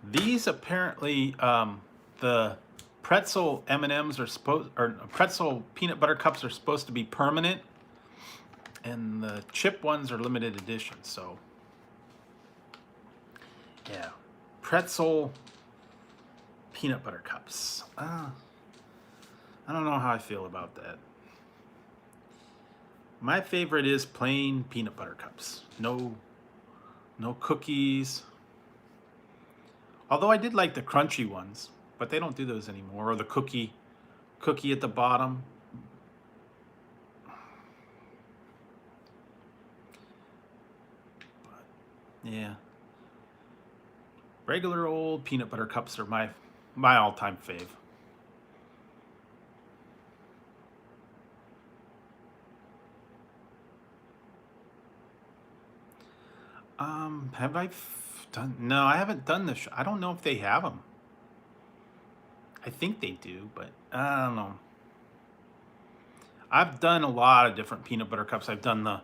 These apparently, the pretzel M&Ms are supposed, or pretzel peanut butter cups are supposed to be permanent, and the chip ones are limited edition. So, yeah, pretzel peanut butter cups. I don't know how I feel about that. My favorite is plain peanut butter cups. No cookies. Although I did like the crunchy ones, but they don't do those anymore. Or the cookie at the bottom. But, yeah. Regular old peanut butter cups are my all-time fave. Have I done? No, I haven't done this. I don't know if they have them. I think they do, but I don't know. I've done a lot of different peanut butter cups. I've done the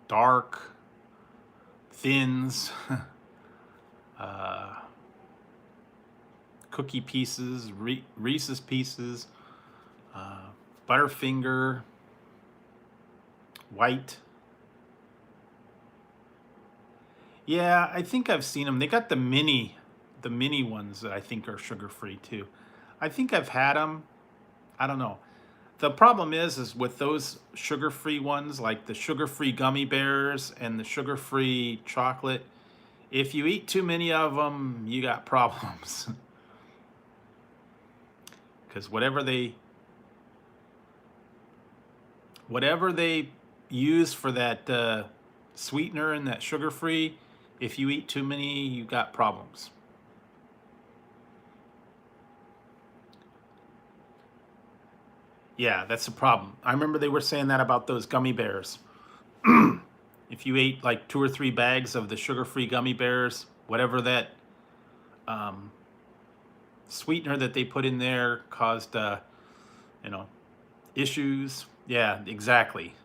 dark, thins, cookie pieces, Reese's pieces, Butterfinger, white. Yeah, I think I've seen them. They got the mini ones that I think are sugar-free too. I think I've had them. I don't know. The problem is with those sugar-free ones, like the sugar-free gummy bears and the sugar-free chocolate, if you eat too many of them, you got problems. Because whatever they use for that sweetener and that sugar-free, if you eat too many, you got problems. Yeah, that's the problem. I remember they were saying that about those gummy bears. If you ate like 2 or 3 bags of the sugar-free gummy bears, whatever that sweetener that they put in there caused, issues. Yeah, exactly.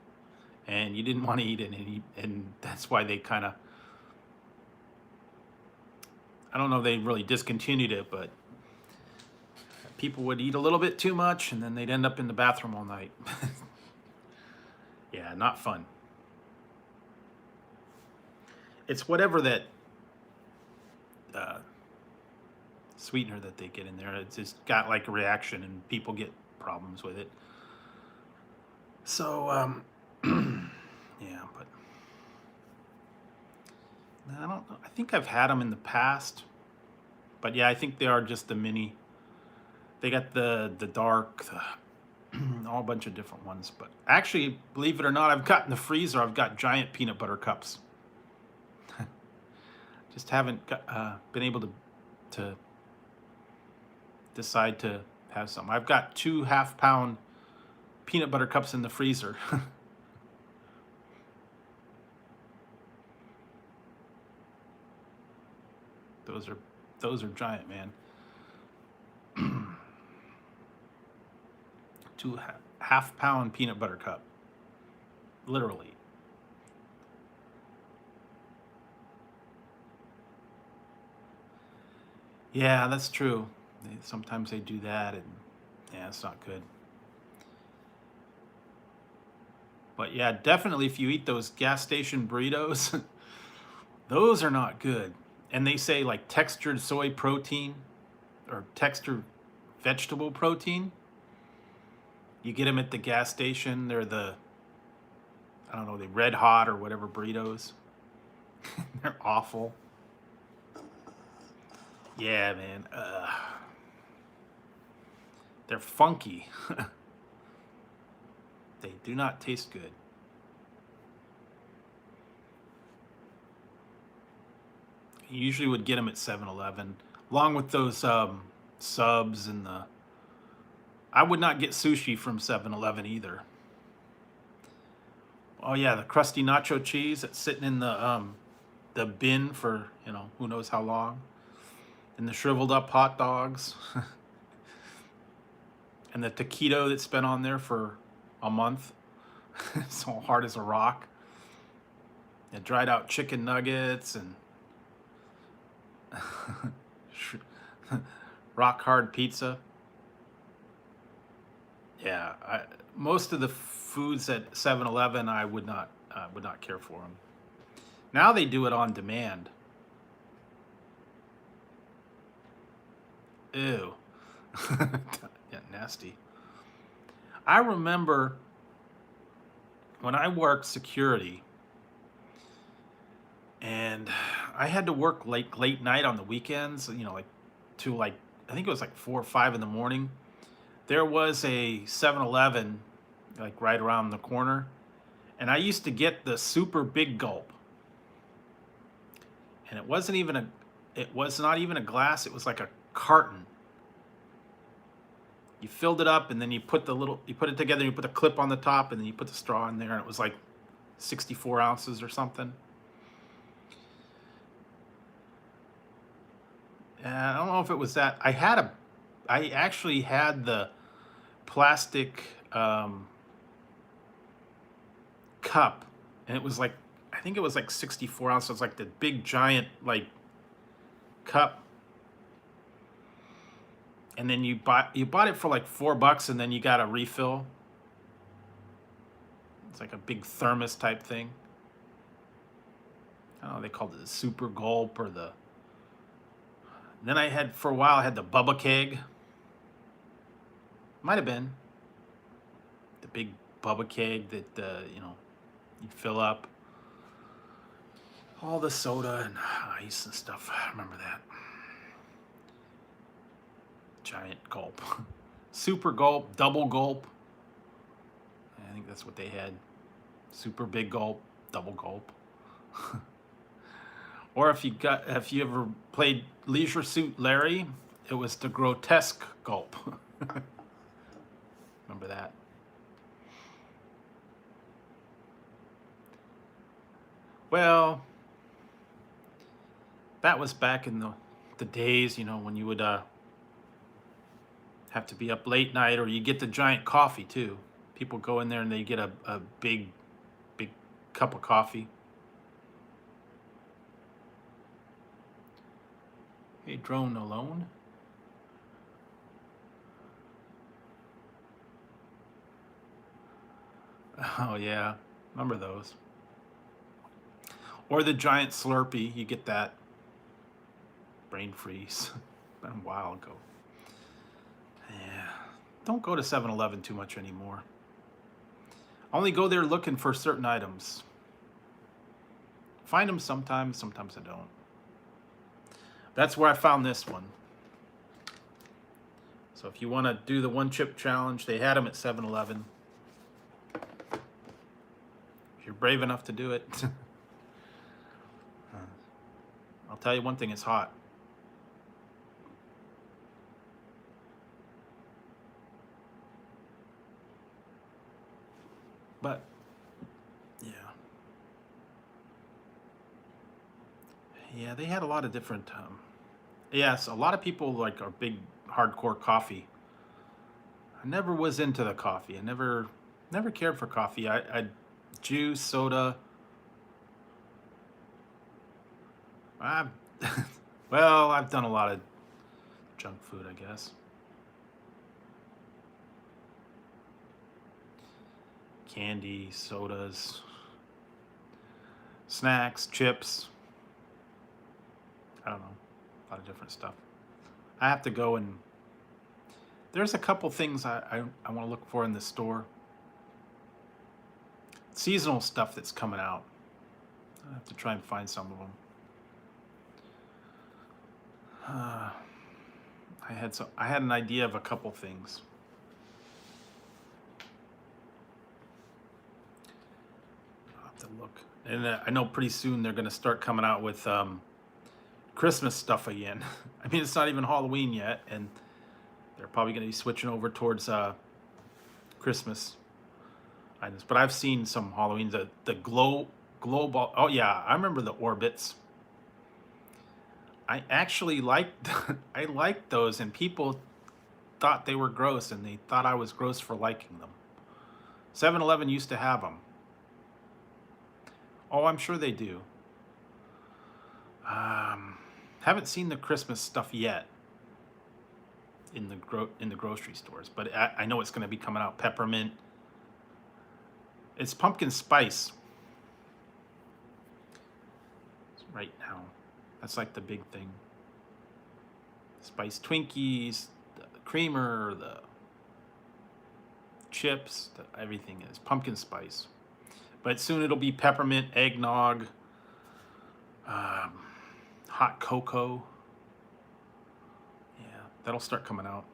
And you didn't want to eat it, and that's why they kind of, I don't know if they really discontinued it, but people would eat a little bit too much, and then they'd end up in the bathroom all night. Yeah, not fun. It's whatever that sweetener that they get in there. It's just got like a reaction, and people get problems with it. So, yeah, but I don't know. I think I've had them in the past, but yeah, I think they are just the mini. They got the dark, all a bunch of different ones. But actually, believe it or not, I've got in the freezer, I've got giant peanut butter cups. Just haven't been able to decide to have some. I've got 2 half-pound peanut butter cups in the freezer. Those are giant, man. 2 half-pound peanut butter cup, literally. Yeah, that's true. Sometimes they do that, and yeah, it's not good. But yeah, definitely if you eat those gas station burritos, those are not good. And they say like textured soy protein or textured vegetable protein. You get them at the gas station. They're the, I don't know, the red hot or whatever burritos. They're awful. Yeah, man. They're funky. They do not taste good. You usually would get them at 7-Eleven, along with those subs and the. I would not get sushi from 7-Eleven either. Oh yeah, the crusty nacho cheese that's sitting in the bin for, you know, who knows how long, and the shriveled up hot dogs, and the taquito that's been on there for a month, so hard as a rock. And dried out chicken nuggets and rock hard pizza. Yeah, most of the foods at 7-Eleven I would not care for them. Now they do it on demand. Ew. Yeah, nasty. I remember when I worked security and I had to work late night on the weekends, you know, like to like, I think it was like 4 or 5 in the morning. There was a 7-Eleven like right around the corner, and I used to get the super big gulp. And it was not even a glass, it was like a carton. You filled it up and then you put it together, you put a clip on the top and then you put the straw in there, and it was like 64 ounces or something. And I don't know if it was that. I actually had the plastic cup, and it was like, I think it was like 64 ounces, like the big giant like cup. And then you bought it for like $4, and then you got a refill. It's like a big thermos type thing. I don't know, they called it the super gulp or the. Then I had, for a while, I had the Bubba keg. Might have been the big Bubba keg that you know, you fill up all the soda and ice and stuff. I remember that. Giant gulp. Super gulp, double gulp. I think that's what they had. Super big gulp, double gulp. Or if you ever played Leisure Suit Larry, it was the grotesque gulp. Remember that? Well, that was back in the days, you know, when you would have to be up late night, or you get the giant coffee too. People go in there and they get a big cup of coffee. Hey, drone alone. Oh yeah, remember those. Or the giant Slurpee, you get that. Brain freeze. Been a while ago. Yeah, don't go to 7-Eleven too much anymore. Only go there looking for certain items. Find them sometimes, sometimes I don't. That's where I found this one. So if you want to do the one chip challenge, they had them at 7-Eleven. If you're brave enough to do it. I'll tell you one thing, it's hot. But, yeah. Yeah, they had a lot of different, yes, a lot of people like are big, hardcore coffee. I never was into the coffee. I never cared for coffee. I juice, soda. Well, I've done a lot of junk food, I guess. candy, sodas, snacks, chips. I don't know, a lot of different stuff. I have to go and there's a couple things I want to look for in the store. Seasonal stuff that's coming out. I have to try and find some of them. I had an idea of a couple things. I'll have to look. And I know pretty soon they're going to start coming out with Christmas stuff again. I mean, it's not even Halloween yet, and they're probably going to be switching over towards Christmas items. But I've seen some Halloween, the global. Oh yeah, I remember the Orbits. I actually liked I liked those, and people thought they were gross, and they thought I was gross for liking them. 7-Eleven used to have them. Oh, I'm sure they do. Haven't seen the Christmas stuff yet in the grocery stores, but I know it's going to be coming out. Peppermint. It's pumpkin spice right now. That's like the big thing. Spice Twinkies, the creamer, the chips, everything is pumpkin spice. But soon it'll be peppermint, eggnog, hot cocoa. Yeah, that'll start coming out.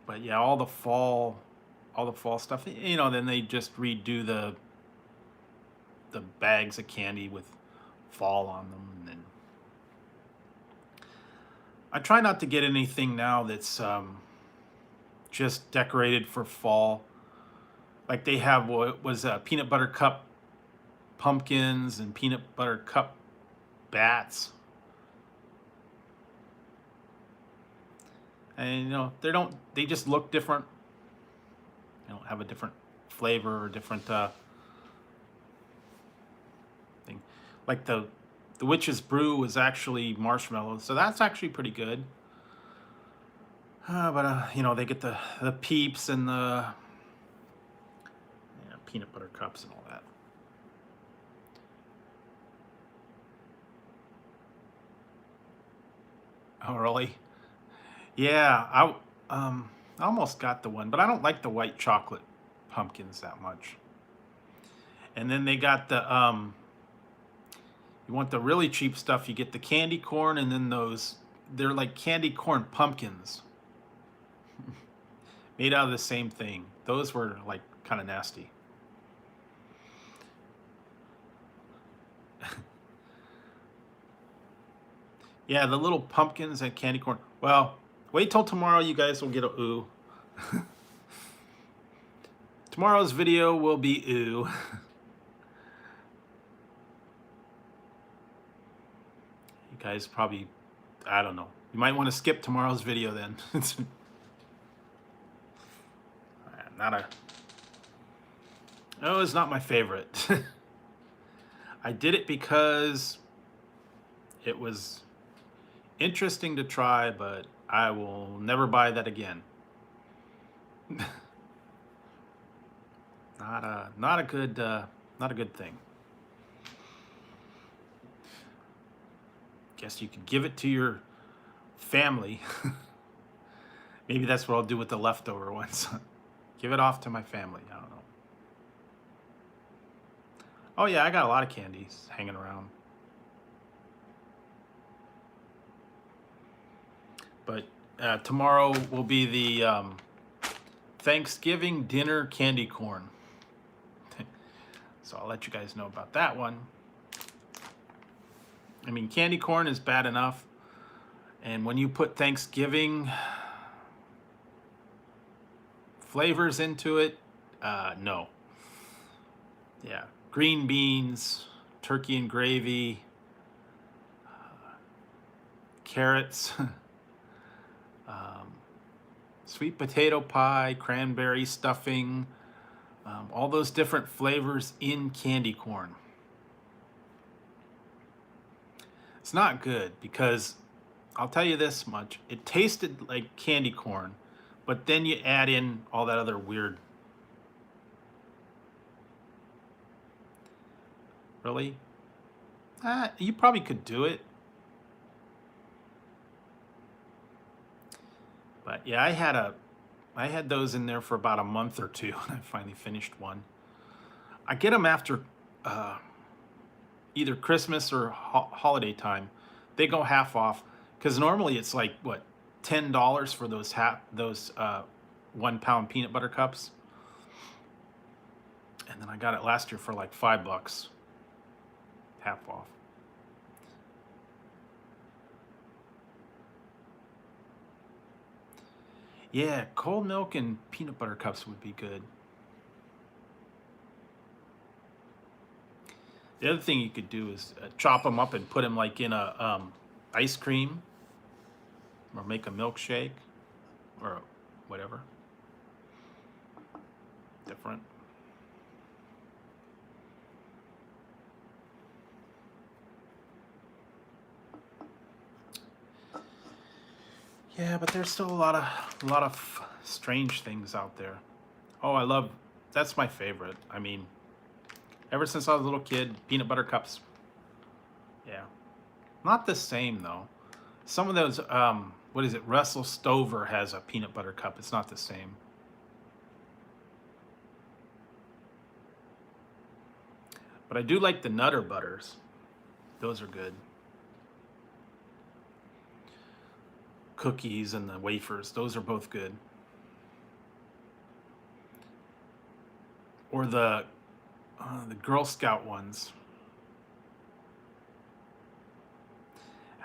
But yeah, all the fall stuff. You know, then they just redo the bags of candy with fall on them. And then I try not to get anything now that's just decorated for fall. Like they have what was peanut butter cup pumpkins and peanut butter cup bats. And you know, they just look different. They don't have a different flavor or different thing. Like the witch's brew was actually marshmallow, so that's actually pretty good. But you know, they get the peeps and the peanut butter cups and all that. Oh, really? Yeah, I almost got the one, but I don't like the white chocolate pumpkins that much. And then they got the you want the really cheap stuff, you get the candy corn, and then they're like candy corn pumpkins. Made out of the same thing. Those were like kind of nasty. Yeah, the little pumpkins and candy corn. Well, wait till tomorrow, you guys will get a ooh. Tomorrow's video will be ooh. You guys probably, I don't know. You might want to skip tomorrow's video then. No, it's not my favorite. I did it because it was interesting to try, but I will never buy that again. Not a good thing. Guess you could give it to your family. Maybe that's what I'll do with the leftover ones. Give it off to my family. I don't know. Oh yeah, I got a lot of candies hanging around. But tomorrow will be the Thanksgiving dinner candy corn. So I'll let you guys know about that one. I mean, candy corn is bad enough. And when you put Thanksgiving flavors into it, no. Yeah, green beans, turkey and gravy, carrots, sweet potato pie, cranberry stuffing, all those different flavors in candy corn. It's not good because I'll tell you this much, it tasted like candy corn, But then you add in all that other weird. Really? You probably could do it. But yeah, I had those in there for about a month or two, and I finally finished one. I get them after either Christmas or holiday time. They go half off because normally it's like what, $10 for those 1 pound peanut butter cups, and then I got it last year for like $5, half off. Yeah, cold milk and peanut butter cups would be good. The other thing you could do is chop them up and put them like in a ice cream, or make a milkshake, or whatever. Different. Yeah, but there's still a lot of strange things out there. Oh, that's my favorite. I mean, ever since I was a little kid, peanut butter cups. Yeah. Not the same though. Some of those, what is it? Russell Stover has a peanut butter cup. It's not the same. But I do like the Nutter Butters. Those are good. Cookies and the wafers, those are both good. Or the Girl Scout ones.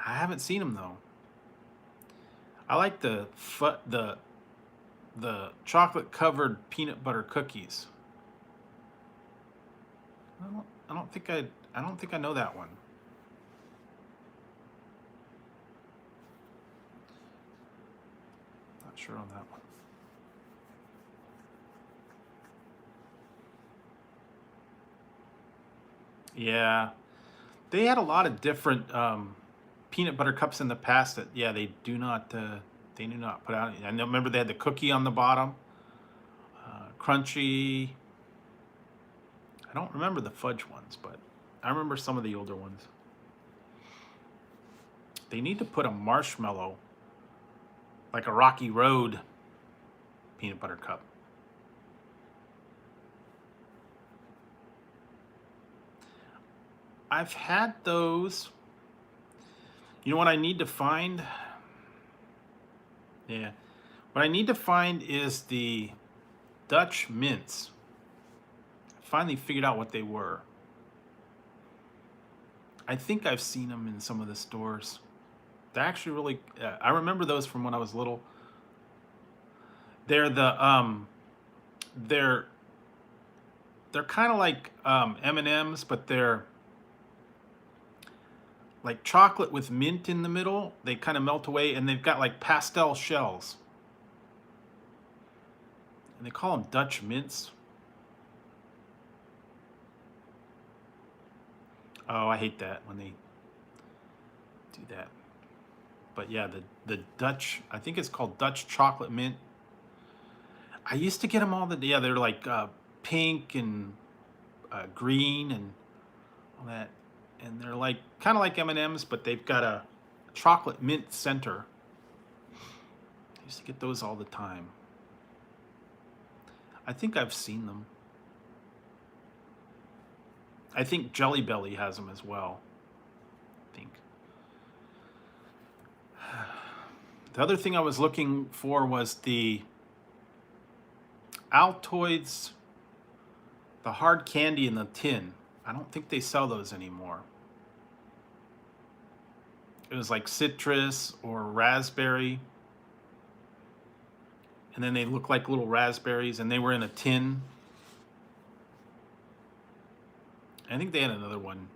I haven't seen them though. I like the chocolate covered peanut butter cookies. I don't think I know that one. Not sure on that one. Yeah, they had a lot of different peanut butter cups in the past that, yeah, they do not put out. I remember they had the cookie on the bottom, crunchy. I don't remember the fudge ones, but I remember some of the older ones. They need to put a marshmallow, like a Rocky Road peanut butter cup. I've had those. You know what I need to find? Yeah. What I need to find is the Dutch mints. I finally figured out what they were. I think I've seen them in some of the stores. They're actually really, I remember those from when I was little. They're they're kind of like M&Ms, but they're like chocolate with mint in the middle. They kind of melt away, and they've got like pastel shells. And they call them Dutch mints. Oh, I hate that when they do that. But yeah, the Dutch, I think it's called Dutch chocolate mint. I used to get them all yeah, they're like pink and green and all that. And they're like kind of like M&Ms, but they've got a chocolate mint center. I used to get those all the time. I think I've seen them. I think Jelly Belly has them as well. I think. The other thing I was looking for was the Altoids, the hard candy in the tin. I don't think they sell those anymore. It was like citrus or raspberry. And then they look like little raspberries, and they were in a tin. I think they had another one.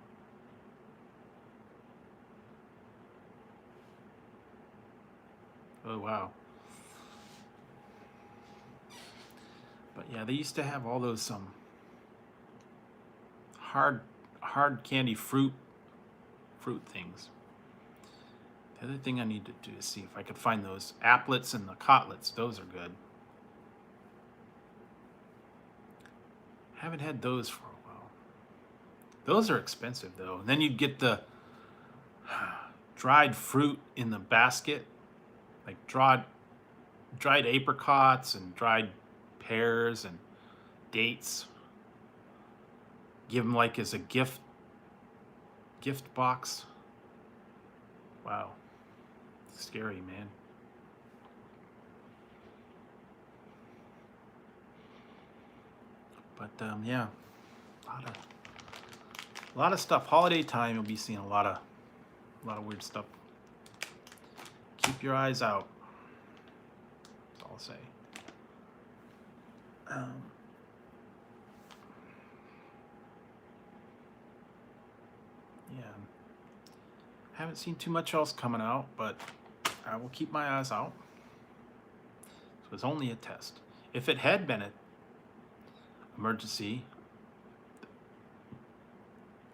Oh, wow. But yeah, they used to have all those hard candy fruit things. The other thing I need to do is see if I could find those applets and the cotlets. Those are good. Haven't had those for a while. Those are expensive though. And then you'd get the dried fruit in the basket, like dried apricots and dried pears and dates. Give them like as a gift box. Wow. Scary, man. But yeah, a lot of stuff. Holiday time, you'll be seeing a lot of weird stuff. Keep your eyes out. That's all I'll say. Yeah, haven't seen too much else coming out, but I will keep my eyes out. So it's only a test. If it had been an emergency,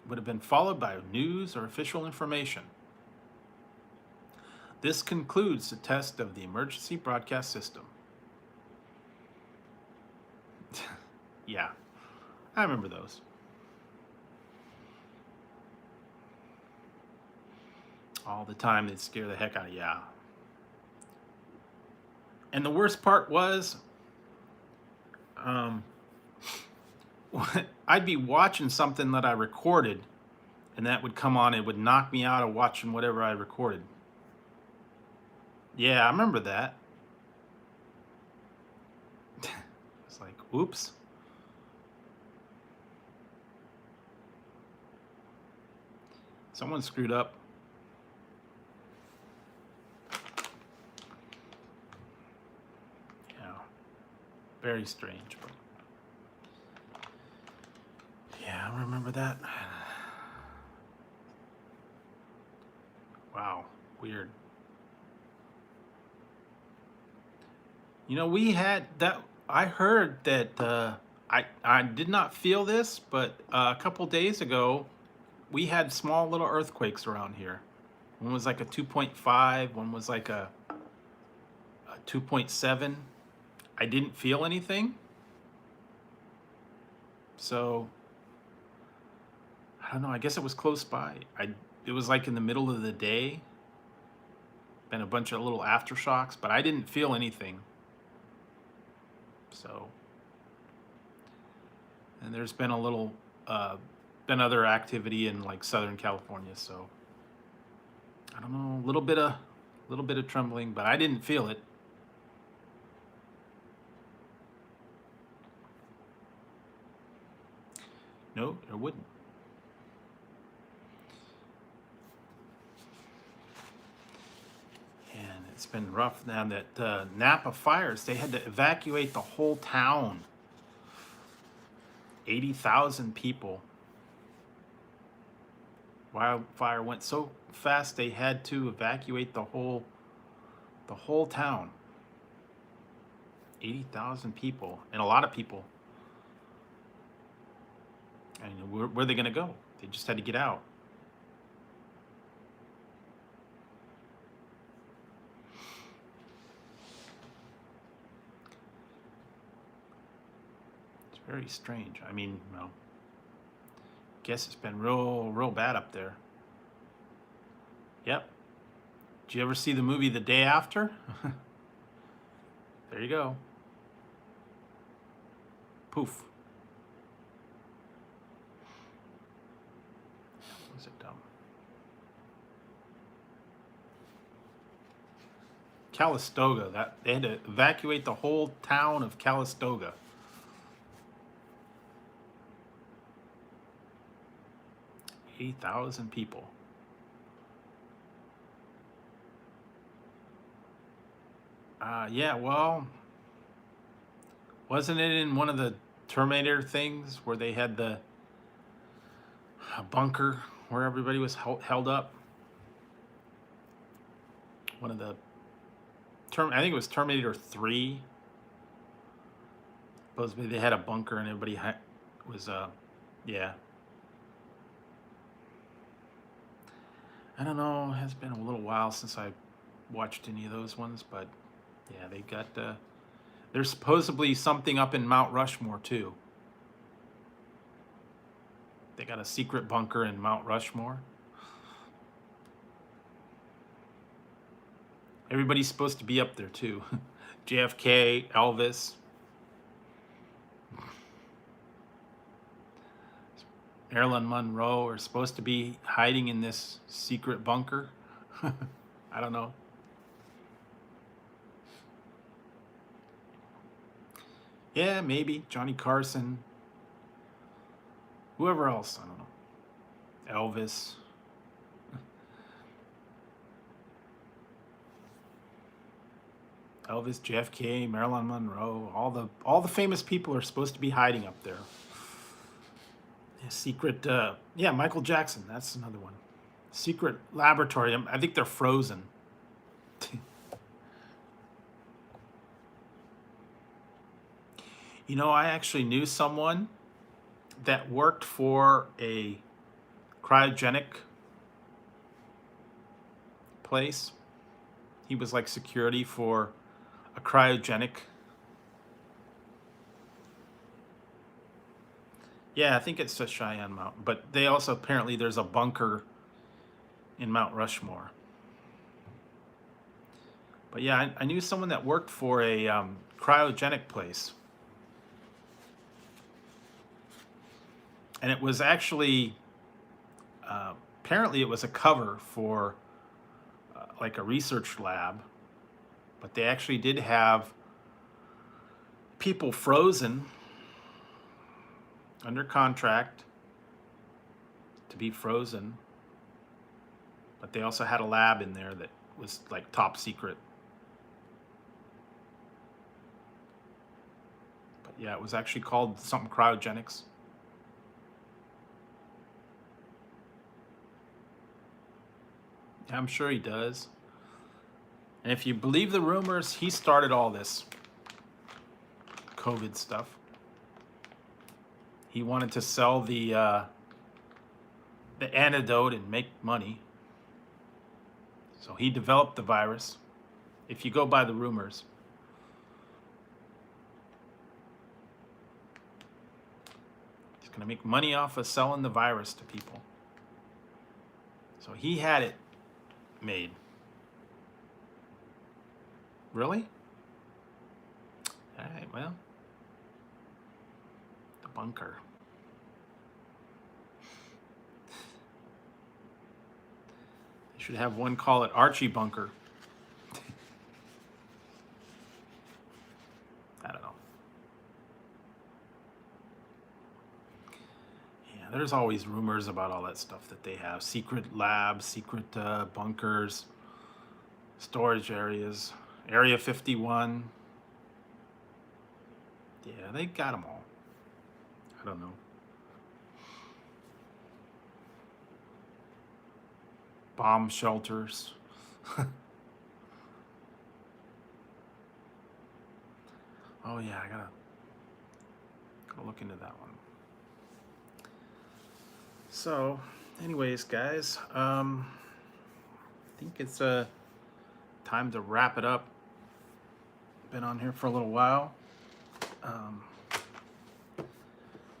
would have been followed by news or official information. This concludes the test of the emergency broadcast system. Yeah, I remember those. All the time, they'd scare the heck out of you. Yeah. And the worst part was, I'd be watching something that I recorded, and that would come on. It would knock me out of watching whatever I recorded. Yeah, I remember that. It's like, oops. Someone screwed up. Yeah, very strange. But yeah, I remember that. Wow, weird. You know, we had that. I heard that. I did not feel this, but a couple days ago, we had small little earthquakes around here. One was like a 2.5. One was like a 2.7. I didn't feel anything. So I don't know. I guess it was close by. It was like in the middle of the day. Been a bunch of little aftershocks, but I didn't feel anything. So, and there's been a little, been other activity in like Southern California. So, I don't know, a little bit of trembling, but I didn't feel it. No, there wouldn't. And it's been rough now that Napa fires, they had to evacuate the whole town. 80,000 people. Wildfire went so fast they had to evacuate the whole town. 80,000 people, and a lot of people. And where are they going to go? They just had to get out. It's very strange. I mean, well, guess it's been real bad up there. Yep. Did you ever see the movie The Day After? There you go. Poof. Was it dumb? Calistoga. They had to evacuate the whole town of Calistoga. $8,000 people. Yeah, well, wasn't it in one of the Terminator things where they had the bunker where everybody was held up? One of the I think it was Terminator 3. Supposedly they had a bunker and everybody was yeah. I don't know, it has been a little while since I watched any of those ones, but yeah, they got, there's supposedly something up in Mount Rushmore too. They got a secret bunker in Mount Rushmore. Everybody's supposed to be up there too. JFK, Elvis, Marilyn Monroe are supposed to be hiding in this secret bunker. I don't know. Yeah, maybe Johnny Carson, whoever else, I don't know. Elvis. Elvis, JFK, Marilyn Monroe, all the famous people are supposed to be hiding up there. Yeah, secret, yeah, Michael Jackson, that's another one. Secret laboratory. I think they're frozen. You know, I actually knew someone that worked for a cryogenic place. He was like security for a cryogenic. Yeah, I think it's a Cheyenne Mountain, but they also apparently there's a bunker in Mount Rushmore. But yeah, I knew someone that worked for a cryogenic place. And it was actually, apparently it was a cover for like a research lab, but they actually did have people frozen under contract to be frozen, but they also had a lab in there that was like top secret. But yeah, it was actually called something cryogenics. I'm sure he does. And if you believe the rumors, he started all this COVID stuff. He wanted to sell the antidote and make money. So he developed the virus, if you go by the rumors. He's going to make money off of selling the virus to people. So he had it made. Really? All right, well, the bunker. They should have one call it Archie Bunker. I don't know. Yeah, there's always rumors about all that stuff that they have. Secret labs, secret bunkers, storage areas. Area 51. Yeah, they got them all. I don't know. Bomb shelters. Oh yeah, I gotta look into that one. So, anyways, guys, I think it's time to wrap it up. Been on here for a little while.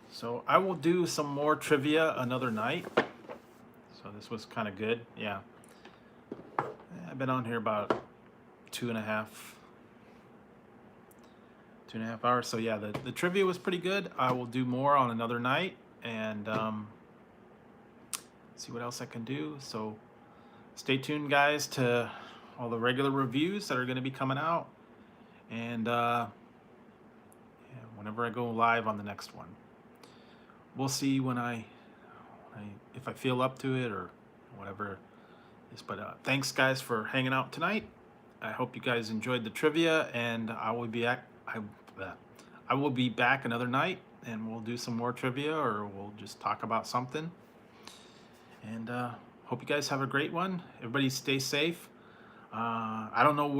So I will do some more trivia another night. So this was kind of good. Yeah. I've been on here about two and a half hours. So yeah, the trivia was pretty good. I will do more on another night and see what else I can do. So stay tuned, guys, to all the regular reviews that are going to be coming out. And yeah, whenever I go live on the next one, we'll see when if I feel up to it or whatever. But thanks, guys, for hanging out tonight. I hope you guys enjoyed the trivia, and I will be back another night, and we'll do some more trivia, or we'll just talk about something. And hope you guys have a great one. Everybody stay safe. I don't know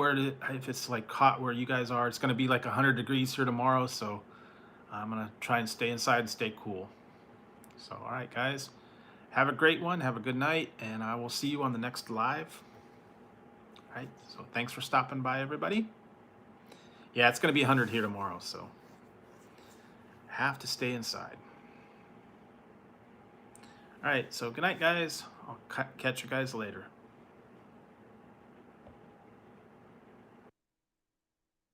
if it's like hot where you guys are. It's going to be like 100 degrees here tomorrow, so I'm going to try and stay inside and stay cool. So, all right, guys, Have a great one. Have a good night, and I will see you on the next live. All right. So thanks for stopping by, everybody. Yeah, it's going to be 100 here tomorrow, so have to stay inside. All right. So good night, guys. I'll catch you guys later.